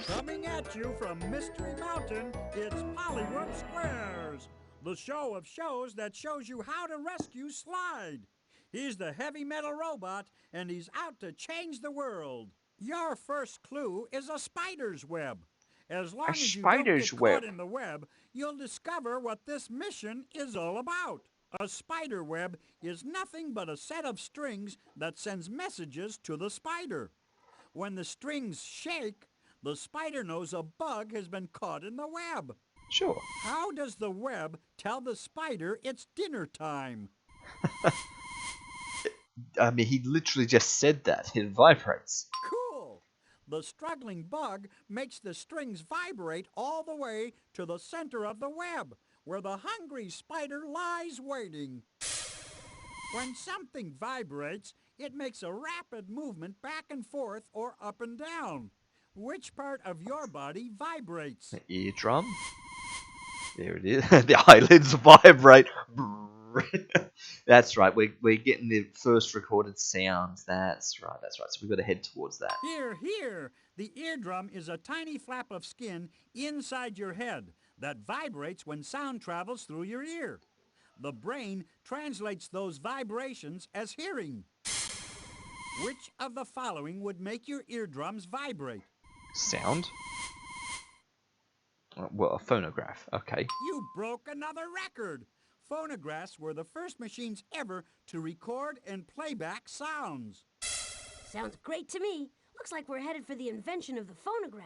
Coming at you from Mystery Mountain, it's Hollywood Squares, the show of shows that shows you how to rescue Slide. He's the heavy metal robot, and he's out to change the world. Your first clue is a spider's web. As long as you don't get caught in the web, you'll discover what this mission is all about. A spider web is nothing but a set of strings that sends messages to the spider. When the strings shake, the spider knows a bug has been caught in the web. Sure. How does the web tell the spider it's dinner time? I mean, he literally just said that. It vibrates. Cool! The struggling bug makes the strings vibrate all the way to the center of the web, where the hungry spider lies waiting. When something vibrates, it makes a rapid movement back and forth or up and down. Which part of your body vibrates? The eardrum. There it is. The eyelids vibrate. That's right. We're getting the first recorded sounds. That's right. So we've got to head towards that. Here. The eardrum is a tiny flap of skin inside your head that vibrates when sound travels through your ear. The brain translates those vibrations as hearing. Which of the following would make your eardrums vibrate? Sound? Well, a phonograph. Okay. You broke another record! Phonographs were the first machines ever to record and play back sounds. Sounds great to me. Looks like we're headed for the invention of the phonograph.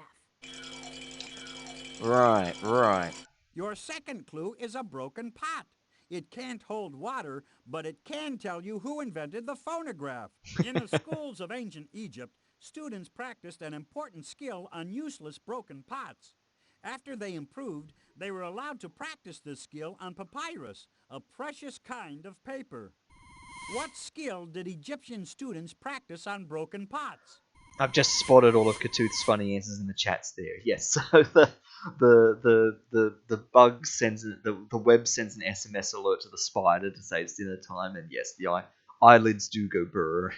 Right. Your second clue is a broken pot. It can't hold water, but it can tell you who invented the phonograph. In the schools of ancient Egypt, students practiced an important skill on useless broken pots. After they improved, they were allowed to practice this skill on papyrus, a precious kind of paper. What skill did Egyptian students practice on broken pots? I've just spotted all of Katooth's funny answers in the chats there. Yes, so the bug sends the web sends an SMS alert to the spider to say it's dinner time, and yes, the eyelids do go burr.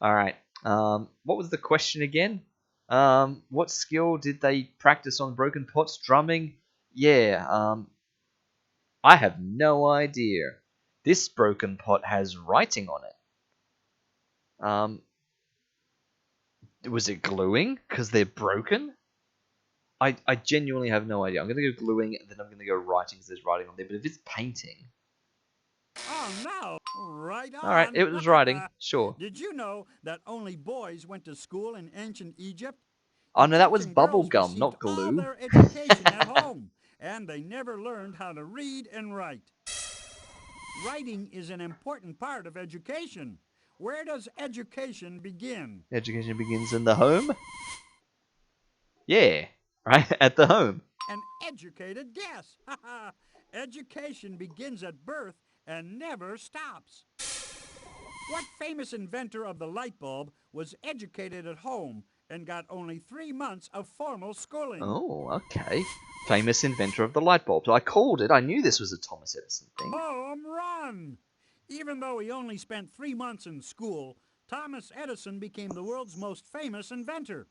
All right. What was the question again? What skill did they practice on broken pots? Drumming? Yeah. I have no idea. This broken pot has writing on it. Was it gluing? Because they're broken? I genuinely have no idea. I'm going to go gluing, and then I'm going to go writing because there's writing on there. But if it's painting... Oh, no! Right on! Alright, it was writing. Sure. Did you know that only boys went to school in ancient Egypt? Oh, no, that was Egyptian girls bubblegum, received not all glue. their education at home, and they never learned how to read and write. Writing is an important part of education. Where does education begin? Education begins in the home? Yeah, right? At the home. An educated guess. Education begins at birth and never stops. What famous inventor of the light bulb was educated at home and got only 3 months of formal schooling? Oh, okay. Famous inventor of the light bulb. I called it. I knew this was a Thomas Edison thing. Home run! Even though he only spent 3 months in school, Thomas Edison became the world's most famous inventor.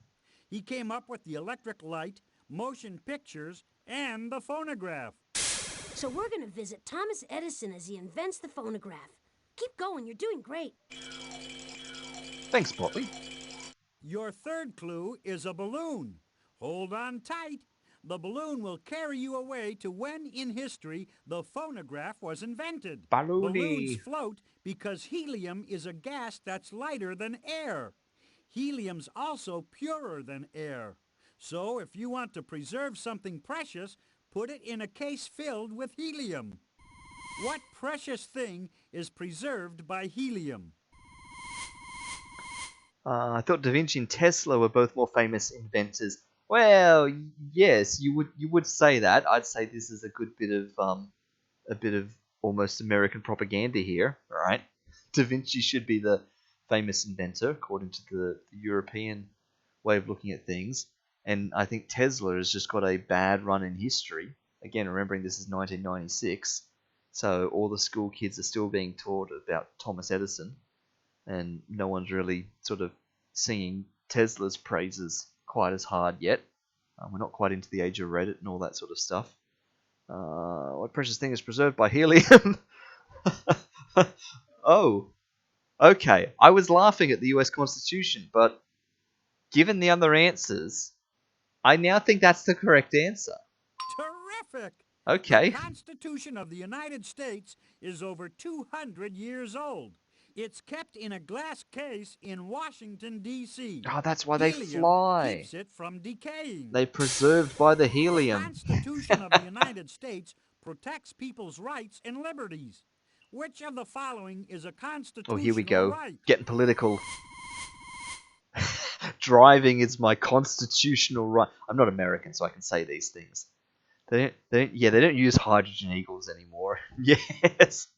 He came up with the electric light, motion pictures, and the phonograph. So we're going to visit Thomas Edison as he invents the phonograph. Keep going, you're doing great. Thanks, Potley. Your third clue is a balloon. Hold on tight. The balloon will carry you away to when in history the phonograph was invented. Balloony. Balloons float because helium is a gas that's lighter than air. Helium's also purer than air. So if you want to preserve something precious, put it in a case filled with helium. What precious thing is preserved by helium? I thought Da Vinci and Tesla were both more famous inventors. Well, yes, you would say that. I'd say this is a bit of almost American propaganda here, right? Da Vinci should be the famous inventor according to the European way of looking at things, and I think Tesla has just got a bad run in history. Again, remembering this is 1996, so all the school kids are still being taught about Thomas Edison, and no one's really sort of singing Tesla's praises quite as hard yet. We're not quite into the age of Reddit and all that sort of stuff. What precious thing is preserved by helium? Oh, okay. I was laughing at the US Constitution, but given the other answers, I now think that's the correct answer. Terrific! Okay. The Constitution of the United States is over 200 years old. It's kept in a glass case in Washington, D.C. Oh, that's why they Helium fly. keeps it from decaying. They're preserved by the The helium. Constitution of the United States protects people's rights and liberties. Which of the following is a constitutional Oh, here we go. right? Getting political. Driving is my constitutional right. I'm not American, so I can say these things. They don't use hydrogen eagles anymore. Yes.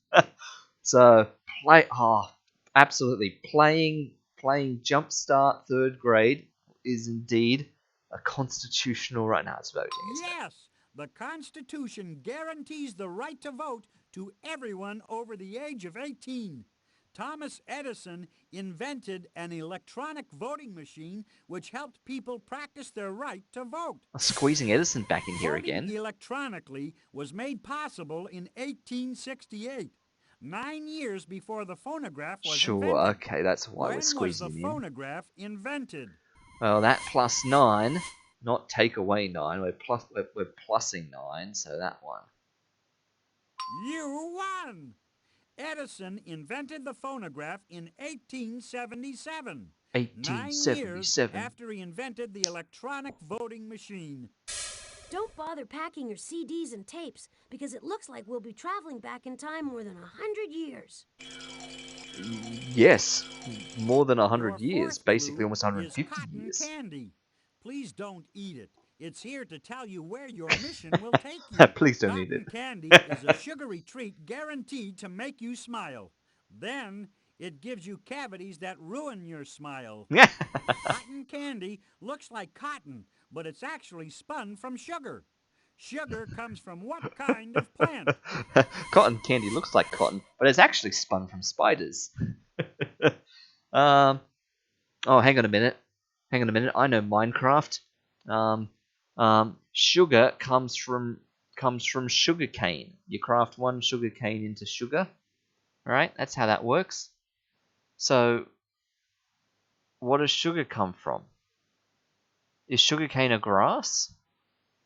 So absolutely playing JumpStart third grade is indeed a constitutional right. Now it's voting. Isn't it? Yes, the Constitution guarantees the right to vote to everyone over the age of 18. Thomas Edison invented an electronic voting machine which helped people practice their right to vote. Squeezing Edison back in here Voting again. electronically was made possible in 1868, 9 years before the phonograph was Sure, invented. okay, that's why When we're was squeezing the him in. phonograph invented? Well, that plus 9, not take away 9. We're plussing 9, so that one. You won! Edison invented the phonograph in 1877. 9 years 1877. after he invented the electronic voting machine. Don't bother packing your CDs and tapes because it looks like we'll be traveling back in time more than 100 years. Yes, more than 100 Your years, fourth basically clue almost is 150 cotton years. candy. Please don't eat it. It's here to tell you where your mission will take you. Please don't eat Cotton it. candy is a sugary treat guaranteed to make you smile. Then it gives you cavities that ruin your smile. Cotton candy looks like cotton, but it's actually spun from sugar. Sugar comes from what kind of plant? Cotton candy looks like cotton, but it's actually spun from spiders. um, oh, hang on a minute. I know Minecraft. Sugar comes from sugar cane. You craft one sugar cane into sugar. All right, that's how that works. So, what does sugar come from? Is sugarcane a grass?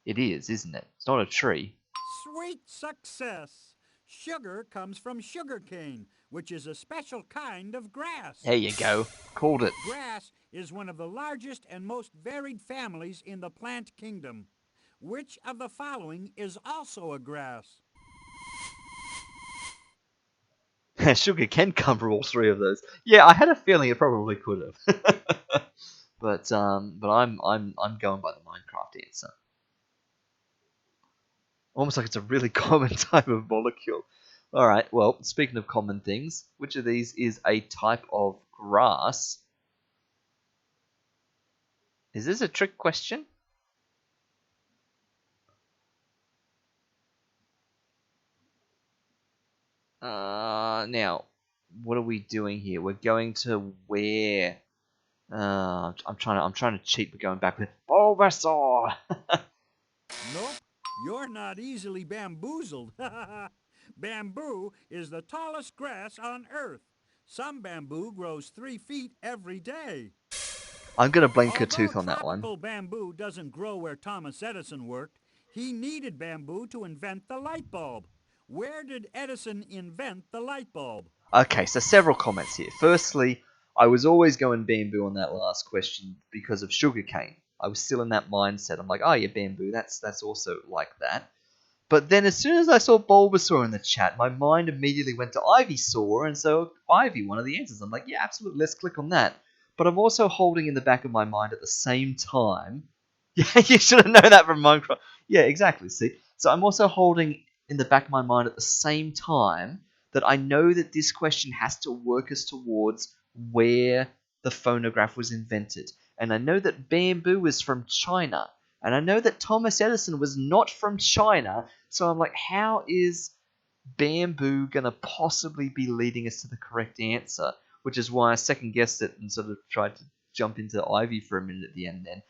It is, isn't it? It's not a tree. Sweet success! Sugar comes from sugarcane, which is a special kind of grass. There you go. Called it. Grass is one of the largest and most varied families in the plant kingdom. Which of the following is also a grass? Sugar can come from all three of those. Yeah, I had a feeling it probably could have. but I'm going by the Minecraft answer. Almost like it's a really common type of molecule. All right. Well, speaking of common things, which of these is a type of grass? Is this a trick question? Now, what are we doing here? We're going to where? I'm trying to cheat, but going back with Bulbasaur. Nope, you're not easily bamboozled. Bamboo is the tallest grass on Earth. Some bamboo grows 3 feet every day. I'm gonna blink a Although tooth on that one. tropical bamboo doesn't grow where Thomas Edison worked, he needed bamboo to invent the light bulb. Where did Edison invent the light bulb? Okay, so several comments here. Firstly, I was always going bamboo on that last question because of sugarcane. I was still in that mindset. I'm like, oh yeah, bamboo. That's also like that. But then as soon as I saw Bulbasaur in the chat, my mind immediately went to Ivysaur, and so Ivy, one of the answers. I'm like, yeah, absolutely, let's click on that. But I'm also holding in the back of my mind at the same time. Yeah, you should have known that from Minecraft. Yeah, exactly. See, so I'm also holding in the back of my mind at the same time that I know that this question has to work us towards where the phonograph was invented. And I know that bamboo is from China. And I know that Thomas Edison was not from China. So I'm like, how is bamboo going to possibly be leading us to the correct answer? Which is why I second guessed it and sort of tried to jump into Ivy for a minute at the end then.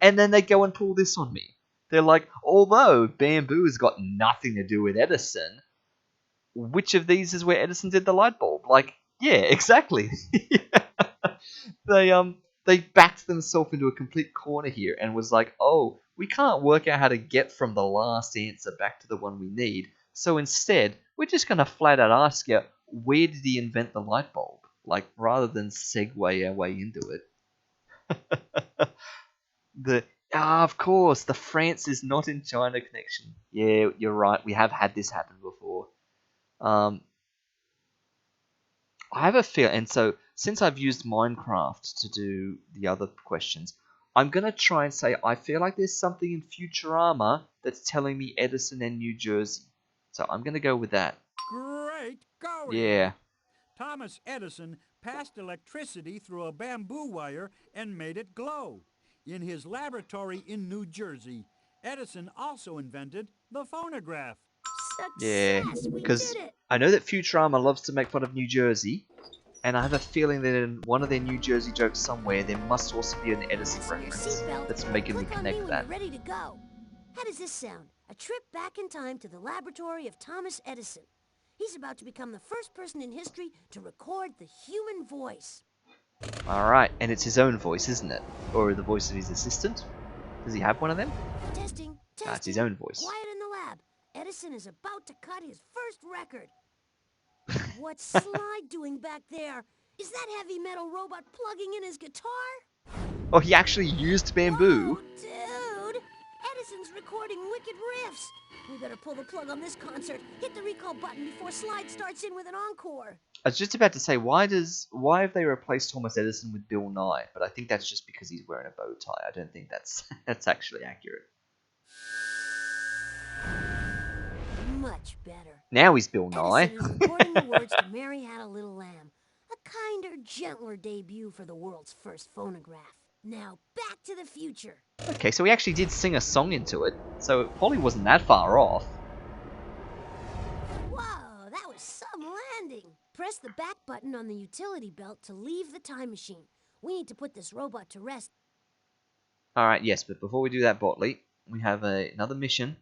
And then they go and pull this on me. They're like, although bamboo has got nothing to do with Edison, which of these is where Edison did the light bulb? Like, yeah, exactly. They backed themselves into a complete corner here and was like, oh, we can't work out how to get from the last answer back to the one we need. So instead, we're just going to flat out ask you, where did he invent the light bulb? Like, rather than segue our way into it. Of course, the France is not in China connection. Yeah, you're right. We have had this happen before. I have a feel, and so since I've used Minecraft to do the other questions, I'm gonna try and say I feel like there's something in Futurama that's telling me Edison and New Jersey. So I'm gonna go with that. Great going! Yeah. Thomas Edison passed electricity through a bamboo wire and made it glow. In his laboratory in New Jersey, Edison also invented the phonograph. Yeah, Success! We because did it! I know that Futurama loves to make fun of New Jersey, and I have a feeling that in one of their New Jersey jokes somewhere, there must also be an Edison Fasten your reference seatbelt that's and making me click on me connect when that. you're ready to go. How does this sound? A trip back in time to the laboratory of Thomas Edison. He's about to become the first person in history to record the human voice. Alright, and it's his own voice, isn't it? Or the voice of his assistant? Does he have one of them? Testing, testing. It's his own voice. Quiet in the lab. Edison is about to cut his first record. What's Slide doing back there? Is that heavy metal robot plugging in his guitar? Oh, he actually used bamboo. Whoa, dude! Edison's recording wicked riffs. We better pull the plug on this concert. Hit the recall button before Slide starts in with an encore. I was just about to say, why have they replaced Thomas Edison with Bill Nye? But I think that's just because he's wearing a bow tie. I don't think that's that's actually accurate. Much better. Now he's Bill Nye. Edison is recording the words to Mary Had a Little Lamb. A kinder, gentler debut for the world's first phonograph. Now, back to the future. Okay, so he actually did sing a song into it, so Polly wasn't that far off. Whoa, that was some landing. Press the back button on the utility belt to leave the time machine. We need to put this robot to rest. Alright, yes, but before we do that, Botley, we have another mission.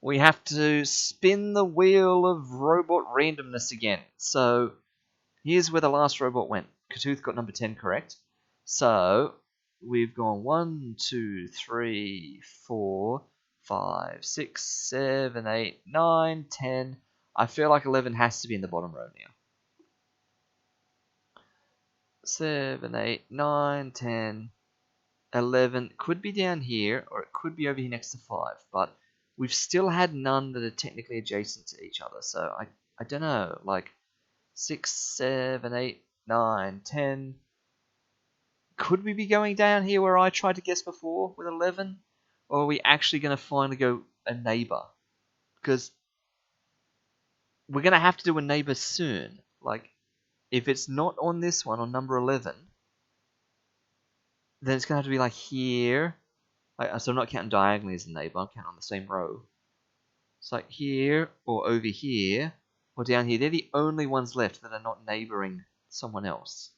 We have to spin the wheel of robot randomness again. So, here's where the last robot went. Katooth got number 10 correct. So, we've gone 1, 2, 3, 4, 5, 6, 7, 8, 9, 10. I feel like 11 has to be in the bottom row now. 7, 8, 9, 10, 11. Could be down here, or it could be over here next to 5. But we've still had none that are technically adjacent to each other. So, I don't know. Like, 6, 7, 8, 9, 10. Could we be going down here where I tried to guess before with 11? Or are we actually going to finally go a neighbor? Because we're going to have to do a neighbor soon. Like, if it's not on this one, on number 11, then it's going to have to be like here. So I'm not counting diagonally as a neighbor, I'm counting on the same row. It's like here, or over here, or down here. They're the only ones left that are not neighboring someone else.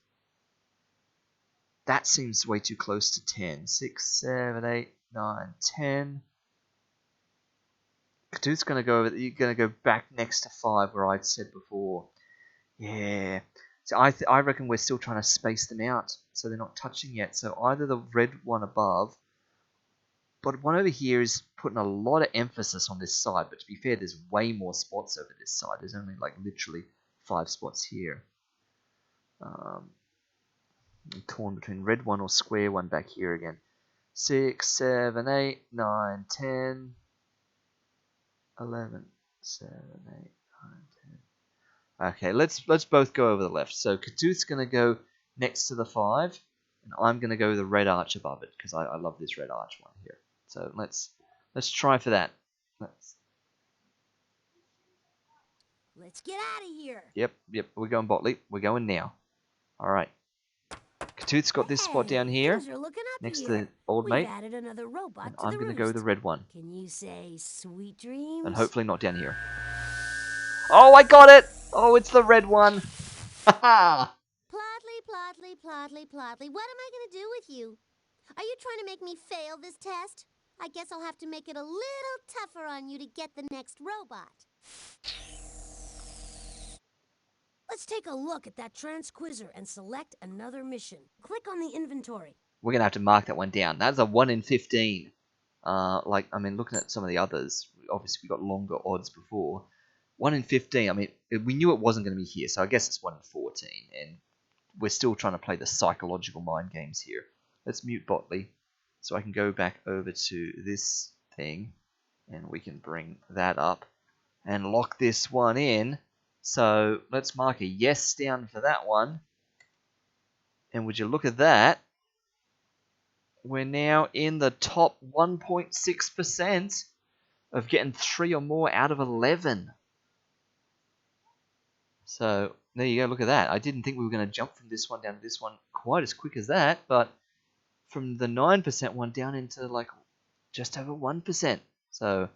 That seems way too close to 10. 6, 7, 8, 9, 10. Katooth's going to go over. You're going to go back next to 5 where I'd said before. Yeah. So I reckon we're still trying to space them out so they're not touching yet. So either the red one above, but one over here is putting a lot of emphasis on this side. But to be fair, there's way more spots over this side. There's only like literally 5 spots here. I'm torn between red one or square one back here again. 6, 7, 8, 9, 10, 11, 7, 8, 9, 10. Okay, let's both go over the left. So Katooth's going to go next to the 5, and I'm going to go the red arch above it because I love this red arch one here. So let's try for that. Let's get out of here. Yep, we're going Botley. We're going now. All right. Katooth's got this spot down here, Things are looking up next here. to the old We've mate. added another robot And to I'm the going to go roost. the red one. Can you say sweet dreams? And hopefully not down here. Oh, I got it! Oh, it's the red one. Haha! Plotley. What am I going to do with you? Are you trying to make me fail this test? I guess I'll have to make it a little tougher on you to get the next robot. Let's take a look at that transquizzer and select another mission. Click on the inventory. We're going to have to mark that one down. That's a 1 in 15. Looking at some of the others, obviously we got longer odds before. 1 in 15, I mean, we knew it wasn't going to be here, so I guess it's 1 in 14. And we're still trying to play the psychological mind games here. Let's mute Botley so I can go back over to this thing. And we can bring that up and lock this one in. So let's mark a yes down for that one. And would you look at that? We're now in the top 1.6% of getting 3 or more out of 11. So there you go, look at that. I didn't think we were going to jump from this one down to this one quite as quick as that, but from the 9% one down into like just over 1%. So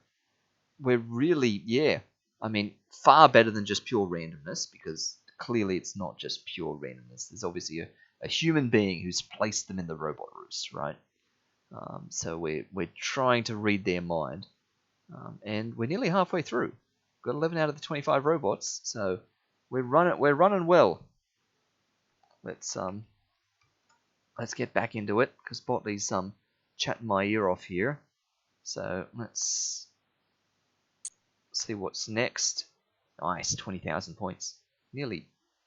we're really, far better than just pure randomness, because clearly it's not just pure randomness. There's obviously a human being who's placed them in the robot roost, right? So we're trying to read their mind, and we're nearly halfway through. Got 11 out of the 25 robots, so we're running well. Let's get back into it, because Botley's chatting my ear off here. So let's see what's next. Nice, 20,000 points. Nearly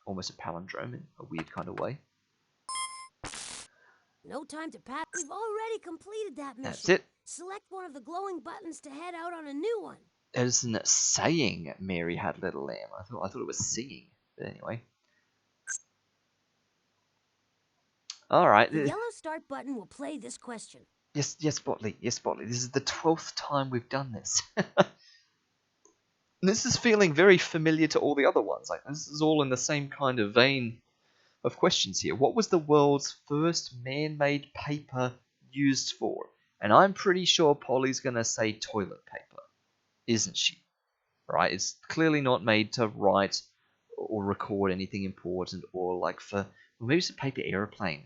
almost a palindrome in a weird kind of way. No time to pass. We've already completed that mission. That's it. Select one of the glowing buttons to head out on a new one. Isn't it saying Mary had a little lamb? I thought it was singing. But anyway. Alright. The yellow start button will play this question. Yes, Botley. Yes, Botley. This is the 12th time we've done this. This is feeling very familiar to all the other ones. Like, this is all in the same kind of vein of questions here. What was the world's first man-made paper used for? And I'm pretty sure Polly's going to say toilet paper, isn't she? Right? It's clearly not made to write or record anything important, or like for, well, maybe it's a paper aeroplane.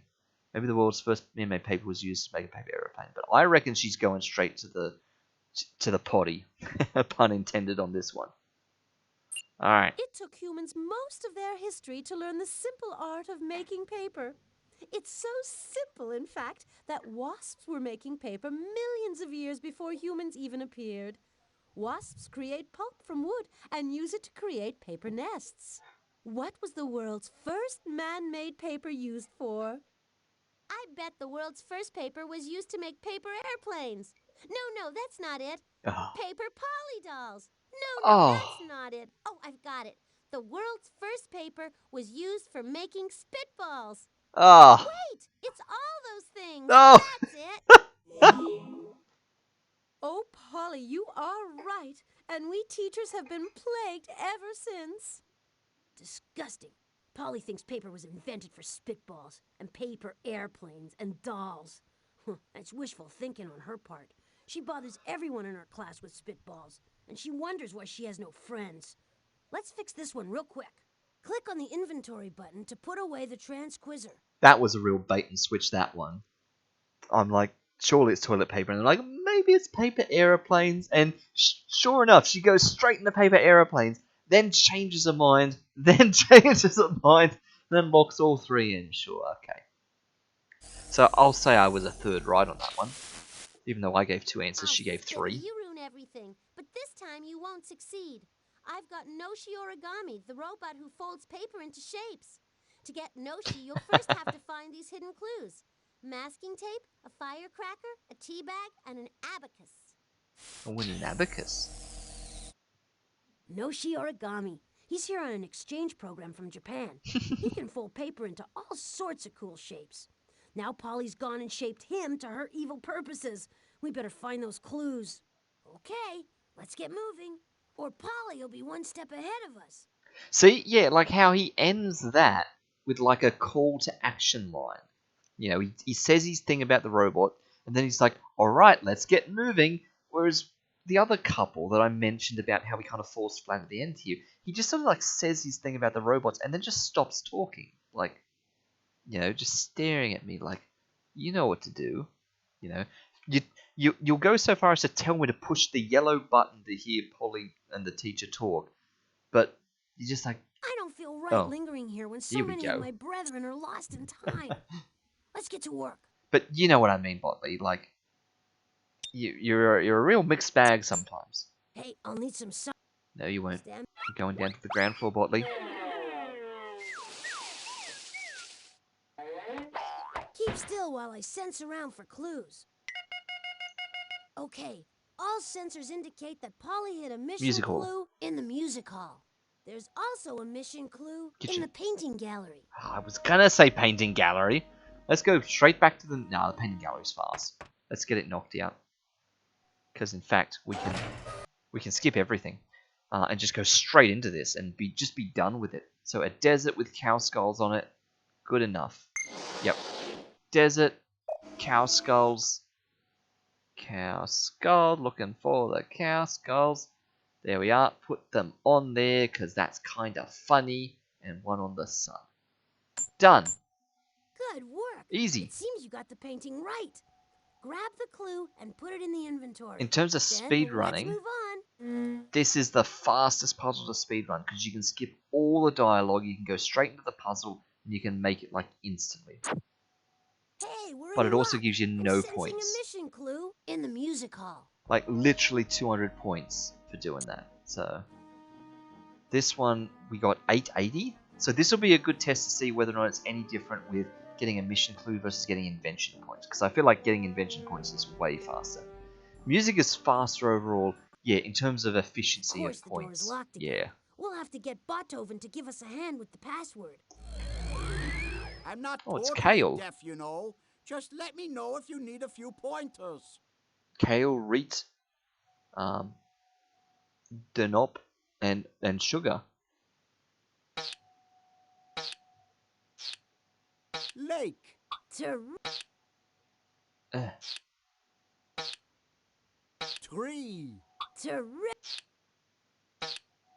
Maybe the world's first man-made paper was used to make a paper aeroplane. But I reckon she's going straight to the potty, pun intended on this one. All right. It took humans most of their history to learn the simple art of making paper. It's so simple, in fact, that wasps were making paper millions of years before humans even appeared. Wasps create pulp from wood and use it to create paper nests. What was the world's first man-made paper used for? I bet the world's first paper was used to make paper airplanes. No, that's not it. Oh. Paper poly dolls. No, Oh. that's not it. Oh, I've got it. The world's first paper was used for making spitballs. Oh. Wait, it's all those things. No. That's it. Oh, Polly, you are right, and we teachers have been plagued ever since. Disgusting. Polly thinks paper was invented for spitballs and paper airplanes and dolls. That's wishful thinking on her part. She bothers everyone in her class with spitballs, and she wonders why she has no friends. Let's fix this one real quick. Click on the inventory button to put away the transquizzer. That was a real bait and switch, that one. I'm like, surely it's toilet paper. And they're like, maybe it's paper aeroplanes. And sure enough, she goes straight into paper aeroplanes, then changes her mind, then locks all three in. Sure, okay. So I'll say I was a third right on that one. Even though I gave 2 answers, she gave 3. You ruin everything, but this time you won't succeed. I've got Noshi Origami, the robot who folds paper into shapes. To get Noshi, you'll first have to find these hidden clues. Masking tape, a firecracker, a tea bag, and an abacus. Oh, an abacus. Noshi Origami. He's here on an exchange program from Japan. He can fold paper into all sorts of cool shapes. Now Polly's gone and shaped him to her evil purposes. We better find those clues. Okay, let's get moving, or Polly will be one step ahead of us. See, yeah, like how he ends that with like a call to action line. You know, he says his thing about the robot, and then he's like, alright, let's get moving. Whereas the other couple that I mentioned about how he kind of falls flat at the end here, he just sort of like says his thing about the robots and then just stops talking. Like, you know, just staring at me like, you know what to do. You know, you'll go so far as to tell me to push the yellow button to hear Polly and the teacher talk, but you're just like, I don't feel right lingering here when so many of my brethren are lost in time. Let's get to work. But you know what I mean, Botley. Like, you're a real mixed bag sometimes. Hey, I'll need some sun. No, you won't. You're going down to the ground floor, Botley. Keep still while I sense around for clues. Okay, all sensors indicate that Polly hit a mission clue in the music hall. There's also a mission clue in the painting gallery. I was gonna say painting gallery. Let's go straight back to the... No, the painting gallery's fast. Let's get it knocked out. Because in fact, we can skip everything and just go straight into this and just be done with it. So a desert with cow skulls on it, good enough. Yep. Desert, cow skulls, looking for the cow skulls. There we are, put them on there because that's kind of funny, and one on the sun. Done. Good work. Easy. It seems you got the painting right. Grab the clue and put it in the inventory. In terms of speed running, let's move on. This is the fastest puzzle to speed run because you can skip all the dialogue, you can go straight into the puzzle, and you can make it like instantly. Hey, we're But in it also luck. gives you I'm no sensing points. A mission clue in the music hall. Like literally 200 points for doing that. So this one we got 880. So this will be a good test to see whether or not it's any different with getting a mission clue versus getting invention points. Because I feel like getting invention points is way faster. Music is faster overall, yeah, in terms of Of efficiency course, of the door is points. locked again. Yeah. We'll have to get Beethoven to give us a hand with the password. I'm not Oh, it's totally Kale. deaf, you know. Just let me know if you need a few pointers. Kale, Reet, Denop, and Sugar. Lake. Uh, Tree.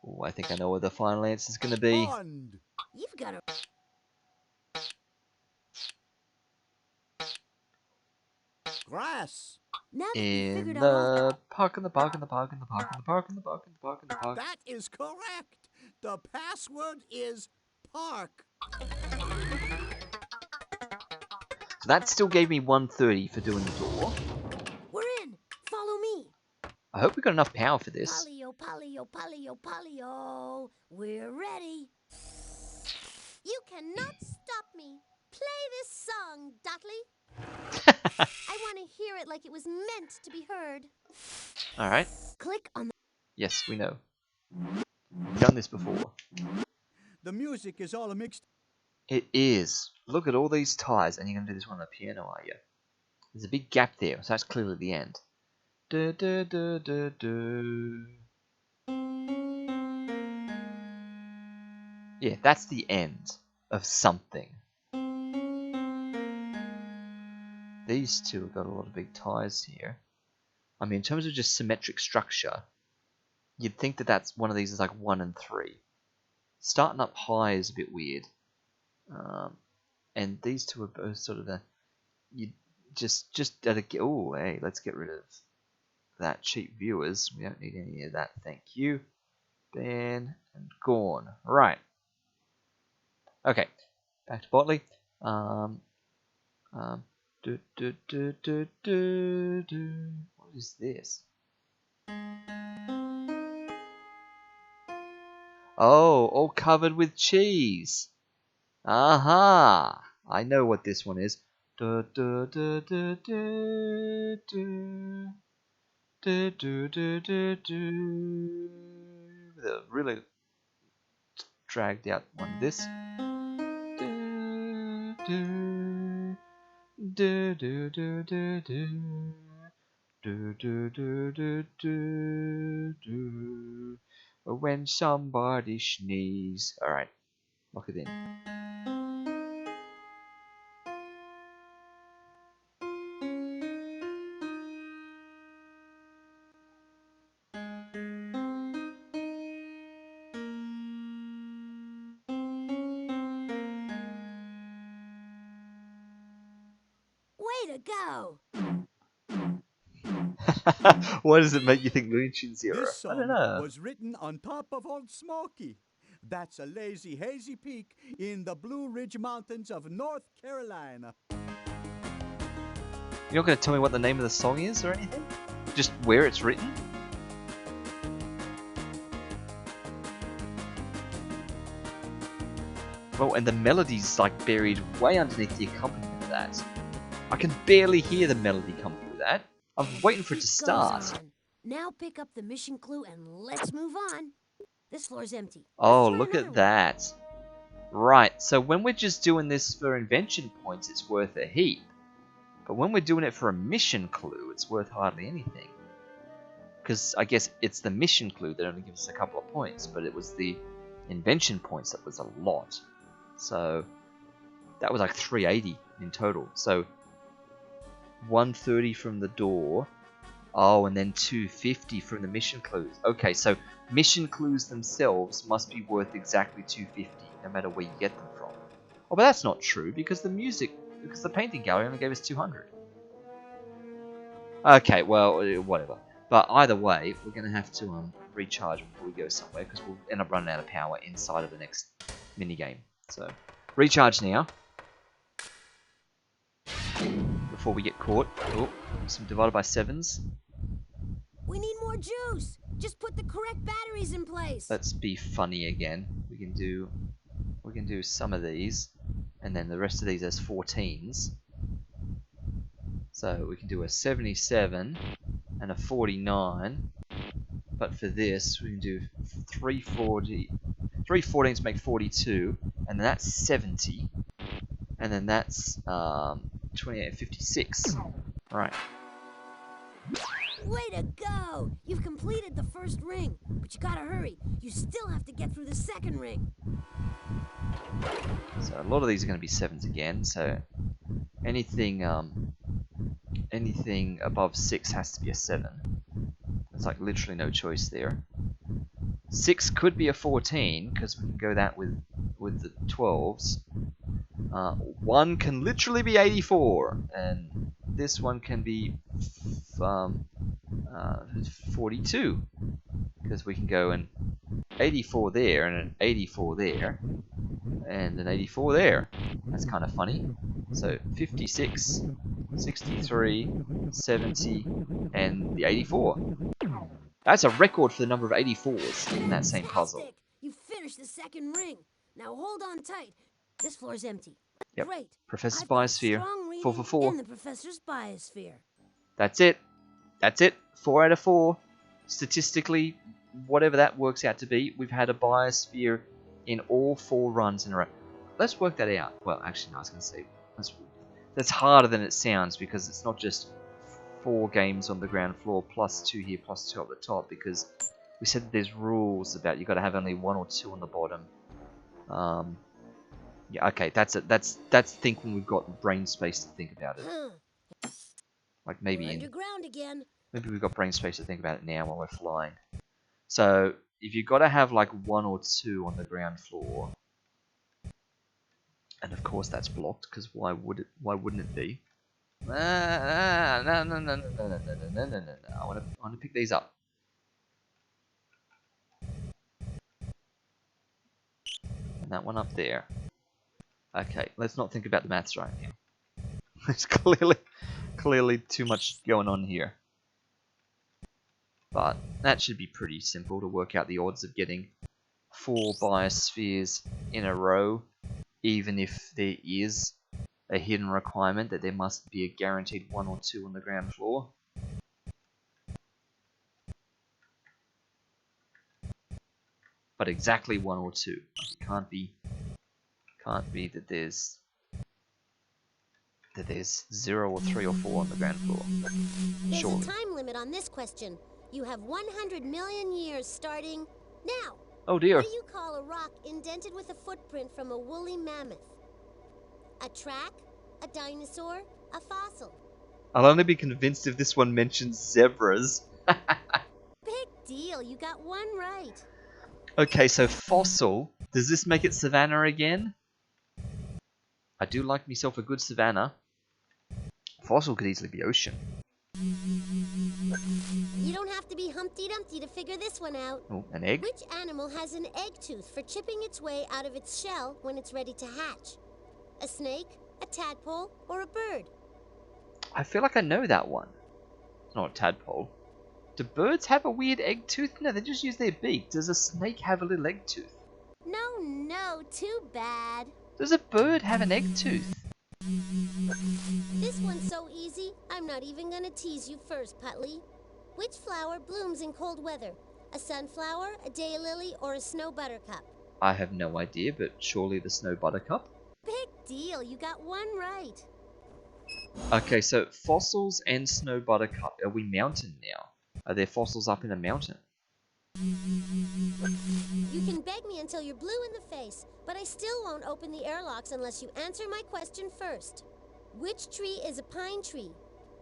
oh, I think I know what the final answer is going to be. Pond. You've got a... Grass. Now that you've In figured out all... the park, in the park, in the park, in the park, in the park, in the park, in the park, in the park. That is correct. The password is park. So that still gave me 130 for doing the door. We're in. Follow me. I hope we got enough power for this. Polio, polio, polio, polio. We're ready. You cannot stop me. Play this song, Dudley. I want to hear it like it was meant to be heard. Alright. Click on the... Yes, we know. We've done this before. The music is all mixed. It is. Look at all these ties, and you're going to do this one on the piano, are you? There's a big gap there, so that's clearly the end. Du, du, du, du, du. Yeah, that's the end of something. These two have got a lot of big ties here. I mean, in terms of just symmetric structure, you'd think that that's one of these is like 1 and 3. Starting up high is a bit weird. And these two are both sort of you just oh, hey, let's get rid of that, cheap viewers. We don't need any of that, thank you. Ban and gone. Right. Okay, back to Botley. What is this? Oh, all covered with cheese. Aha! I know what this one is. With a really dragged out one. This. When somebody sneeze. Alright, lock it in. Way to go. Why does it make you think Looney Tunes Zero? This I don't song know. was written on top of Old Smoky. That's a lazy, hazy peak in the Blue Ridge Mountains of North Carolina. You're not going to tell me what the name of the song is or anything? Just where it's written? Oh, and the melody's like buried way underneath the accompaniment of that. I can barely hear the melody come through that. I'm waiting for it to start. Goes on. Now pick up the mission clue and let's move on. This floor's empty. Oh, Let's try look another at one. that. Right, so when we're just doing this for invention points, it's worth a heap. But when we're doing it for a mission clue, it's worth hardly anything. Because I guess it's the mission clue that only gives us a couple of points, but it was the invention points that was a lot. So that was like 380 in total. So 130 from the door. Oh, and then 250 from the mission clues. Okay, so mission clues themselves must be worth exactly 250, no matter where you get them from. Oh, but that's not true, because the painting gallery only gave us 200. Okay, well, whatever. But either way, we're going to have to recharge before we go somewhere, because we'll end up running out of power inside of the next minigame. So, recharge now. Before we get caught. Oh, some divided by 7s. We need more juice. Just put the correct batteries in place. Let's be funny again. We can do we can do some of these, and then the rest of these as 14s. So we can do a 77 and a 49, but for this we can do 340, 3 14s make 42, and then that's 70, and then that's 28, 56. Right. Way to go! You've completed the first ring, but you gotta hurry. You still have to get through the second ring. So a lot of these are going to be 7s again, so anything anything above 6 has to be a 7. There's like literally no choice there. 6 could be a 14 because we can go that with the 12s. 1 can literally be 84, and this one can be 42 because we can go an 84 there and an 84 there and an 84 there. That's kind of funny. So 56, 63, 70, and the 84. That's a record for the number of 84s in that same puzzle. Fantastic! You finished the second ring. Now hold on tight. This floor's empty. Yep. Great. Professor's I've got a Biosphere. strong 4 for reading 4. in the Professor's Biosphere. That's it. That's it. 4 out of 4. Statistically, whatever that works out to be, we've had a Biosphere in all 4 runs in a row. Let's work that out. Well, actually, no, I was going to say that's harder than it sounds because it's not just 4 games on the ground floor plus 2 here plus 2 up the top, because we said that there's rules about you got to have only 1 or 2 on the bottom. Yeah, okay, that's it. That's think when we've got brain space to think about it. Like We're maybe underground again. maybe we've got brain space to think about it now while we're flying. So if you've got to have like 1 or 2 on the ground floor, and of course that's blocked because why wouldn't it be? No. I want to pick these up. And that one up there. Okay, let's not think about the maths right now. There's clearly too much going on here. But that should be pretty simple to work out the odds of getting 4 biospheres in a row, even if there is a hidden requirement that there must be a guaranteed 1 or 2 on the ground floor. But exactly 1 or 2. It can't be that there's 0 or 3 or 4 on the ground floor. There's Surely. a time limit on this question. You have 100 million years starting now. Oh dear. What do you call a rock indented with a footprint from a woolly mammoth? A track? A dinosaur? A fossil? I'll only be convinced if this one mentions zebras. Big deal, you got one right. Okay, so fossil. Does this make it savanna again? I do like myself a good savanna. Fossil could easily be ocean. You don't have to be Humpty Dumpty to figure this one out. Oh, an egg? Which animal has an egg tooth for chipping its way out of its shell when it's ready to hatch? A snake, a tadpole, or a bird? I feel like I know that one. It's not a tadpole. Do birds have a weird egg tooth? No, they just use their beak. Does a snake have a little egg tooth? No, too bad. Does a bird have an egg tooth? This one's so easy, I'm not even gonna tease you first, Putley. Which flower blooms in cold weather? A sunflower, a daylily, or a snow buttercup? I have no idea, but surely the snow buttercup? Big deal, you got one right. Okay, so fossils and snow buttercup. Are we mountain now? Are there fossils up in a mountain? You can beg me until you're blue in the face, but I still won't open the airlocks unless you answer my question first. Which tree is a pine tree?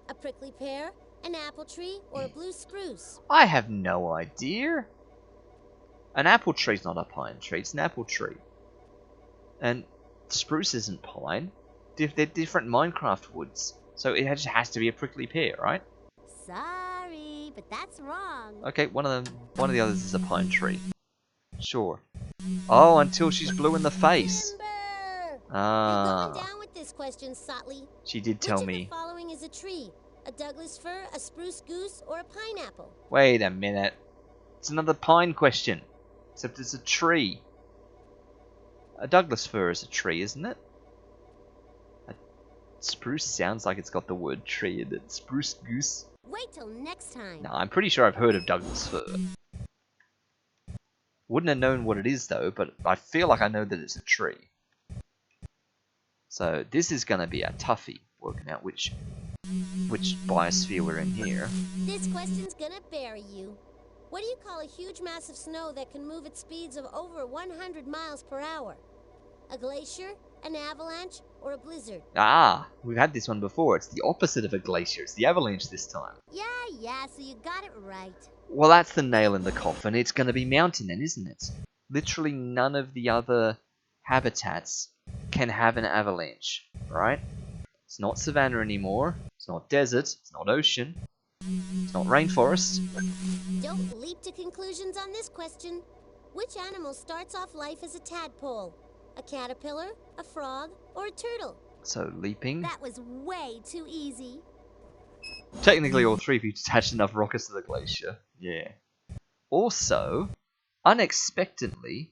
A prickly pear, an apple tree, or a blue spruce? I have no idea. An apple tree's not a pine tree, it's an apple tree. And spruce isn't pine. They're different Minecraft woods. So it just has to be a prickly pear, right? Sorry, but that's wrong. Okay, one of the others is a pine tree. Sure. Oh, until she's blue in the face. Timber! You're Ah. going down with this question, Sotley. She did tell Which me. of the following is a tree? A Douglas fir, a spruce goose, or a pineapple? Wait a minute. It's another pine question. Except it's a tree. A Douglas fir is a tree, isn't it? A spruce sounds like it's got the word tree in it. Spruce goose. Wait till next time. No, I'm pretty sure I've heard of Douglas fir. Wouldn't have known what it is though, but I feel like I know that it's a tree. So this is going to be a toughie, working out which biosphere we're in here. This question's gonna bury you. What do you call a huge mass of snow that can move at speeds of over 100 miles per hour? A glacier, an avalanche, or a blizzard? Ah, we've had this one before. It's the opposite of a glacier. It's the avalanche this time. Yeah, so you got it right. Well, that's the nail in the coffin. It's going to be mountain then, isn't it? Literally none of the other habitats can have an avalanche, right? It's not savanna anymore. It's not desert. It's not ocean. It's not rainforest. Don't leap to conclusions on this question. Which animal starts off life as a tadpole? A caterpillar, a frog, or a turtle? So leaping. That was way too easy. Technically all three if you attached enough rockets to the glacier. Yeah. Also, unexpectedly,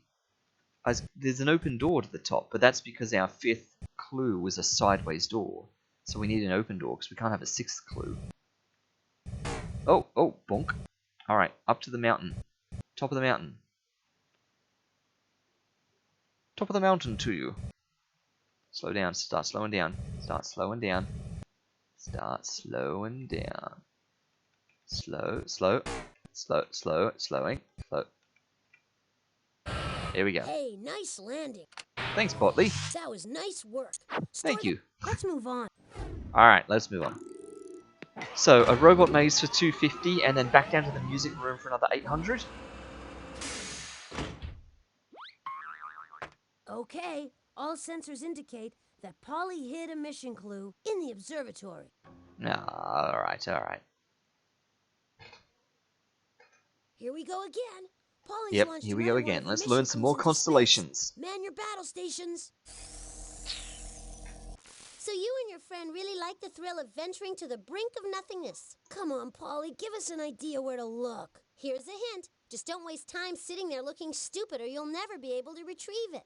there's an open door to the top, but that's because our fifth clue was a sideways door. So we need an open door because we can't have a sixth clue. Oh, bonk. Alright, up to the mountain. Top of the mountain. Top of the mountain to you. Slow down, start slowing down. Start slowing down. Start slowing down. Slowing. Slow. Here we go. Hey, nice landing. Thanks, Botley. That was nice work. Thank you. Let's move on. Alright, let's move on. So, a robot maze for 250 and then back down to the music room for another 800. Okay, all sensors indicate that Polly hid a mission clue in the observatory. Alright. Here we go again. Polly's Yep, launched here we another go one again. of her Let's mission learn some clues more into constellations. space. Man your battle stations. So you and your friend really like the thrill of venturing to the brink of nothingness. Come on, Polly, give us an idea where to look. Here's a hint. Just don't waste time sitting there looking stupid or you'll never be able to retrieve it.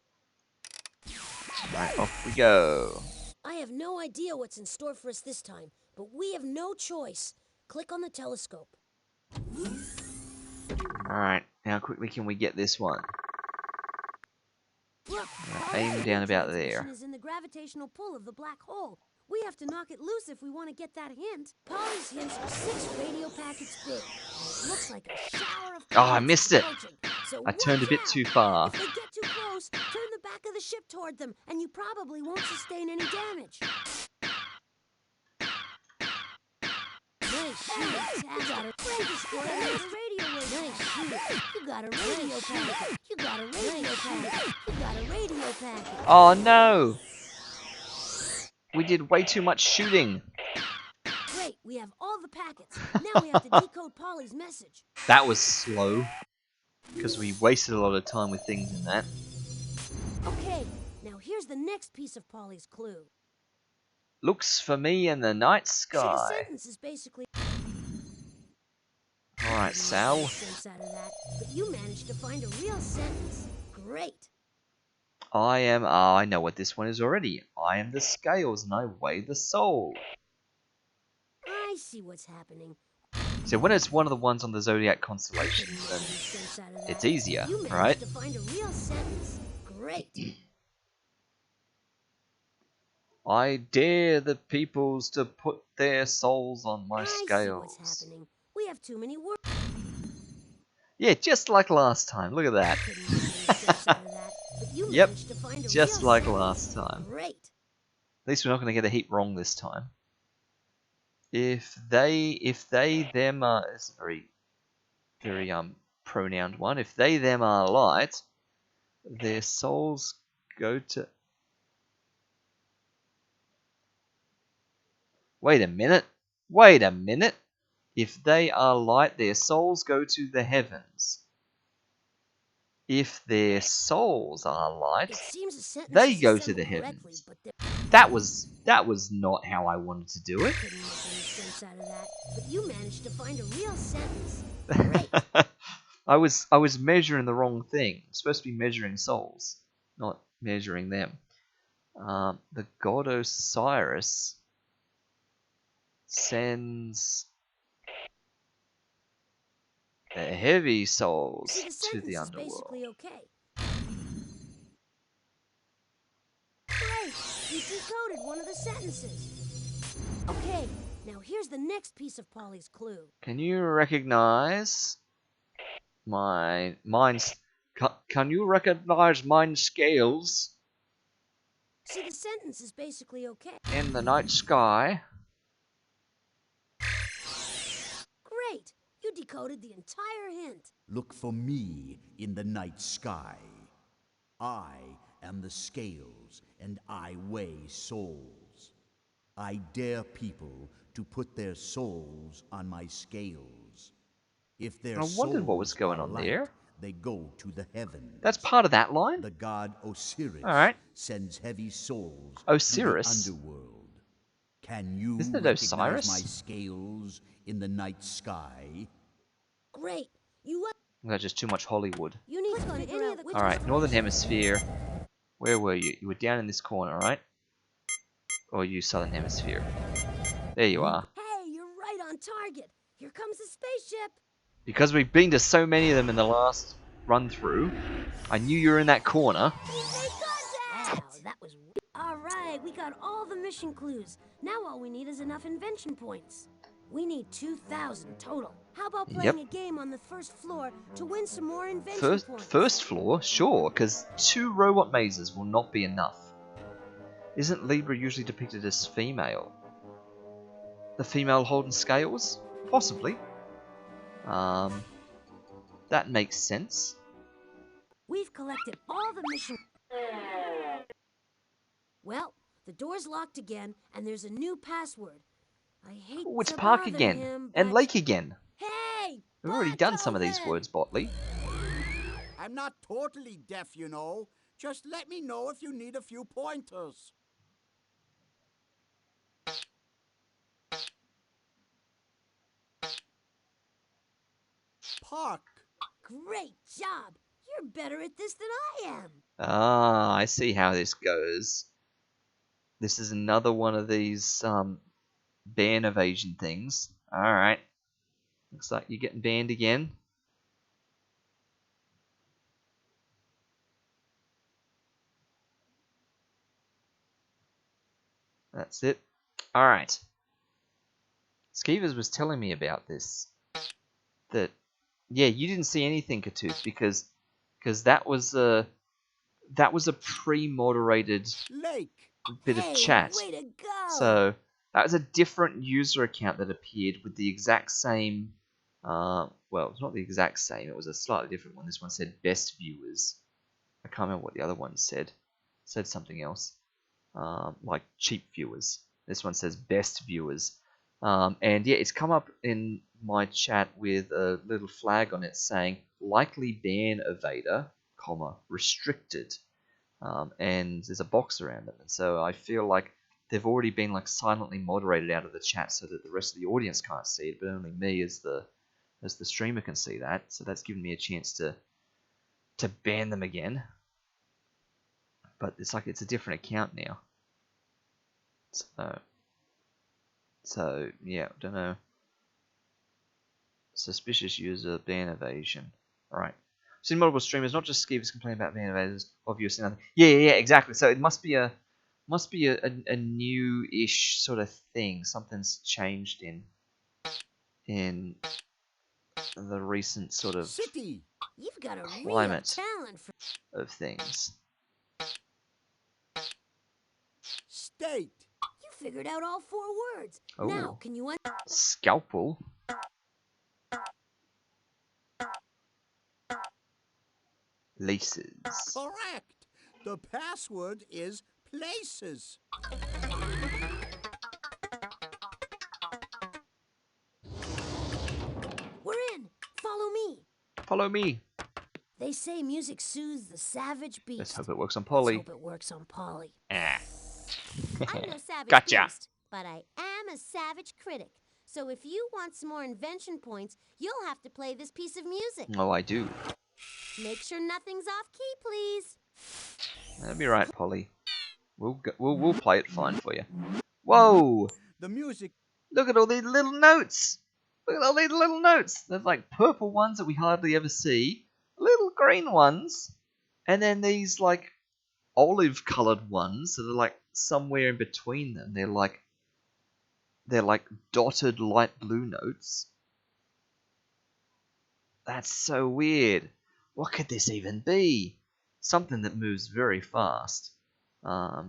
Alright, off we go. I have no idea what's in store for us this time, but we have no choice. Click on the telescope. Alright, how quickly can we get this one? Look, Aim down about there. transmission is in the gravitational pull of the black hole. We have to knock it loose if we want to get that hint. Polly's hints are 6 radio packets big. It looks like a shower of Oh, I comets missed it. approaching. So I turned a watch bit out. too far. If they get too close, turn the back of the ship toward them, and you probably won't sustain any damage. Nice shoot. You got a radio wave. Nice shoot. You got a radio packet. You got a radio packet. You got a radio packet. Oh no! We did way too much shooting. Great, we have all the packets. Now we have to decode Polly's message. That was slow. Because we wasted a lot of time with things in that. Okay, now here's the next piece of Polly's clue. Looks for me in the night See, the sky. sentence is basically Alright, Sal. sense out of that, but you managed to find a real sentence. Great. I know what this one is already. I am the scales and I weigh the soul. I see what's happening. So when it's one of the ones on the zodiac constellations, then Sense out of that. it's easier, You managed right? to find a real sentence. Great. I dare the peoples to put their souls on my I see scales. what's happening. We have too many words. Yeah, just like last time. Look at that. Couldn't make any sense out of that, but you Yep, managed to find a just real like sentence. last time. Great. At least we're not going to get a heap wrong this time. If they, them are, it's a very pronouned one. If they, them are light, their souls go to. Wait a minute. If they are light, their souls go to the heavens. If their souls are light, It seems a sentence they is go to the assembled correctly, heavens. but there That was not how I wanted to do it. couldn't make any sense out of that. But you managed to find a real sentence. Great. I was measuring the wrong thing. I'm supposed to be measuring souls, not measuring them. The god Osiris sends the heavy souls See, the to the sentence is underworld. basically okay. Great! You decoded one of the sentences. Okay, now here's the next piece of Polly's clue. Can you recognize my mind? Can you recognize mine scales See, the sentence is basically okay. in the night sky? Great! You decoded the entire hint. Look for me in the night sky. I am the scales, and I weigh souls. I dare people to put their souls on my scales. If their I wondered what was souls going are on light, there. they go to the heavens. That's part of that line? The god Osiris Alright. sends heavy souls Osiris? to the underworld. Can you Isn't it recognize Osiris? my scales in the night sky? Great! You That's just too much Hollywood. You need to figure out which Alright, Northern Hemisphere. Where were you? You were down in this corner, right? Or you Southern Hemisphere? There you are. Hey, you're right on target. Here comes the spaceship. Because we've been to so many of them in the last run through, I knew you were in that corner. Wow, that was... All right, we got all the mission clues. Now all we need is enough invention points. We need 2,000 total. How about playing a game on the first floor to win some more invention points? First floor? Sure, because 2 robot mazes will not be enough. Isn't Libra usually depicted as female? The female holding scales? Possibly. That makes sense. We've collected all the mission... Well, the door's locked again, and there's a new password. I hate Oh, it's to park bother again. him, And but- lake again. Hey! We've already done some of these Beethoven! words, Botley. I'm not totally deaf, you know. Just let me know if you need a few pointers. Park. Great job! You're better at this than I am. Ah, I see how this goes. This is another one of these ban evasion things. Alright. Looks like you're getting banned again. That's it. Alright. Skeevers was telling me about this. That, yeah, you didn't see anything, Katooth, because that was a pre-moderated Lake. bit Hey, of chat. way to go! So that was a different user account that appeared with the exact same. Well, it's not the exact same. It was a slightly different one. This one said best viewers. I can't remember what the other one said. It said something else, like cheap viewers. This one says best viewers. And yeah, it's come up in my chat with a little flag on it saying likely ban evader, restricted. And there's a box around them. And so I feel like they've already been like silently moderated out of the chat so that the rest of the audience can't see it, but only me as the streamer can see that. So that's given me a chance to ban them again. But it's like it's a different account now. So yeah, don't know. Suspicious user ban evasion. Alright. Seen multiple streamers, not just Skeevers, complain about ban evaders of you. Yeah, exactly. So it must be a new-ish sort of thing. Something's changed in the recent sort of City. You've got a real climate talent for... of things. State. You figured out all 4 words. Oh. Now, can you... Scalpel. Laces. Correct. The password is places. We're in. Follow me. Follow me. They say music soothes the savage beast. Let's hope it works on Let's Polly. hope it works on Polly. Ah. I'm no savage Gotcha. beast, but I am a savage critic. So if you want some more invention points, you'll have to play this piece of music. Oh, I do. Make sure nothing's off key, please. That'll be right, Polly. We'll play it fine for you. Whoa! The music. Look at all these little notes. Look at all these little notes. There's like purple ones that we hardly ever see, little green ones, and then these like olive-colored ones that are like somewhere in between them. They're like dotted light blue notes. That's so weird. What could this even be? Something that moves very fast. I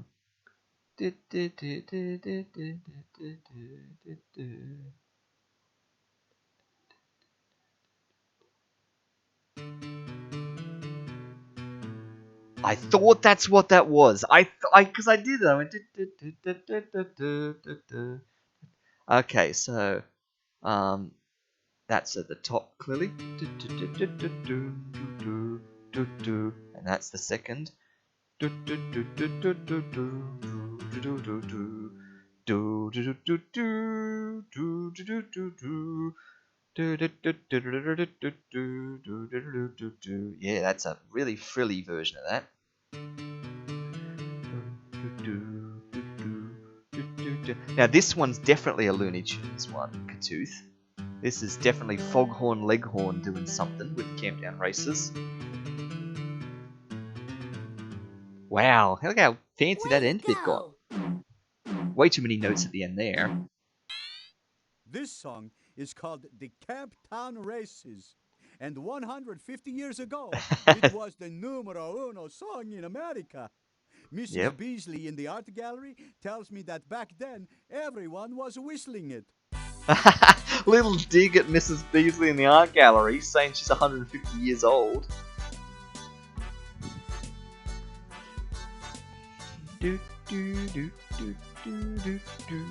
thought that's what that was. Because I did it. I went. Okay, so that's at the top clearly, and that's the second. Yeah, that's a really frilly version of that. Now this one's definitely a Looney Tunes one, Katooth. This is definitely Foghorn Leghorn doing something with Campdown Races. Wow, look how fancy that end bit got. Way too many notes at the end there. This song is called the Camptown Races. And 150 years ago, it was the numero uno song in America. Mrs. Beasley in the art gallery tells me that back then, everyone was whistling it. Little dig at Mrs. Beasley in the art gallery, saying she's 150 years old. Do do do do do do do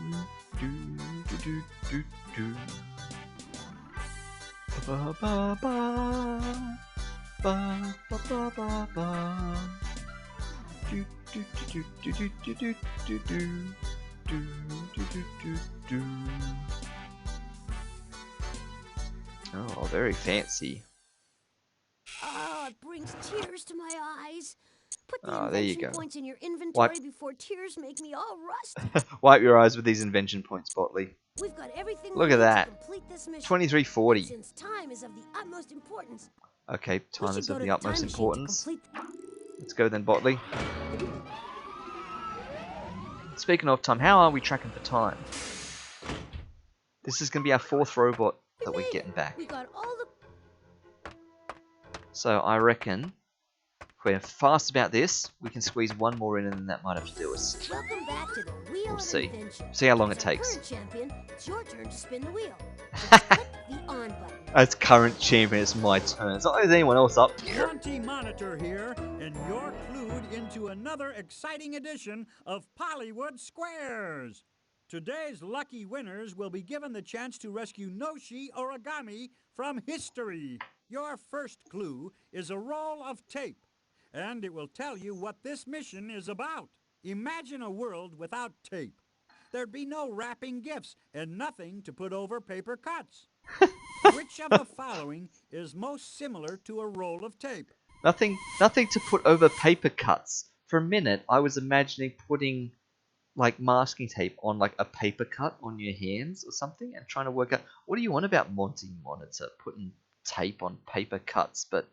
do do do do. Ba ba ba ba ba ba ba ba. Do do do do do do do do do do do do do. Oh, very fancy. Oh, it brings tears to my eyes. Put the Oh, there you invention go. points in your inventory Wipe. before tears make me all rusty. Wipe your eyes with these invention points, Botley. We've got everything Look we at need that. to complete this mission. 2340. Since time is of the utmost importance. Okay, We time should is go of to the utmost time machine to importance. complete. Let's go then, Botley. Speaking of time, how are we tracking for time? This is going to be our 4th robot that we're getting back. We got all the. So I reckon if we're fast about this, we can squeeze one more in and then that might have to do us. Welcome back to the Wheel We'll of see. Invention. See how long As it our takes. current champion, it's your turn to spin the wheel. Just click the on button. As current champion, it's my turn. It's not like there's anyone else up here. Monty Monitor here, and you're clued into another exciting edition of Pollywood Squares. Today's lucky winners will be given the chance to rescue Noshi Origami from history. Your first clue is a roll of tape, and it will tell you what this mission is about. Imagine a world without tape. There'd be no wrapping gifts and nothing to put over paper cuts. Which of the following is most similar to a roll of tape? Nothing to put over paper cuts. For a minute, I was imagining putting like masking tape on like a paper cut on your hands or something and trying to work out what do you want about Monty Monitor putting tape on paper cuts. But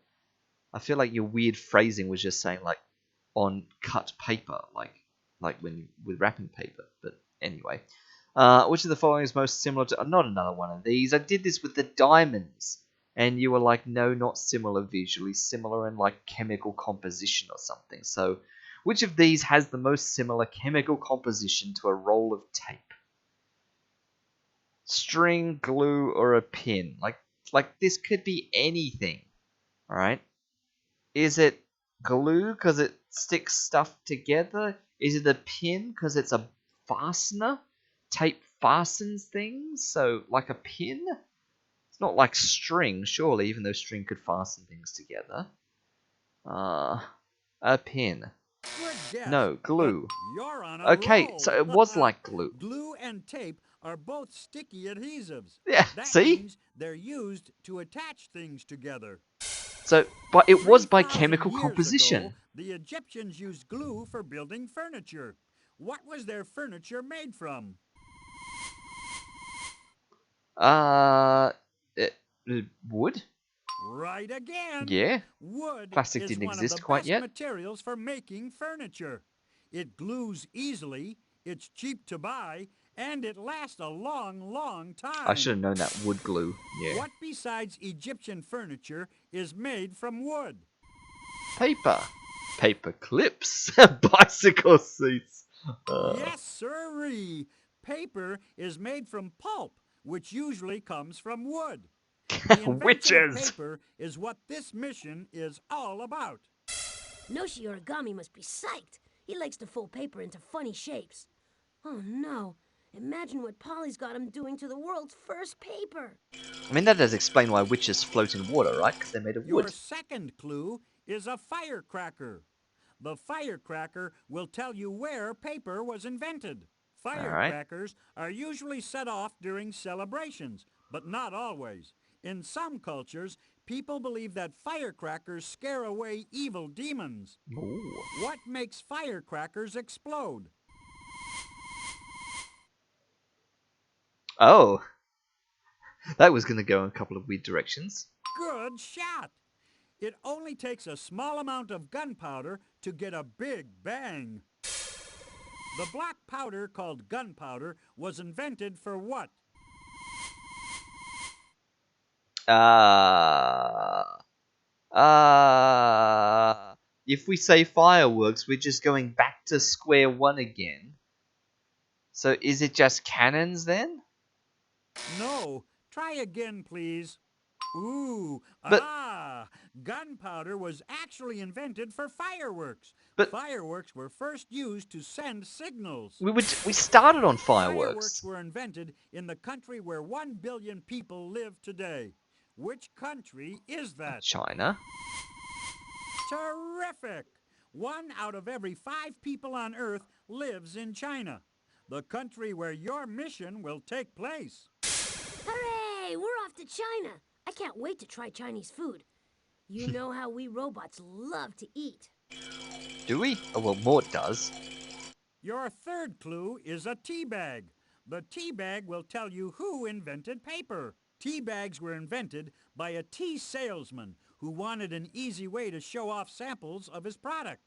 I feel like your weird phrasing was just saying like on cut paper, like when with wrapping paper. But anyway, which of the following is most similar to? Not another one of these. I did this with the diamonds, and you were like, no, not similar visually, similar in like chemical composition or something. So, which of these has the most similar chemical composition to a roll of tape? String, glue, or a pin? Like this could be anything. All right. Is it glue because it sticks stuff together? Is it a pin because it's a fastener? Tape fastens things, so like a pin? It's not like string, surely, even though string could fasten things together. A pin. Good guess, No, glue. but you're on a Okay, roll. so it was like glue. Glue and tape are both sticky adhesives. Yeah, That see? means they're used to attach things together. So, but it was by 3,000 chemical years composition. ago, the Egyptians used glue for building furniture. What was their furniture made from? Uh, it, wood? Right again. Yeah. Wood Plastic is didn't one of the exist quite best yet. materials for making furniture. It glues easily, it's cheap to buy, and it lasts a long, long I should time. have known that wood glue. Yeah. What besides Egyptian furniture is made from wood? Paper. Paper clips. Bicycle seats. Yes, sirree. Paper is made from pulp, which usually comes from wood. The invention of Witches. paper is what this mission is all about. Noshi Origami must be psyched. He likes to fold paper into funny shapes. Oh no. Imagine what Polly's got him doing to the world's first paper. I mean, that does explain why witches float in water, right? Because they're made of Your wood. second clue is a firecracker. The firecracker will tell you where paper was invented. Firecrackers are usually set off during celebrations, but not always. In some cultures, people believe that firecrackers scare away evil demons. Ooh. What makes firecrackers explode? Oh. That was going to go in a couple of weird directions. Good shot! It only takes a small amount of gunpowder to get a big bang. The black powder called gunpowder was invented for what? If we say fireworks, we're just going back to square one again. So is it just cannons then? No. Try again, please. Ooh, But- gunpowder was actually invented for fireworks. But- Fireworks were first used to send signals. We started on fireworks. Fireworks were invented in the country where 1 billion people live today. Which country is that? China. Terrific! 1 out of every 5 people on Earth lives in China, the country where your mission will take place. Hooray! We're off to China. I can't wait to try Chinese food. You know how we robots love to eat. Do we? Oh, well, Mort does. Your third clue is a tea bag. The tea bag will tell you who invented paper. Tea bags were invented by a tea salesman who wanted an easy way to show off samples of his product.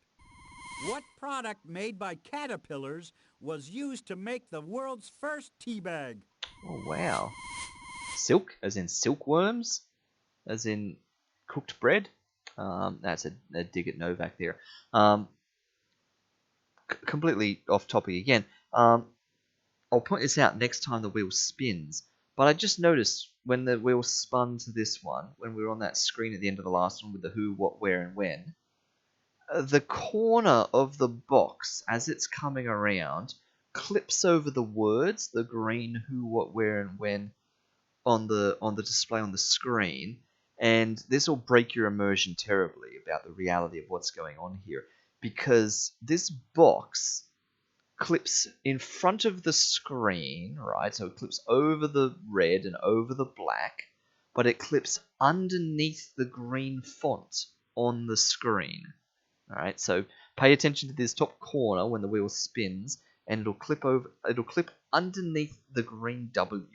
What product made by caterpillars was used to make the world's first tea bag? Oh, wow. Silk, as in silkworms? As in cooked bread? That's a dig at Novak there. Completely off topic again. I'll point this out next time the wheel spins. But I just noticed when the wheel spun to this one, when we were on that screen at the end of the last one with the who, what, where, and when, the corner of the box, as it's coming around, clips over the words, the green who, what, where, and when, on the display on the screen, and this will break your immersion terribly about the reality of what's going on here, because this box clips in front of the screen, right? So it clips over the red and over the black, but it clips underneath the green font on the screen. All right, so pay attention to this top corner when the wheel spins, and it'll clip underneath the green W.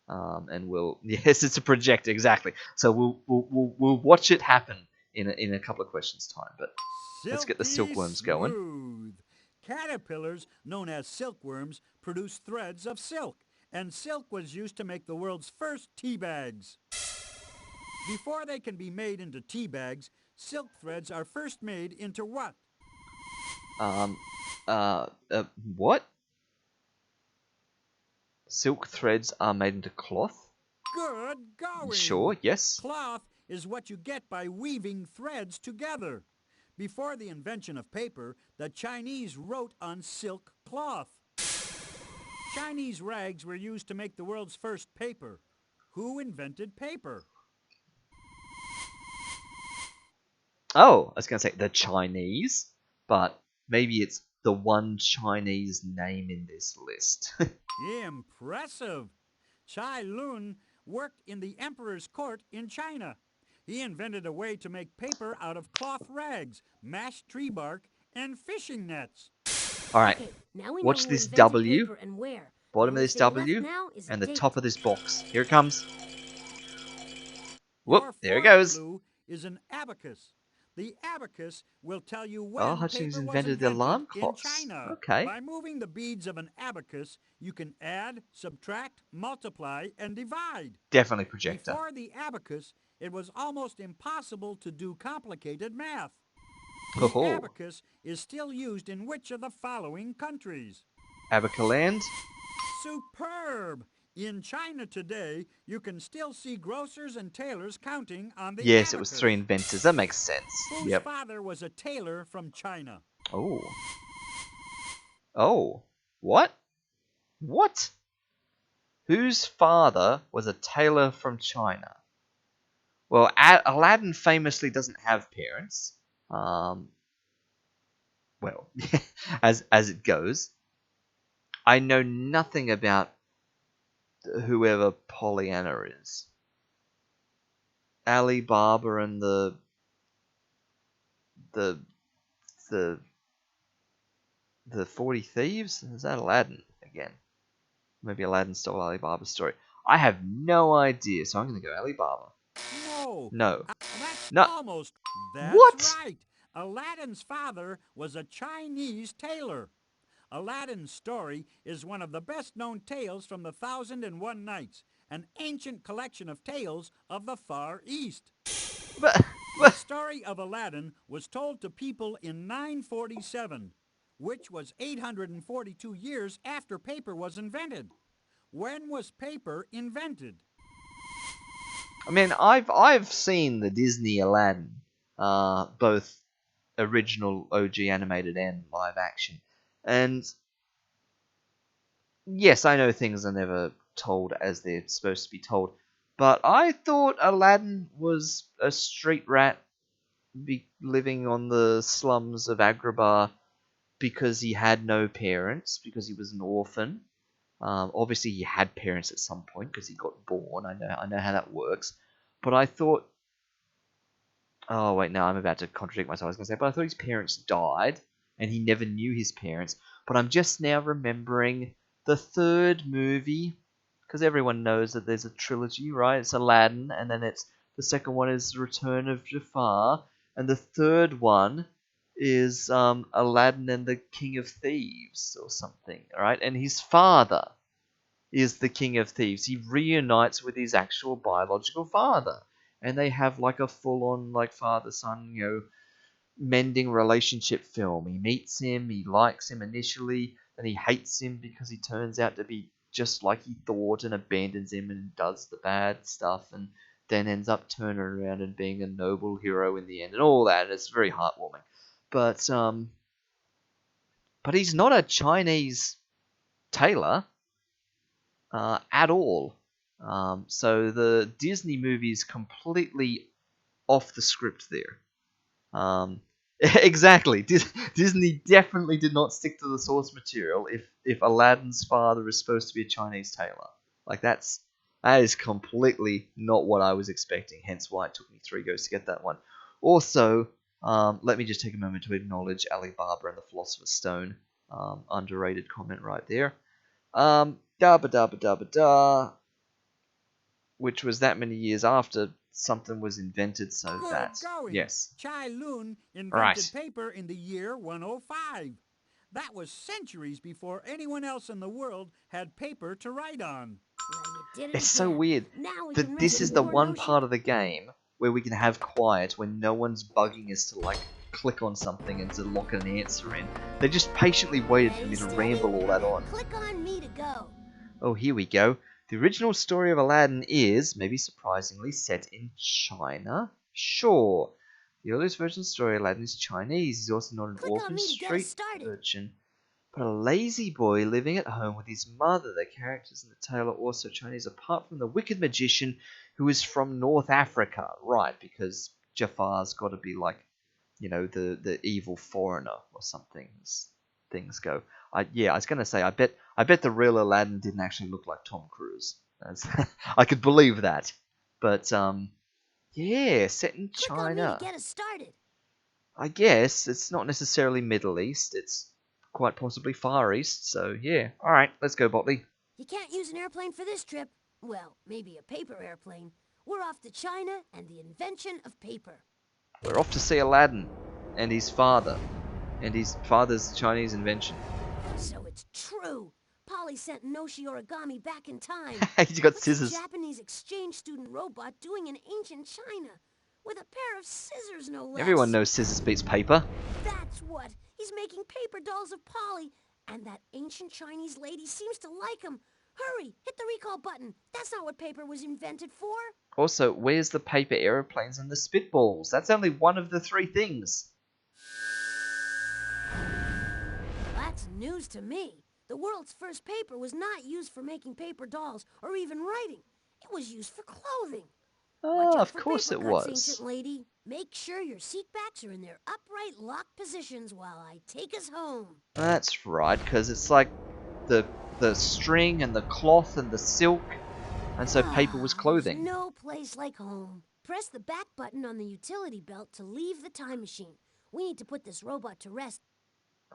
And we'll yes, it's a projector exactly. So we'll watch it happen in a couple of questions time. But let's get the silkworms going. Smooth. Caterpillars, known as silkworms, produce threads of silk, and silk was used to make the world's first tea bags. Before they can be made into tea bags, silk threads are first made into what? What? Silk threads are made into cloth? Good going! Sure, yes. Cloth is what you get by weaving threads together. Before the invention of paper, the Chinese wrote on silk cloth. Chinese rags were used to make the world's first paper. Who invented paper? Oh, I was going to say the Chinese, but maybe it's the one Chinese name in this list. Impressive! Cai Lun worked in the emperor's court in China. He invented a way to make paper out of cloth rags, mashed tree bark, and fishing nets. All right, Okay, now we know watch who this invented W, paper and where. The bottom of only this thing left W, now is a and the date. top of this box. Here it comes. Whoop, Your there it fourth goes. clue is an abacus. The abacus will tell you Oh, when Hutchings paper was invented the invented alarm in clocks. China. Okay. By moving the beads of an abacus, you can add, subtract, multiply, and divide. Definitely projector. Before the abacus, it was almost impossible to do complicated math. The Oh, abacus is still used in which of the following countries? Abacaland. Superb! In China today, you can still see grocers and tailors counting on the Yes, it was abacus. 3 inventors. That makes sense. Whose Yep. father was a tailor from China? Oh. Oh. What? What? Whose father was a tailor from China? Well, Aladdin famously doesn't have parents. Well, as it goes. I know nothing about whoever Pollyanna is. Ali Baba and the the the 40 Thieves? Is that Aladdin again? Maybe Aladdin stole Ali Baba's story. I have no idea, so I'm going to go Ali Baba. No. No. That's No. almost. That's What? right. Aladdin's father was a Chinese tailor. Aladdin's story is one of the best-known tales from the 1001 Nights, an ancient collection of tales of the Far East. But, The story of Aladdin was told to people in 947, which was 842 years after paper was invented. When was paper invented? I mean, I've seen the Disney Aladdin, both original OG animated and live action, and yes, I know things are never told as they're supposed to be told, but I thought Aladdin was a street rat living on the slums of Agrabah because he had no parents, because he was an orphan. Obviously, he had parents at some point because he got born. I know how that works. But I thought, oh wait, no, I'm about to contradict myself. I was going to say, but I thought his parents died and he never knew his parents. But I'm just now remembering the third movie because everyone knows that there's a trilogy, right? It's Aladdin, and then it's the second one is The Return of Jafar, and the third one is Aladdin and the King of Thieves or something, right? And his father is the King of Thieves. He reunites with his actual biological father, and they have like a full-on like father-son, mending relationship film. He meets him, he likes him initially, then he hates him because he turns out to be just like he thought and abandons him and does the bad stuff and then ends up turning around and being a noble hero in the end and all that. It's very heartwarming. But he's not a Chinese tailor at all. So the Disney movie is completely off the script there. Exactly. Disney definitely did not stick to the source material if Aladdin's father is supposed to be a Chinese tailor. Like that is completely not what I was expecting, hence why it took me 3 goes to get that one. Also, let me just take a moment to acknowledge Ali Baba and the Philosopher's Stone. Underrated comment right there. Da ba da ba da ba da, which was that many years after something was invented, so Good that going. yes. Chai Lun invented Right. paper in the year 105. That was centuries before anyone else in the world had paper to write on. Well, you did it It's so again. weird Now we can that this rescue is the poor one Noshi. part of the game where we can have quiet when no one's bugging us to like click on something and to lock an answer in. They just patiently waited for me to Steady? ramble all that on. Click on me to go. Oh, here we go. The original story of Aladdin is, maybe surprisingly, set in China. Sure. The earliest version of the story, Aladdin is Chinese. He's also not an Click on orphan me to get us street started. urchin, but a lazy boy living at home with his mother. The characters in the tale are also Chinese, apart from the wicked magician who is from North Africa. Right, because Jafar's got to be like, the evil foreigner or something. As things go. I was gonna say, I bet the real Aladdin didn't actually look like Tom Cruise. I could believe that, but Yeah, set in Click on me to China. get us started. I guess it's not necessarily Middle East. It's quite possibly Far East. So yeah. All right, let's go, Botley. You can't use an airplane for this trip. Well, maybe a paper airplane. We're off to China and the invention of paper. We're off to see Aladdin and his father, and his father's Chinese invention. So it's true. Polly sent Noshi Origami back in time. He's got What's scissors. a Japanese exchange student robot doing in ancient China? With a pair of scissors, no less. Everyone knows scissors beats paper. That's what. He's making paper dolls of Polly. And that ancient Chinese lady seems to like him. Hurry, hit the recall button. That's not what paper was invented for. Also, where's the paper aeroplanes and the spitballs? That's only one of the three things. That's news to me. The world's first paper was not used for making paper dolls or even writing. It was used for clothing. Watch Oh, out of for course paper it cuts, was. ancient lady. Make sure your seat backs are in their upright locked positions while I take us home. That's right, because it's like the string and the cloth and the silk, and so paper was clothing. There's no place like home. Press the back button on the utility belt to leave the time machine. We need to put this robot to rest.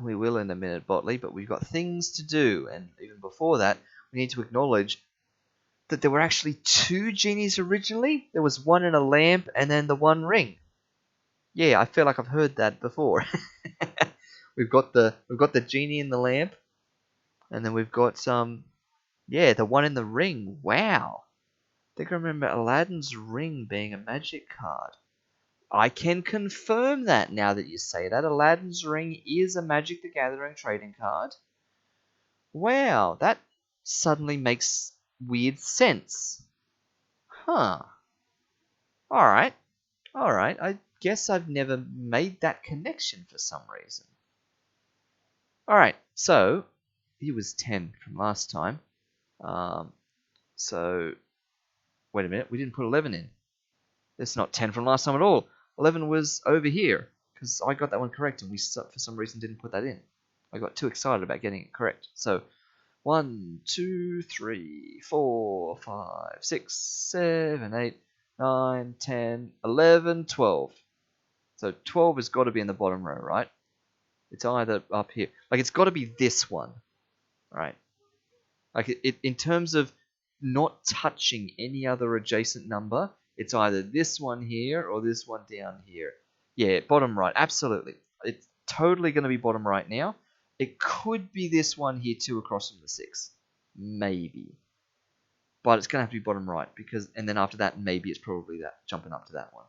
We will in a minute, Botley, but we've got things to do, and even before that, we need to acknowledge that there were actually two genies originally. There was one in a lamp and then the one ring. Yeah, I feel like I've heard that before. we've got the genie in the lamp, and then we've got the one in the ring. Wow. I think I remember Aladdin's ring being a magic card. I can confirm that now that you say that. Aladdin's ring is a Magic the Gathering trading card. Wow, that suddenly makes weird sense. Huh. Alright. Alright. I guess I've never made that connection for some reason. Alright, so he was 10 from last time. So, wait a minute, we didn't put 11 in. It's not 10 from last time at all. 11 was over here, because I got that one correct, and we for some reason didn't put that in. I got too excited about getting it correct. So, 1, 2, 3, 4, 5, 6, 7, 8, 9, 10, 11, 12. So 12 has got to be in the bottom row, right? It's either up here. Like, it's got to be this one, right? Like, it in terms of not touching any other adjacent number, it's either this one here or this one down here. Yeah, bottom right, absolutely. It's totally going to be bottom right now. It could be this one here too across from the 6. Maybe. But it's going to have to be bottom right, and then after that, maybe it's probably that, jumping up to that one.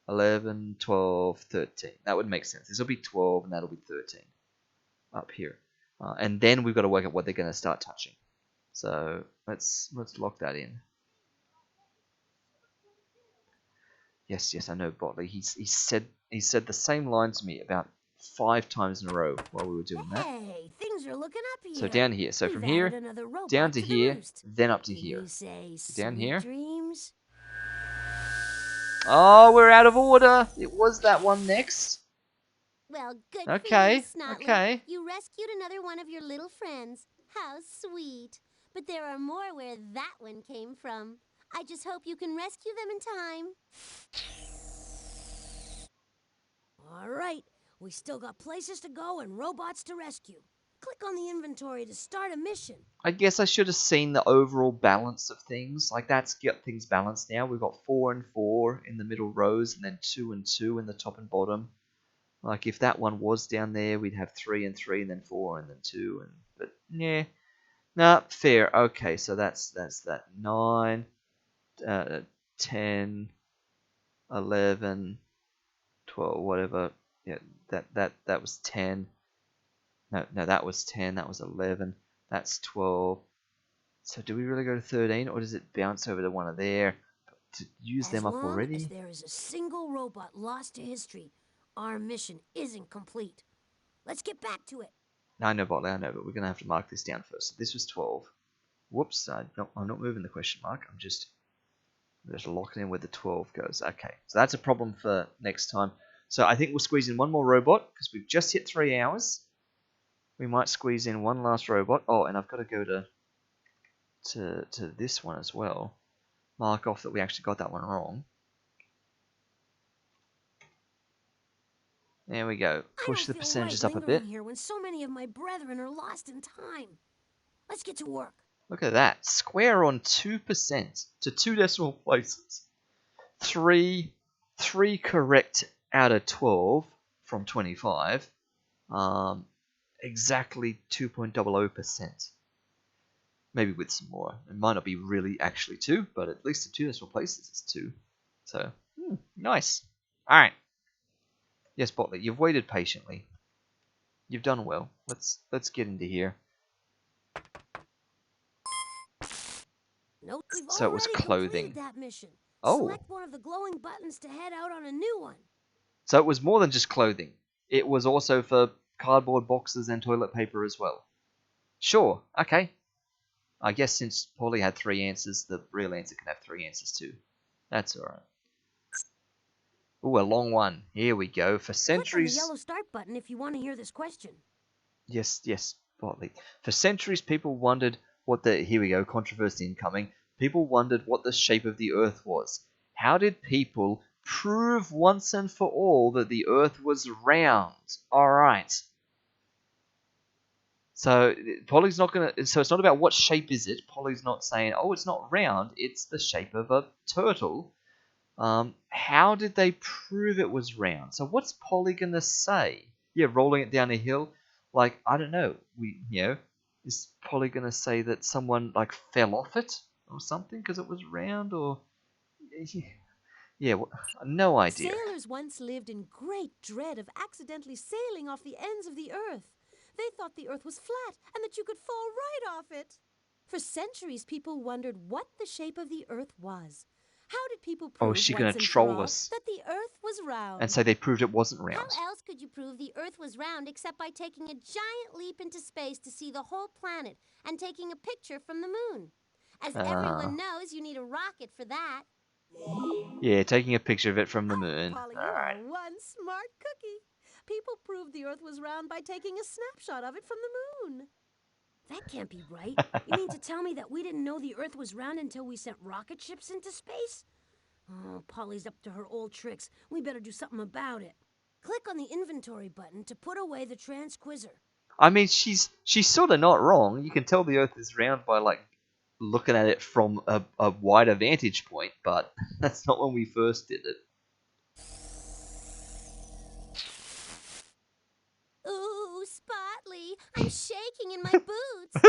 11, 12, 13. That would make sense. This will be 12 and that'll be 13 up here. And then we've got to work out what they're going to start touching. So let's lock that in. Yes, I know, Botley. He said the same line to me about 5 times in a row while we were doing that. Hey, things are looking up here. So down here. So We've from added here another robot down to the here, roost. then up to Can here. You say Down sweet here. dreams? Oh, we're out of order. It was that one next. Well, good for Okay, you, Snotley. okay. You rescued another one of your little friends. How sweet. But there are more where that one came from. I just hope you can rescue them in time. All right. We still got places to go and robots to rescue. Click on the inventory to start a mission. I guess I should have seen the overall balance of things. Like, that's got things balanced now. We've got 4 and 4 in the middle rows, and then 2 and 2 in the top and bottom. Like, if that one was down there, we'd have 3 and 3, and then 4, and then 2. But yeah, nah, fair. Okay, so that's that 9, 10, 11, 12, whatever. Yeah, that was 10. No, that was 10. That was 11. That's 12. So do we really go to 13, or does it bounce over to one of there to use them up already? As long as there is a single robot lost to history, our mission isn't complete. Let's get back to it. I know, Botley, I know, but we're going to have to mark this down first. So this was 12. Whoops, I'm not moving the question mark. I'm just locking in where the 12 goes. Okay, so that's a problem for next time. So I think we'll squeeze in one more robot, because we've just hit 3 hours. We might squeeze in one last robot. Oh, and I've got to go to this one as well. Mark off that we actually got that one wrong. There we go. I Push the don't feel percentages right up a lingering bit. here when so many of my brethren are lost in time. Let's get to work. Look at that. Square on 2% to 2 decimal places. Three correct out of 12 from 25. Exactly 2.00%. Maybe with some more. It might not be really actually 2, but at least in 2 decimal places it's 2. So, nice. Alright. Yes, Botley, you've waited patiently. You've done well. Let's get into here. Nope, we've So it was already clothing. completed that mission. Oh. Select one of the glowing buttons to head out on a new one. So it was more than just clothing. It was also for cardboard boxes and toilet paper as well. Sure, okay. I guess since Polly had 3 answers, the real answer can have 3 answers too. That's alright. Ooh, a long one. Here we go. For Click on the centuries... yellow start button if you want to hear this question. Yes, Botley. For centuries, people wondered what the... Here we go, controversy incoming. People wondered what the shape of the Earth was. How did people prove once and for all that the Earth was round? Alright. So Polly's not gonna. So it's not about what shape is it. Polly's not saying, "Oh, it's not round. It's the shape of a turtle." How did they prove it was round? So what's Polly gonna say? Yeah, rolling it down a hill. Like I don't know. Is Polly gonna say that someone like fell off it or something because it was round? Or yeah, no idea. Sailors once lived in great dread of accidentally sailing off the ends of the earth. They thought the earth was flat and that you could fall right off it. For centuries, people wondered what the shape of the earth was. How did people Oh, prove is she once gonna and for troll all us that the earth was round? and say they proved it wasn't How round? else could you prove the Earth was round except by taking a giant leap into space to see the whole planet and taking a picture from the moon? As everyone knows, you need a rocket for that. Yeah, taking a picture of it from the moon. Polly, you Alright. are one smart cookie. People proved the earth was round by taking a snapshot of it from the moon. That can't be right. You mean to tell me that we didn't know the Earth was round until we sent rocket ships into space? Oh, Polly's up to her old tricks. We better do something about it. Click on the inventory button to put away the transquizzer. I mean, she's sort of not wrong. You can tell the Earth is round by like looking at it from a wider vantage point, but that's not when we first did it. Ooh, Spotly, I'm shaking in my boots.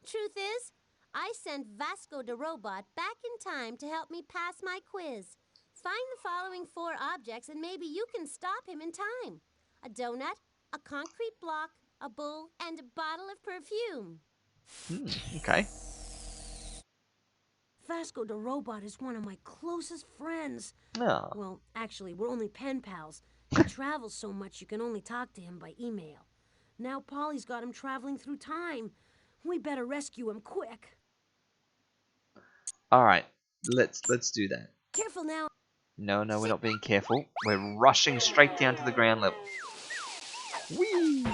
Truth is, I sent Vasco the Robot back in time to help me pass my quiz. Find the following 4 objects and maybe you can stop him in time. A donut, a concrete block, a bull, and a bottle of perfume. Okay. Vasco the Robot is one of my closest friends. Oh. Well, actually, we're only pen pals. He travels so much you can only talk to him by email. Now Polly's got him traveling through time. We better rescue him quick. All right. Let's do that. Careful now. No, we're not being careful. We're rushing straight down to the ground level. Whee!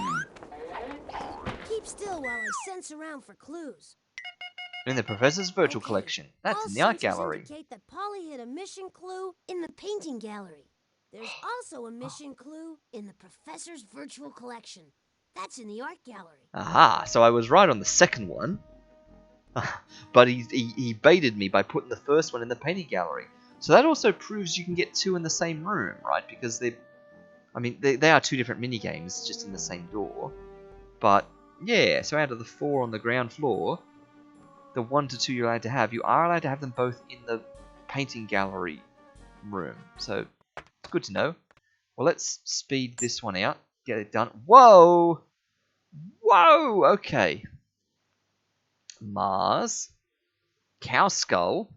Keep still while I sense around for clues. In the Professor's Virtual Okay, Collection. That's all in the art sensors gallery. indicate that Polly hid a mission clue in the painting gallery. There's also a mission clue in the Professor's Virtual Collection. That's in the art gallery. Aha! So I was right on the second one. But he baited me by putting the first one in the painting gallery. So that also proves you can get 2 in the same room, right? Because they are 2 different mini games just in the same door. But yeah, so out of the 4 on the ground floor, the 1 to 2 you are allowed to have them both in the painting gallery room. So it's good to know. Well, let's speed this one out. Get it done. Whoa! Okay. Mars, cow skull,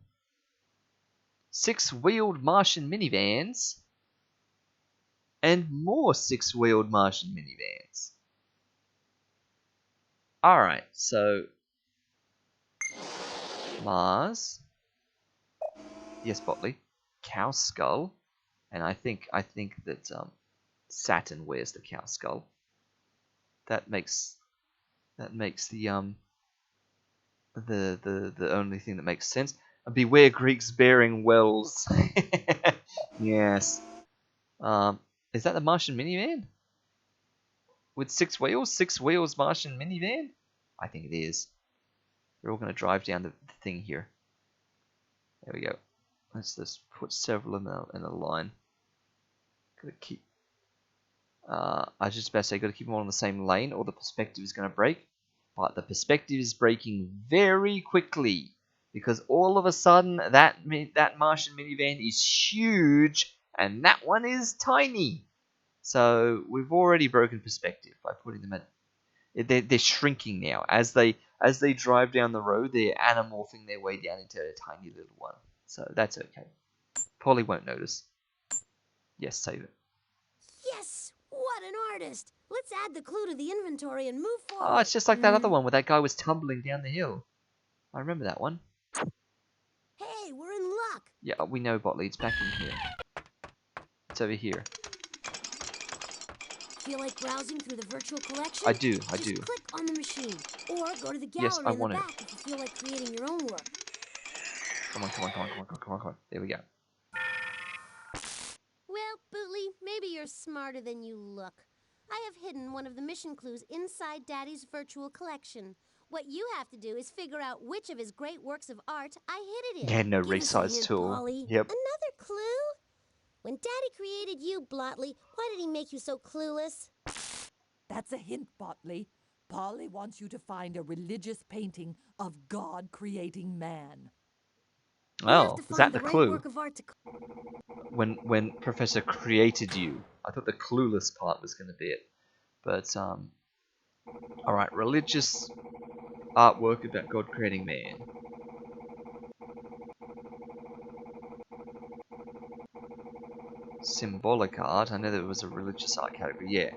6-wheeled Martian minivans, and more 6-wheeled Martian minivans. Alright, so Mars, yes, Botley, cow skull, and I think that Saturn wears the cow skull. That makes the only thing that makes sense. And beware Greeks bearing wells. Yes. Is that the Martian minivan? with 6 wheels Martian minivan? I think it is. We're all going to drive down the thing here. There we go. Let's just put several in a line. Gotta keep. I was just about to say, gotta keep them all in the same lane, or the perspective is going to break. But the perspective is breaking very quickly because all of a sudden that Martian minivan is huge and that one is tiny. So we've already broken perspective by putting them at. They're shrinking now as they drive down the road. They're anamorphing their way down into a tiny little one. So that's okay. Polly won't notice. Yes, save it. Yes! What an artist! Let's add the clue to the inventory and move forward. Oh, it's just like that other one where that guy was tumbling down the hill. I remember that one. Hey, we're in luck. Yeah, we know, Botley. It's back in here. It's over here. Feel like browsing through the virtual collection? I do. Just click on the machine, or go to the gallery Yes, I in the want it. back if you feel like creating your own work. Come on. There we go. Well, Bootley, maybe you're smarter than you look. I have hidden one of the mission clues inside Daddy's virtual collection. What you have to do is figure out which of his great works of art I hid it in. Yeah, no Give us a resize hint, tool. Polly. Yep. Another clue? When Daddy created you, Blotley, why did he make you so clueless? That's a hint, Botley. Polly wants you to find a religious painting of God creating man. Oh, is that the right clue? work of art to... When Professor created you, I thought the clueless part was going to be it. But all right, religious artwork about God creating man. Symbolic art. I know there was a religious art category. Yeah.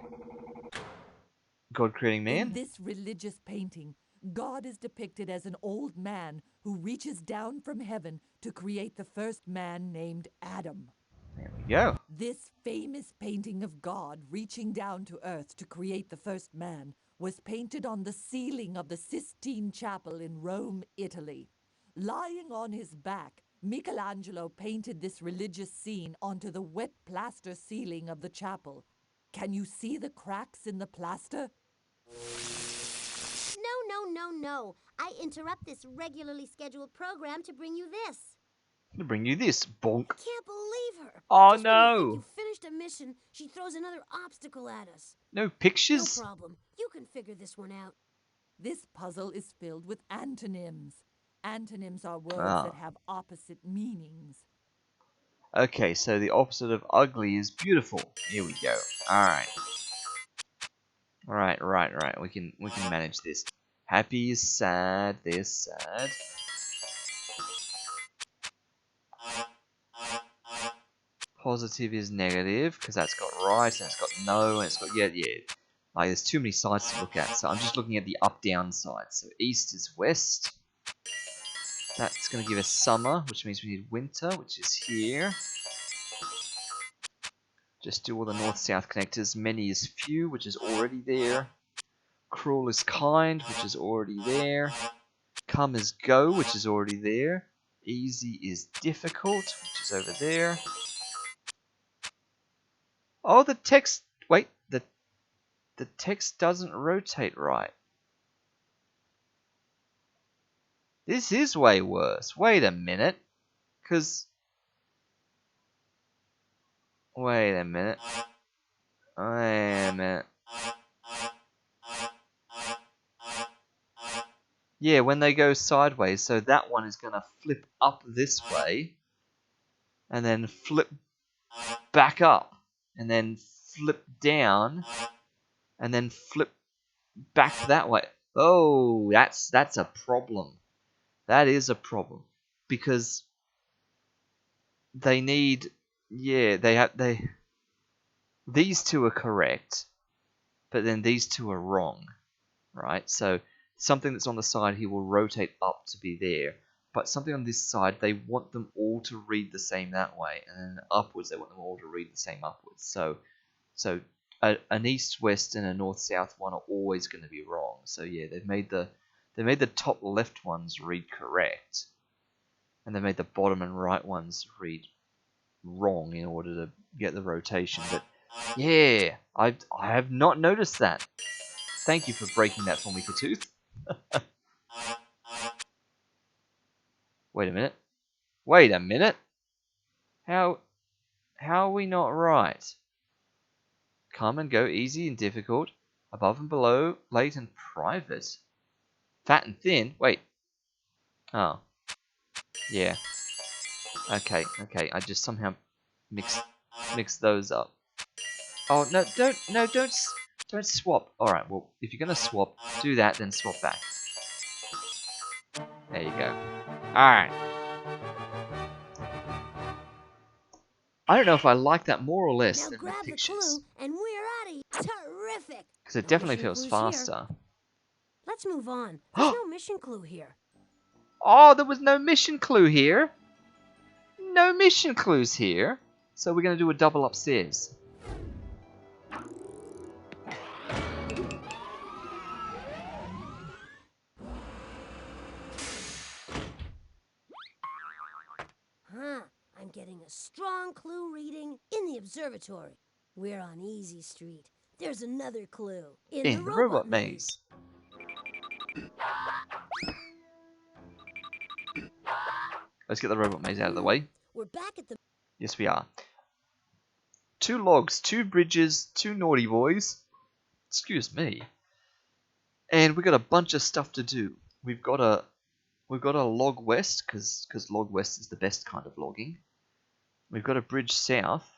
God creating man. In this religious painting, God is depicted as an old man who reaches down from heaven to create the first man named Adam. There we go. This famous painting of God reaching down to earth to create the first man was painted on the ceiling of the Sistine Chapel in Rome, Italy. Lying on his back, Michelangelo painted this religious scene onto the wet plaster ceiling of the chapel. Can you see the cracks in the plaster? No. I interrupt this regularly scheduled program to bring you this. To bring you this, bonk. Can't believe her. Oh, Just when you think no. you finished a mission, she throws another obstacle at us. No No pictures? problem. You can figure this one out. This puzzle is filled with antonyms. Antonyms are words Ah. that have opposite meanings. Okay, so the opposite of ugly is beautiful. Here we go. Alright. Right. We can manage this. Happy is sad, they're sad. Positive is negative, because that's got right, and it's got no, and it's got yeah. Like, there's too many sides to look at, so I'm just looking at the up-down side. So east is west. That's going to give us summer, which means we need winter, which is here. Just do all the north-south connectors. Many is few, which is already there. Cruel is kind, which is already there. Come is go, which is already there. Easy is difficult, which is over there. Oh, the text... Wait, the text doesn't rotate right. This is way worse. Wait a minute. Because... Wait a minute. Yeah, when they go sideways, so that one is going to flip up this way, and then flip back up, and then flip down, and then flip back that way. Oh, that's a problem. That is a problem. Because they need... Yeah, these two are correct, but then these two are wrong, right? So something that's on the side here will rotate up to be there, but something on this side, they want them all to read the same that way, and then upwards, they want them all to read the same upwards. So an east-west and a north-south one are always going to be wrong. So yeah, they made the top left ones read correct, and they made the bottom and right ones read wrong in order to get the rotation. But Yeah, I have not noticed that. Thank you for breaking that for me, Katooth. Wait a minute. Wait a minute. How are we not right? Come and go, easy and difficult, above and below, late and private, fat and thin. Wait. Oh. Yeah. Okay. I just somehow mixed those up. Oh no! Don't swap. All right. Well, if you're gonna swap, do that, then swap back. There you go. All right. I don't know if I like that more or less Now than the grab the pictures, clue, and we're out of here. Terrific! because it No definitely mission feels clues here. faster. Let's move on. There's no mission clue here. Oh, there was no mission clue here. No mission clues here. So we're gonna do a double upstairs. Huh. I'm getting a strong clue reading in the observatory. We're on Easy Street. There's another clue in the robot maze. Let's get the robot maze out of the way. We're back at the... Yes, we are. 2 logs, 2 bridges, 2 naughty boys. Excuse me. And we got a bunch of stuff to do. We've got a log west, because log west is the best kind of logging. We've got a bridge south.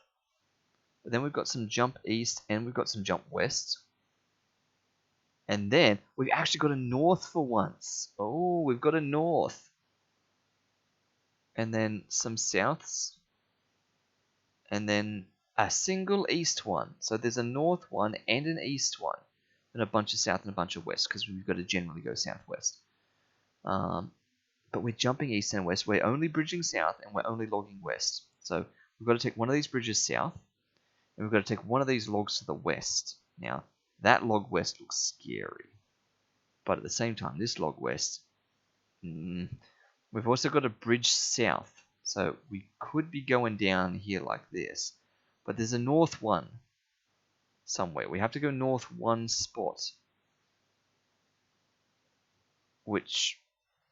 But then we've got some jump east, and we've got some jump west. And then we've actually got a north for once. Oh, we've got a north. And then some souths. And then a single east one. So there's a north one and an east one. And a bunch of south and a bunch of west, because we've got to generally go southwest. But we're jumping east and west. We're only bridging south, and we're only logging west. So we've got to take one of these bridges south, and we've got to take one of these logs to the west. Now, that log west looks scary. But at the same time, this log west... we've also got a bridge south. So we could be going down here like this. But there's a north one somewhere. We have to go north one spot. Which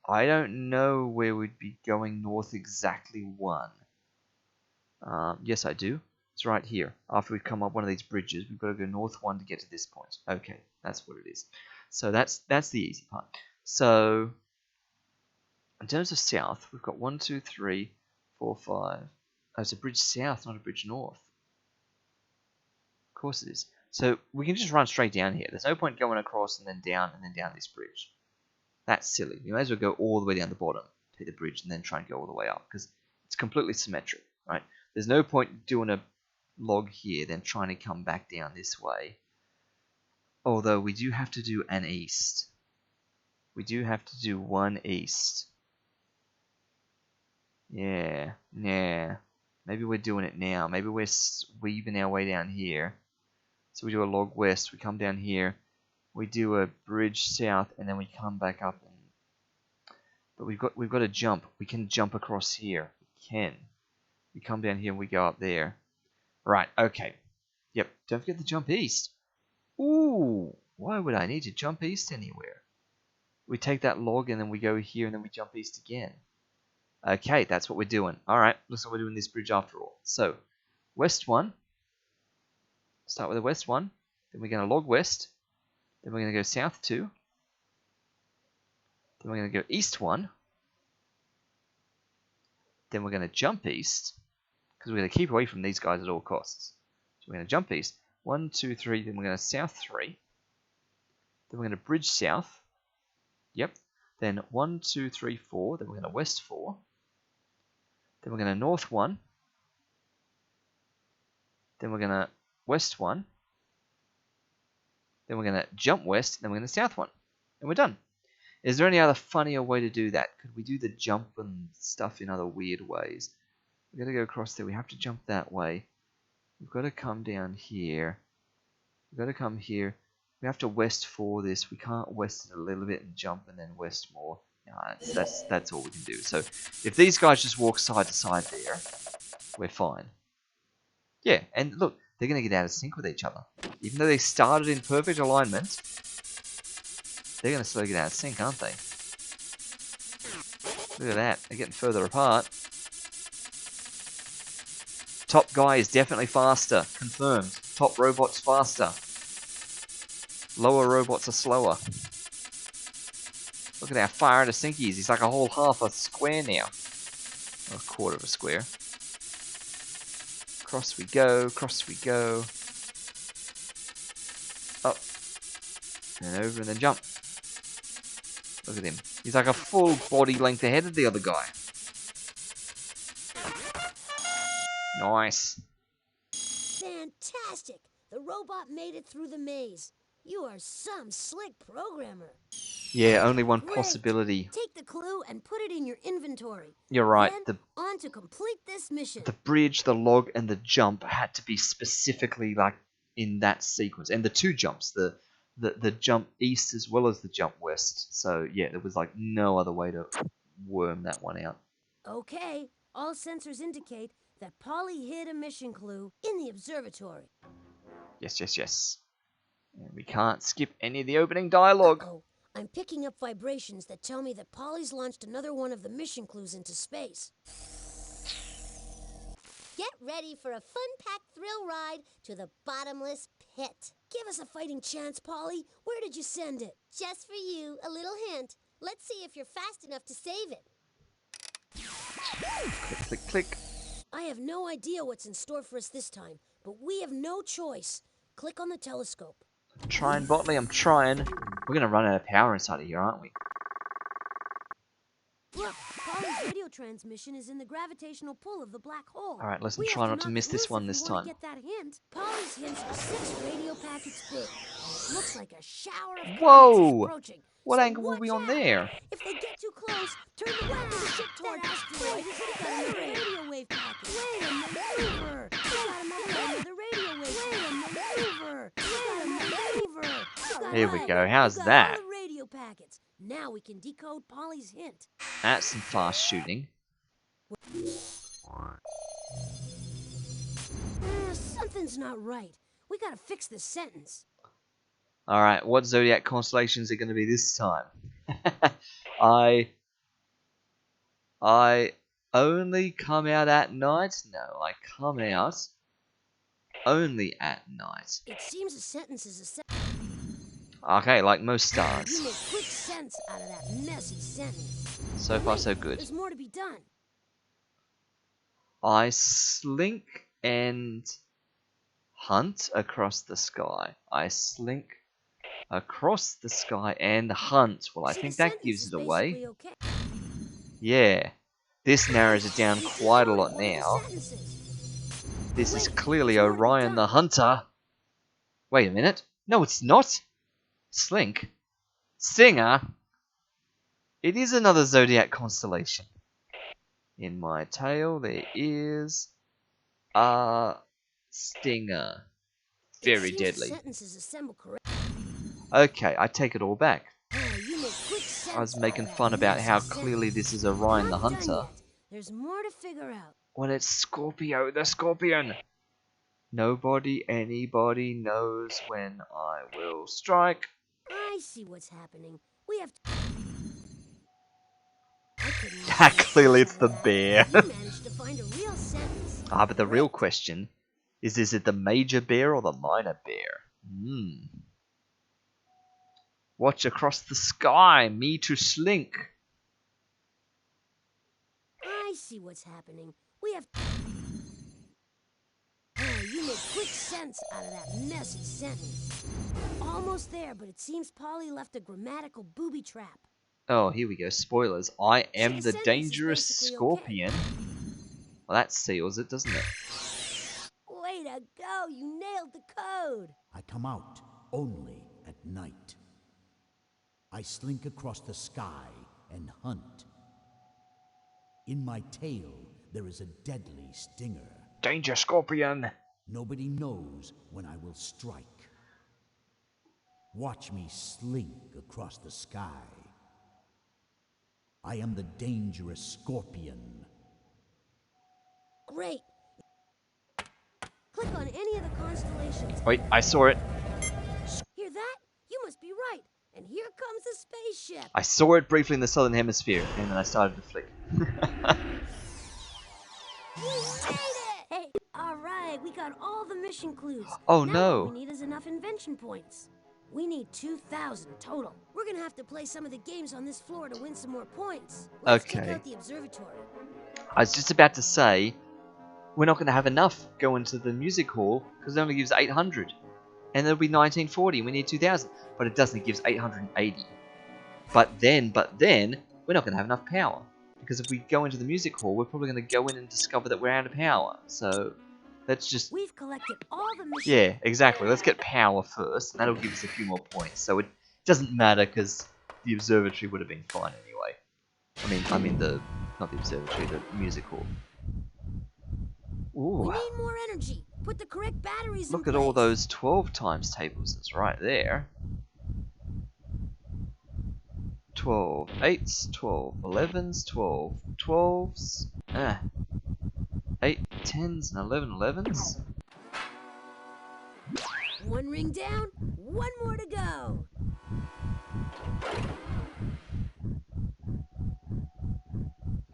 I don't know where we'd be going north exactly one. Yes, I do. It's right here. After we've come up one of these bridges, we've got to go north one to get to this point. Okay, that's what it is. So that's the easy part. So in terms of south, we've got 1, 2, 3, 4, 5. Oh, it's a bridge south, not a bridge north. Of course it is. So we can just run straight down here. There's no point going across and then down this bridge. That's silly. You may as well go all the way down the bottom, take the bridge, and then try and go all the way up, because it's completely symmetric, right? There's no point doing a log here, then trying to come back down this way. Although we do have to do an east. We do have to do one east. Yeah. Maybe we're doing it now. Maybe we're weaving our way down here. So we do a log west, we come down here, we do a bridge south, and then we come back up. But we've got to jump. We can jump across here. We can. We come down here and we go up there. Right, okay. Yep, don't forget to jump east. Ooh, why would I need to jump east anywhere? We take that log and then we go here and then we jump east again. Okay, that's what we're doing. Alright, looks like we're doing this bridge after all. So, west one. Start with the west one. Then we're going to log west. Then we're going to go south 2. Then we're going to go east 1. Then we're going to jump east, because we're going to keep away from these guys at all costs. So we're going to jump east. 1, 2, 3. Then we're going to south 3. Then we're going to bridge south. Yep. Then 1, 2, 3, 4. Then we're going to west 4. Then we're going to north 1. Then we're going to west 1. Then we're going to jump west. Then we're going to south 1. And we're done. Is there any other funnier way to do that? Could we do the jump and stuff in other weird ways? We've got to go across there. We have to jump that way. We've got to come down here. We've got to come here. We have to west 4 this. We can't west it a little bit and jump and then west more. Nah, that's all we can do. So if these guys just walk side to side there, we're fine. Yeah, and look, they're going to get out of sync with each other. Even though they started in perfect alignment, they're going to slowly get out of sync, aren't they? Look at that. They're getting further apart. Top guy is definitely faster. Confirmed. Top robot's faster. Lower robots are slower. Look at how far out of sync he is. He's like a whole half a square now. Or a quarter of a square. Cross we go. Cross we go. Up. And over and then jump. Look at him. He's like a full body length ahead of the other guy. Nice. Fantastic! The robot made it through the maze. You are some slick programmer. Yeah, only one Great. possibility. Take the clue and put it in your inventory. You're right. Then on to complete this mission. The bridge, the log, and the jump had to be specifically like in that sequence. And the two jumps, the jump east as well as the jump west. So yeah, there was like no other way to worm that one out. Okay, all sensors indicate that Polly hid a mission clue in the observatory. Yes, yes, yes. And we can't skip any of the opening dialogue. Uh-oh. I'm picking up vibrations that tell me that Polly's launched another one of the mission clues into space. Get ready for a fun-packed thrill ride to the bottomless pit. Give us a fighting chance, Polly. Where did you send it? Just for you, a little hint. Let's see if you're fast enough to save it. Click, click, click. I have no idea what's in store for us this time, but we have no choice. Click on the telescope. I'm trying, Botley, I'm trying. We're going to run out of power inside of here, aren't we? Look, Polly's radio transmission is in the gravitational pull of the black hole. Alright, listen, We try have not to knock miss it this loose one if this we wanna time. Get that hint. Polly's hints are 6 radio packets big. Looks like a shower of Whoa! planets is approaching. What So angle were we watch on out. there? If they get too close, turn the weapon to ship toward asteroid. It's got another radio wave packet. Wait a maneuver. We got another radio wave. Wait a maneuver. We got a maneuver. Here we go. How's that? All the radio packets. Now we can decode Polly's hint. That's some fast shooting. Something's not right. We gotta fix this sentence. Alright, what zodiac constellation is it going to be this time? I only come out at night? No, I come out only at night. It seems a sentence is a sentence. Okay, like most You stars. make quick sense out of that messy sentence. So far, so good. There's more to be done. I slink and hunt across the sky. I slink across the sky and hunt. Well, I See, think the that sentence gives is it away. basically okay. Yeah. This narrows it down quite a lot One of the now. sentences. This is Wait, clearly there's more to be Orion the done. Hunter. Wait a minute. No, it's not. Slink. Stinger. It is another zodiac constellation. In my tail, there is a stinger. Very It seems deadly. The sentences assemble correct. Okay, I take it all back. You make quick sense I was out making of that fun about messy how sentence. clearly this is Orion the Not done Hunter. yet. There's more to figure out. When it's Scorpio the Scorpion. Nobody, anybody knows when I will strike. I see what's happening. We have to... I couldn't make Ah, sense clearly it's out the of that. bear. You managed to find a real sentence. Ah, but the real Great. question is it the major bear or the minor bear? Watch across the sky, me to slink. I see what's happening. We have... You make quick sense out of that messy sentence. Almost there, but it seems Polly left a grammatical booby trap. Oh, here we go. Spoilers. I am the the sentence is dangerous basically scorpion. Well, that seals it, doesn't it? Way to go! You nailed the code! I come out only at night. I slink across the sky and hunt. In my tail, there is a deadly stinger. Danger, scorpion! Nobody knows when I will strike. Watch me slink across the sky. I am the dangerous scorpion. Great! Click on any of the constellations. Wait, I saw it. Hear that? You must be right. And here comes the spaceship. I saw it briefly in the southern hemisphere, and then I started to flick. We made it! Hey, all right, we got all the mission clues. Oh, now no. All we need is enough invention points. We need 2,000 total. We're gonna have to play some of the games on this floor to win some more points. Let's check Okay. out the observatory. I was just about to say, we're not going to have enough going to the music hall because it only gives 800. And it'll be 1940 and we need 2000. But it doesn't, it gives 880. But then, we're not going to have enough power. Because if we go into the music hall, we're probably going to go in and discover that we're out of power. So, let's just... We've collected all the missions. Yeah, exactly. Let's get power first, and that'll give us a few more points. So it doesn't matter because the observatory would have been fine anyway. I mean not the observatory, the music hall. Ooh, We need more energy. Put the correct batteries look in at all place. those 12 times tables. That's right there. 12 8s, 12 11s, 12 12s, 8 10s, and 11 11s. One ring down, one more to go.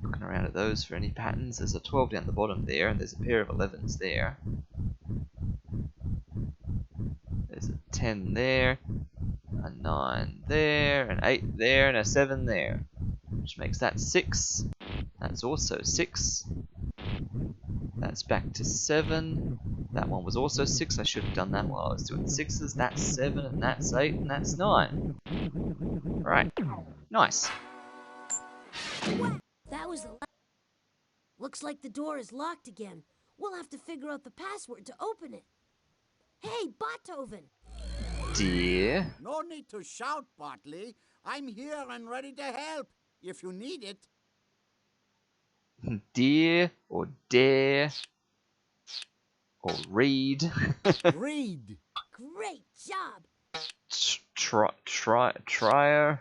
Looking around at those for any patterns. There's a 12 down the bottom there, and there's a pair of 11s there. There's a 10 there, a 9 there, an 8 there, and a 7 there. Which makes that 6. That's also 6. That's back to 7. That one was also 6. I should have done that while I was doing 6s. That's 7, and that's 8, and that's 9. Right. Nice. That was the Looks like the door is locked again. We'll have to figure out the password to open it. Hey, Beethoven! Dear. No need to shout, Bartley. I'm here and ready to help, if you need it. Dear, or dare, or read. Read. Great job! Trier.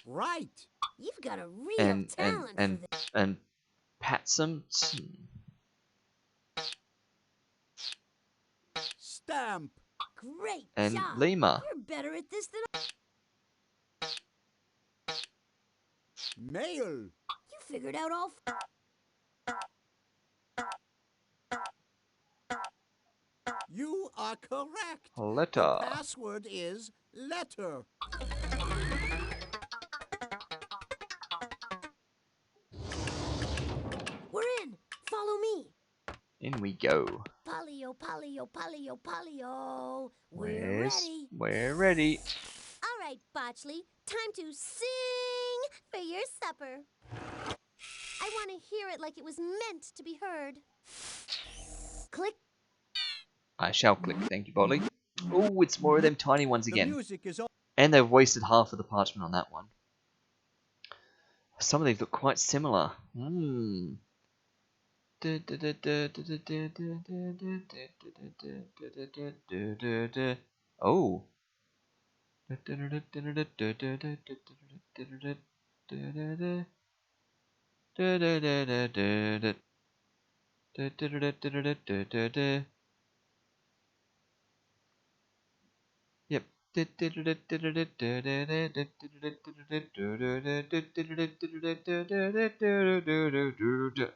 Right. You've got a real And talent for this. and Patsum. Stamp. Great And job! Lima. You're better at this than Mail. you figured out all. You are correct. Letter. The password is letter. We're in. Follow me. In we go. Polio, polio, polio, polio. We're ready. We're ready. All right, Botchley, time to sing for your supper. I want to hear it like it was meant to be heard. Click. I shall click. Thank you, Bolly. Oh, it's more of them tiny ones The again. music is on. And they've wasted half of the parchment on that one. Some of these look quite similar. Hmm. Oh. Yep.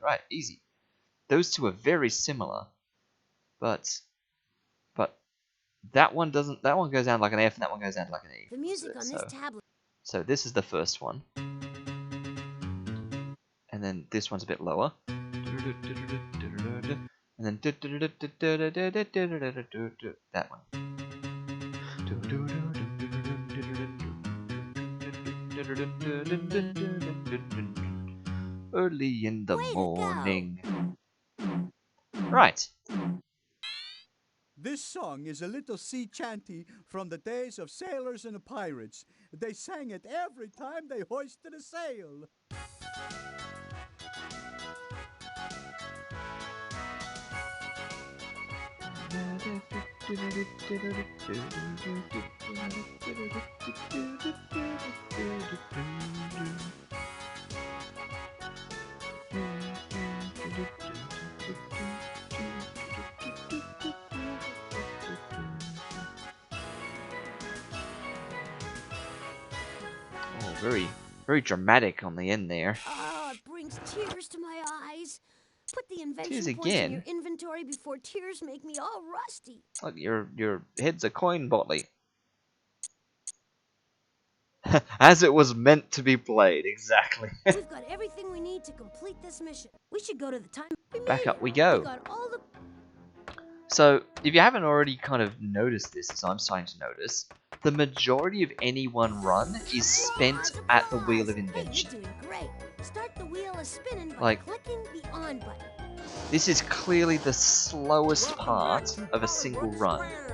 Right, easy. Those two are very similar, but that one doesn't. That one goes down like an F, and that one goes down like an E. The music on this tablet. So this is the first one, and then this one's a bit lower, and then that one. Early in the morning. Right. This song is a little sea chanty from the days of sailors and pirates. They sang it every time they hoisted a sail. very dramatic on the end there. Oh, it brings tears to my eyes. Put the Tears invention points in your again? inventory before tears make me all rusty. Like your head's a coin, Botley. As it was meant to be played, exactly. We've got everything we need to complete this mission. We should go to the time we Back made up it. we go. We got all the So, if you haven't already kind of noticed this, as I'm starting to notice, the majority of any one run is spent at the Wheel of Invention. Hey, you're doing great. Start the wheel a spinning by Like, clicking the on button. this is clearly the slowest Welcome part back to of a single Hollywood run. Squares.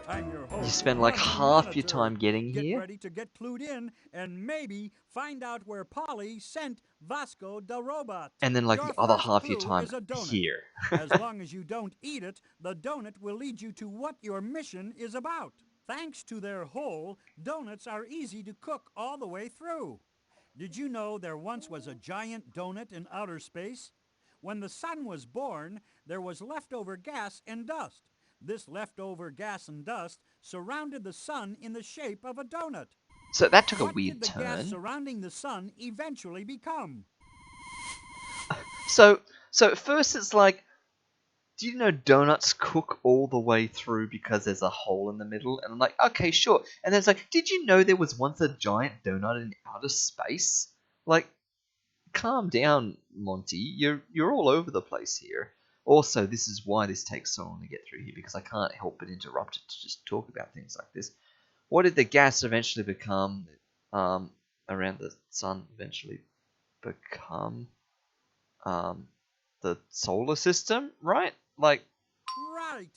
I'm your host, You spend like Russell half your Monitor. time getting Get here, ready to get clued in and maybe find out where Polly sent Vasco da Robot. and then like Your the other first half your clue time is a donut. here. As long as you don't eat it, the donut will lead you to what your mission is about. Thanks to their hole, donuts are easy to cook all the way through. Did you know there once was a giant donut in outer space? When the sun was born, there was leftover gas and dust. This leftover gas and dust surrounded the sun in the shape of a donut. So that took a What weird did the gas turn. surrounding the sun eventually become? So at first it's like, do you know donuts cook all the way through because there's a hole in the middle? And I'm like, okay, sure. And then it's like, did you know there was once a giant donut in outer space? Like, calm down, Monty. You're all over the place here. Also, this is why this takes so long to get through here, because I can't help but interrupt it to just talk about things like this. What did the gas eventually become around the sun eventually become the solar system, right? Like, Right.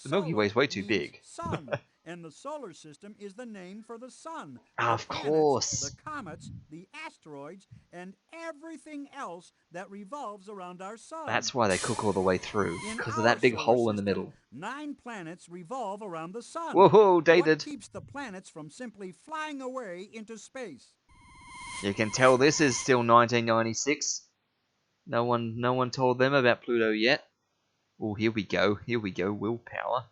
the Milky Way is way too Solar means big. sun, and the solar system is the name for the sun. Of the planets, course. The comets, the asteroids, and everything else that revolves around our sun. That's why they cook all the way through, In because of our that big solar hole in the system, middle. 9 planets revolve around the sun. Whoa, dated. What keeps the planets from simply flying away into space? You can tell this is still 1996. No one told them about Pluto yet. Oh, here we go. Willpower.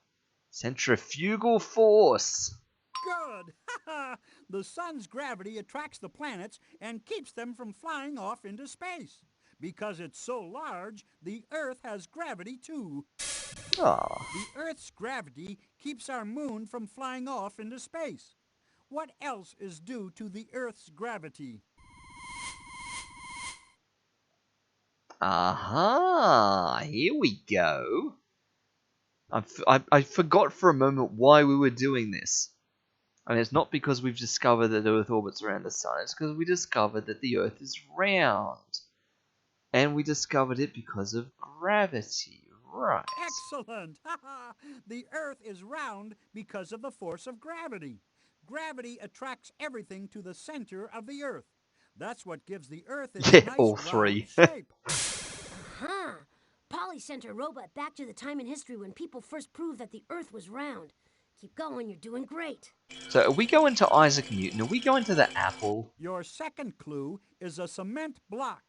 Centrifugal force. Good! The sun's gravity attracts the planets and keeps them from flying off into space. Because it's so large, the Earth has gravity too. Ah, The Earth's gravity keeps our moon from flying off into space. What else is due to the Earth's gravity? aha! Here we go. I forgot for a moment why we were doing this. I mean, it's not because we've discovered that Earth orbits around the sun. It's because we discovered that the Earth is round. And we discovered it because of gravity. Right. Excellent! The Earth is round because of the force of gravity. Gravity attracts everything to the center of the Earth. That's what gives the Earth its Yeah, nice all round three. shape. Huh. Polly sent her robot back to the time in history when people first proved that the Earth was round. Keep going, you're doing great. So are we going to Isaac Newton? Are we going to the apple? Your second clue is a cement block.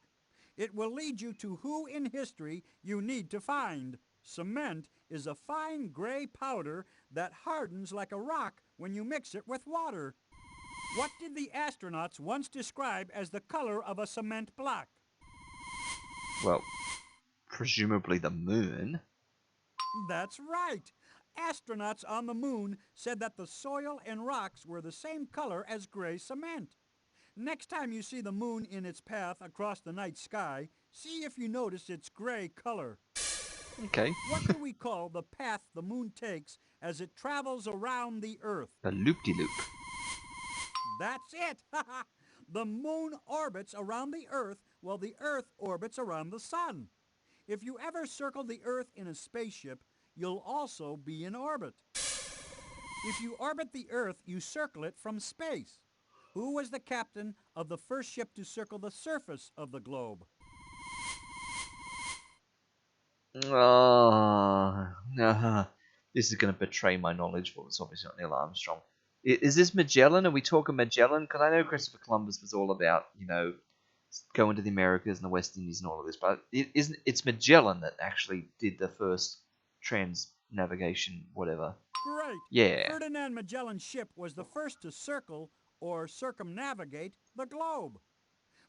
It will lead you to who in history you need to find. Cement is a fine gray powder that hardens like a rock when you mix it with water. What did the astronauts once describe as the color of a cement block? Well, presumably the moon. That's right. Astronauts on the moon said that the soil and rocks were the same color as gray cement. Next time you see the moon in its path across the night sky, see if you notice its gray color. Okay. What do we call the path the moon takes as it travels around the Earth? A loop-de-loop. That's it! The moon orbits around the Earth while the Earth orbits around the sun. If you ever circle the Earth in a spaceship, you'll also be in orbit. If you orbit the Earth, you circle it from space. Who was the captain of the first ship to circle the surface of the globe? Oh, no. This is going to betray my knowledge, but it's obviously not Neil Armstrong. Is this Magellan? Are we talking Magellan? Because I know Christopher Columbus was all about, going to the Americas and the West Indies and all of this, but it's Magellan that actually did the first trans-navigation, whatever. Great! Yeah. Ferdinand Magellan's ship was the first to circle or circumnavigate the globe.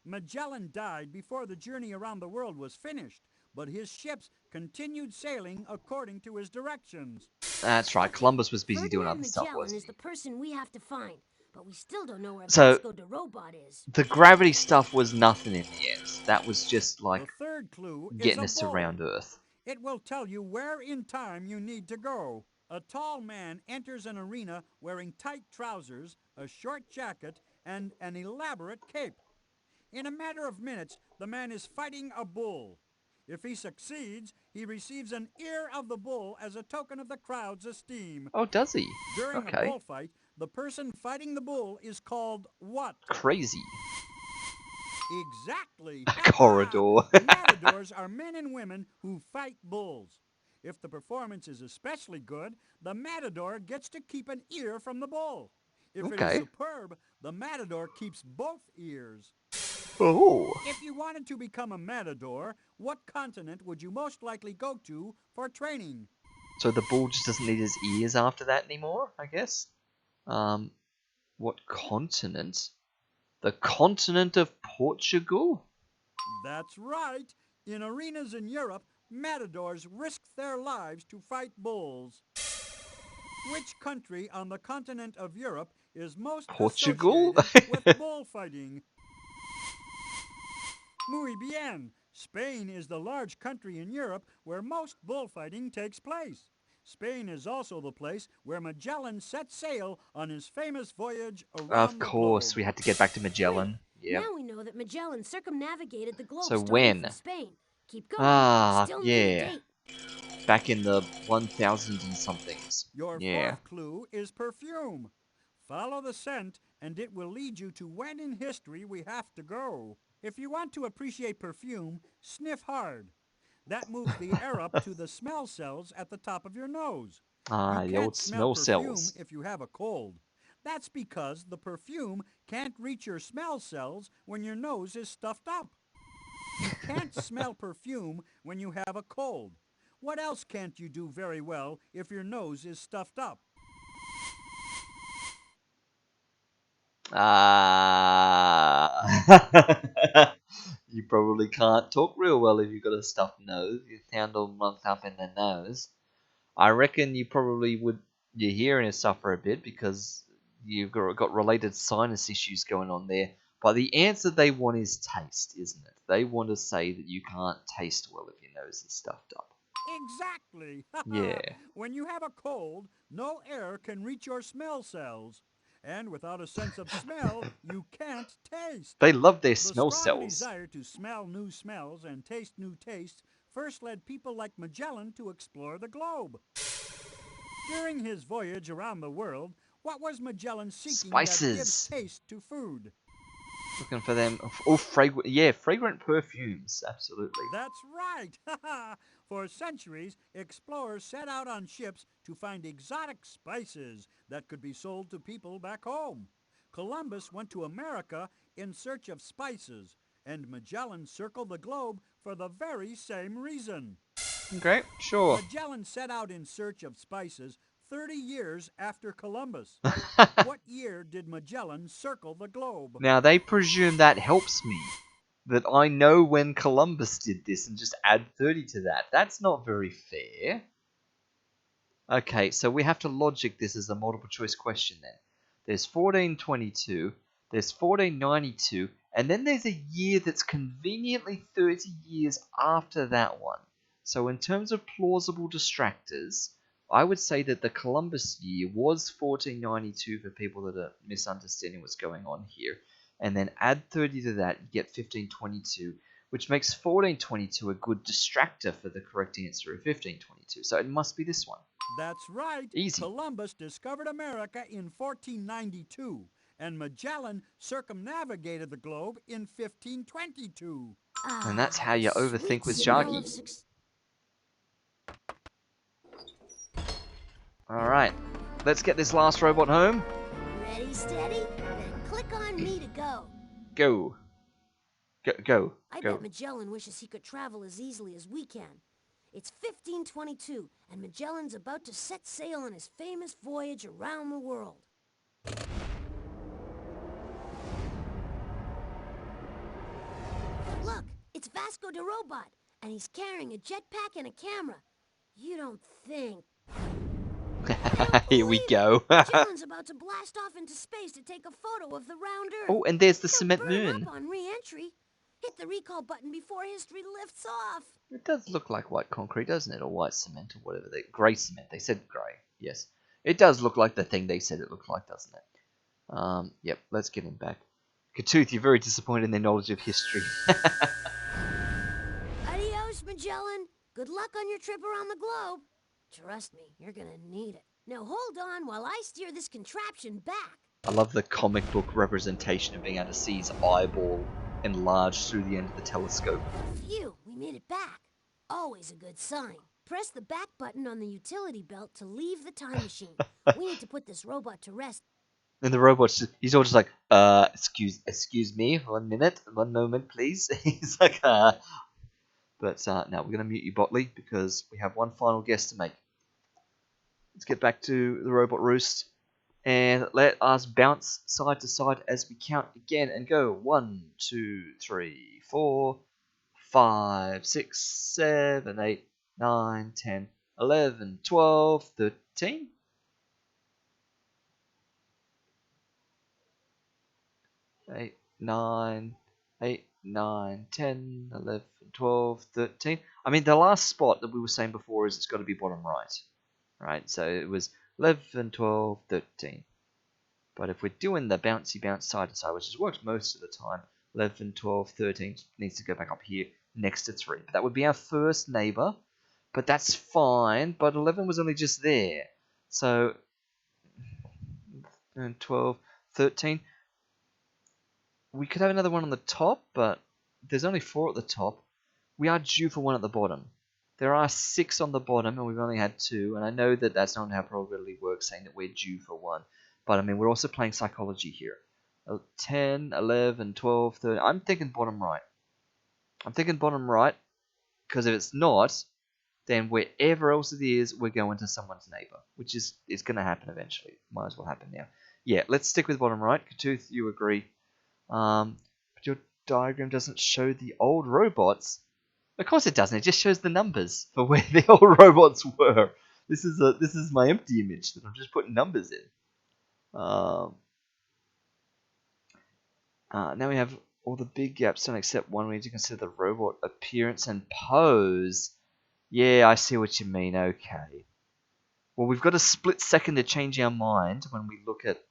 Magellan died before the journey around the world was finished, but his ships continued sailing according to his directions. That's right. Okay, Columbus was busy doing Ferdinand other stuff, Magellan wasn't is the he? person we have to find, but we still don't know where So Vasco da Robot is. the gravity stuff was nothing in the end. That was just The like third clue is getting a us bull. around Earth. It will tell you where in time you need to go. A tall man enters an arena wearing tight trousers, a short jacket, and an elaborate cape. In a matter of minutes, the man is fighting a bull. If he succeeds, he receives an ear of the bull as a token of the crowd's esteem. Oh, does he? During a Okay. bullfight, the person fighting the bull is called what? Crazy. Exactly. A corridor. Matadors are men and women who fight bulls. If the performance is especially good, the matador gets to keep an ear from the bull. If it is Okay. superb, the matador keeps both ears. Oh. If you wanted to become a matador, what continent would you most likely go to for training? So the bull just doesn't need his ears after that anymore, I guess? What continent? The continent of Portugal? That's right. In arenas in Europe, matadors risk their lives to fight bulls. Which country on the continent of Europe is most Portugal? associated with bullfighting? Muy bien. Spain is the large country in Europe where most bullfighting takes place. Spain is also the place where Magellan set sail on his famous voyage Of around the course, globe. we had to get back to Great. Magellan. Yep. Now we know that Magellan circumnavigated the globe So starting when? from Spain. Keep going. Ah, Still need a yeah. date. Back in the 1000s and somethings. Your Yeah. fourth clue is perfume. Follow the scent and it will lead you to when in history we have to go. If you want to appreciate perfume, sniff hard. That moves the air up to the smell cells at the top of your nose. You Ah, the can't old smell smell perfume cells. if you have a cold. That's because the perfume can't reach your smell cells when your nose is stuffed up. You can't smell perfume when you have a cold. What else can't you do very well if your nose is stuffed up? Ah. You probably can't talk real well if you've got a stuffed nose. You sound all mucked up in the nose. I reckon you probably would. Your hearing is suffer a bit because you've got related sinus issues going on there. But the answer they want is taste, isn't it? They want to say that you can't taste well if your nose is stuffed up. Exactly. Yeah. When you have a cold, no air can reach your smell cells. And without a sense of smell, you can't taste. They love their The smell strong cells. desire to smell new smells and taste new tastes first led people like Magellan to explore the globe. During his voyage around the world, what was Magellan seeking that gives Spices. taste to food? Looking for them. Oh, fragrant. Yeah, fragrant perfumes. Absolutely. That's right! For centuries, explorers set out on ships to find exotic spices that could be sold to people back home. Columbus went to America in search of spices, and Magellan circled the globe for the very same reason. Okay, sure. Magellan set out in search of spices 30 years after Columbus. What year did Magellan circle the globe? Now, they presume that helps me. That I know when Columbus did this and just add 30 to that. That's not very fair. Okay, so we have to logic this as a multiple choice question then. There's 1422, there's 1492, and then there's a year that's conveniently 30 years after that one. So in terms of plausible distractors, I would say that the Columbus year was 1492 for people that are misunderstanding what's going on here. And then add 30 to that, you get 1522, which makes 1422 a good distractor for the correct answer of 1522. So it must be this one. That's right. Easy. Columbus discovered America in 1492, and Magellan circumnavigated the globe in 1522. And that's how you Sweet overthink with smell Sharky. of success. Alright, let's get this last robot home. Ready, steady? Then click on me to go. Go. Go. I bet Magellan wishes he could travel as easily as we can. It's 1522, and Magellan's about to set sail on his famous voyage around the world. Basco de Robot, and he's carrying a jetpack and a camera. You don't think... I don't Here we believe go. it. Magellan's about to blast off into space to take a photo of the round Earth. Oh, and there's the He'll cement burn moon. up on re-entry. Hit the recall button before history lifts off. It does look like white concrete, doesn't it? Or white cement, or whatever. Grey cement. They said grey. Yes. It does look like the thing they said it looked like, doesn't it? Yep, let's get him back. Katooth, you're very disappointed in their knowledge of history. Adios, Magellan. Good luck on your trip around the globe. Trust me, you're gonna need it. Now hold on while I steer this contraption back. I love the comic book representation of being able to see his eyeball enlarged through the end of the telescope. Phew, we made it back. Always a good sign. Press the back button on the utility belt to leave the time machine. We need to put this robot to rest. And the robot's he's all just like, excuse me, 1 minute, 1 moment, please. He's like, But now we're going to mute you, Botley, because we have one final guess to make. Let's get back to the robot roost. And let us bounce side to side as we count again and go 1, 2, 3, 4, 5, 6, 7, 8, 9, 10, 11, 12, 13. 8, 9, 8, 9, 10, 11, 12, 13. I mean, the last spot that we were saying before is it's got to be bottom right. Right, so it was 11, 12, 13. But if we're doing the bouncy bounce side to side, which has worked most of the time, 11, 12, 13 needs to go back up here next to 3. But that would be our first neighbor, but that's fine. But 11 was only just there. So 12, 13. We could have another one on the top, but there's only 4 at the top. We are due for one at the bottom. There are 6 on the bottom, and we've only had 2. And I know that that's not how probability works, saying that we're due for 1. But, I mean, we're also playing psychology here. 10, 11, 12, 13. I'm thinking bottom right. I'm thinking bottom right, because if it's not, then wherever else it is, we're going to someone's neighbor, which is going to happen eventually. Might as well happen now. Yeah, let's stick with bottom right. Katooth, you agree. But your diagram doesn't show the old robots. Of course it doesn't. It just shows the numbers for where the old robots were. This is my empty image that I'm just putting numbers in. Now we have all the big gaps done except one. We need to consider the robot appearance and pose. Yeah, I see what you mean. Okay. Well, we've got a split second to change our mind when we look at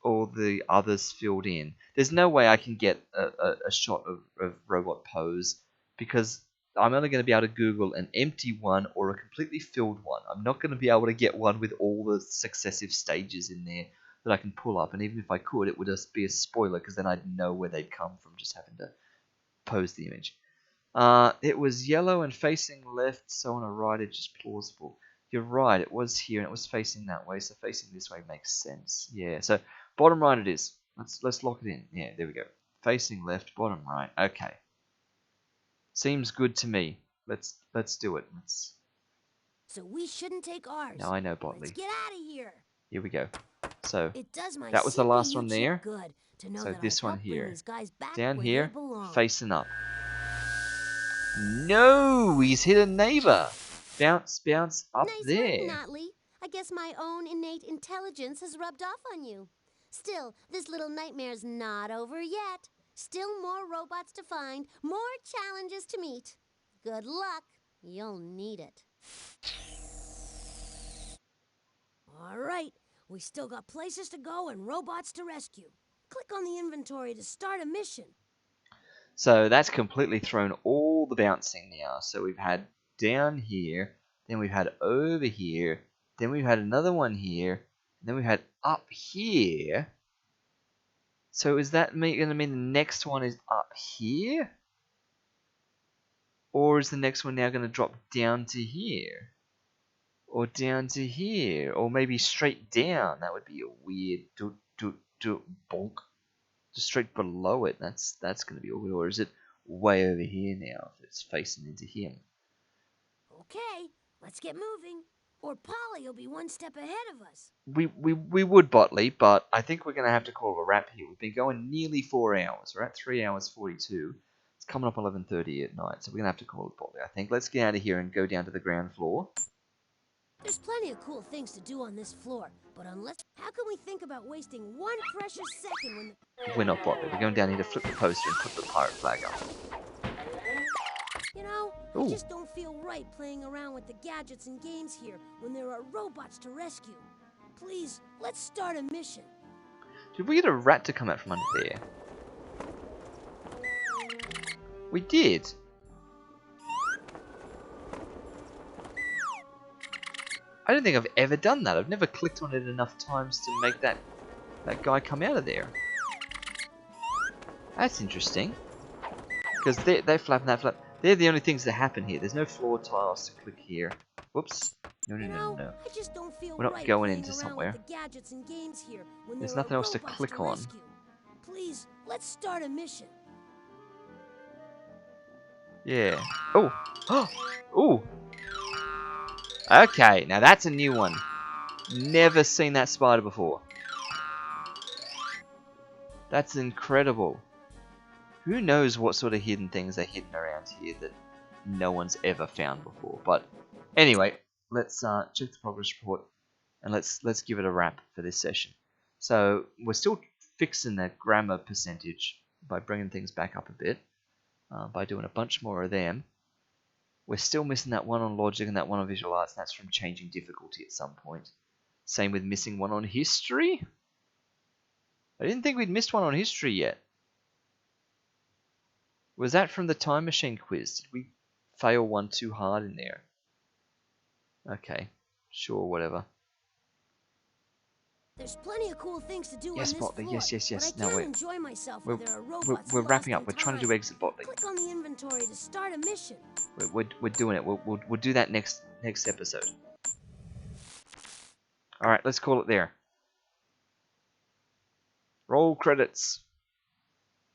all the others filled in. There's no way I can get a shot of robot pose because I'm only going to be able to Google an empty one or a completely filled one. I'm not going to be able to get one with all the successive stages in there that I can pull up. And even if I could, it would just be a spoiler because then I'd know where they'd come from just having to pose the image. It was yellow and facing left, so on a right edge is plausible. You're right, it was here and it was facing that way, so facing this way makes sense. Yeah, so bottom right it is. Let's lock it in. Yeah, there we go. Facing left, bottom right. Okay. Seems good to me. Let's do it. So we shouldn't take ours. No, I know, Botley. Let's get out of here. Here we go. So It does my that was the last CPU one chip there. good to know So that this I've one helped bring here. these guys back Down where here, they belong. facing up. No, he's hit a neighbor. Bounce, bounce up Nice there. work, Notley. I guess my own innate intelligence has rubbed off on you. Still, this little nightmare's not over yet. Still more robots to find, more challenges to meet. Good luck. You'll need it. All right, we still got places to go and robots to rescue. Click on the inventory to start a mission. So that's completely thrown all the bouncing now. So we've had down here, then we've had over here, then we've had another one here, and then we've had up here. So is that going to mean the next one is up here? Or is the next one now going to drop down to here? Or down to here? Or maybe straight down? That would be a weird bonk. Just straight below it. That's going to be awkward. Or is it way over here now if it's facing into him? Okay, let's get moving. Or Polly will be one step ahead of us. We would, Botley, but I think we're going to have to call it a wrap here. We've been going nearly 4 hours. We're at 3 hours 42. It's coming up 11:30 at night, so we're gonna have to call it Botley, I think. Let's get out of here and go down to the ground floor. There's plenty of cool things to do on this floor, but how can we think about wasting one precious second when We're not Botley. We're going down here to flip the poster and put the pirate flag up. You know, Ooh. I just don't feel right playing around with the gadgets and games here when there are robots to rescue. Please, let's start a mission. Did we get a rat to come out from under there? We did. I don't think I've ever done that. I've never clicked on it enough times to make that guy come out of there. That's interesting. Because they flap and that flap. They're the only things that happen here. There's no floor tiles to click here. Whoops. No. I just don't feel We're not right going playing into around somewhere. with the gadgets and games here when There's there nothing are else to robots click to on. rescue. Please, let's start a mission. Yeah. Oh. Ooh. Okay, now that's a new one. Never seen that spider before. That's incredible. Who knows what sort of hidden things are hidden around here that no one's ever found before. But anyway, let's check the progress report and let's give it a wrap for this session. So we're still fixing that grammar percentage by bringing things back up a bit, by doing a bunch more of them. We're still missing that one on logic and that one on visual arts, and that's from changing difficulty at some point. Same with missing one on history. I didn't think we'd missed one on history yet. Was that from the time machine quiz? Did we fail one too hard in there? Okay, sure, whatever. There's plenty of cool things to do Yes, on this Botley, floor. yes. But I No, can't wait. enjoy myself where there are robots We're wrapping lost up. We're in trying to do time. exit Botley. Click on the inventory to start a mission. We're doing it. We'll do that next episode. All right, let's call it there. Roll credits.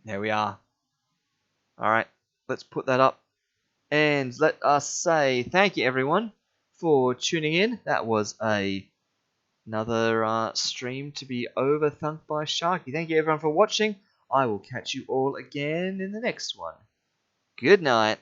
There we are. All right, let's put that up. And let us say thank you, everyone, for tuning in. That was another stream to be overthunk by Sharky. Thank you, everyone, for watching. I will catch you all again in the next one. Good night.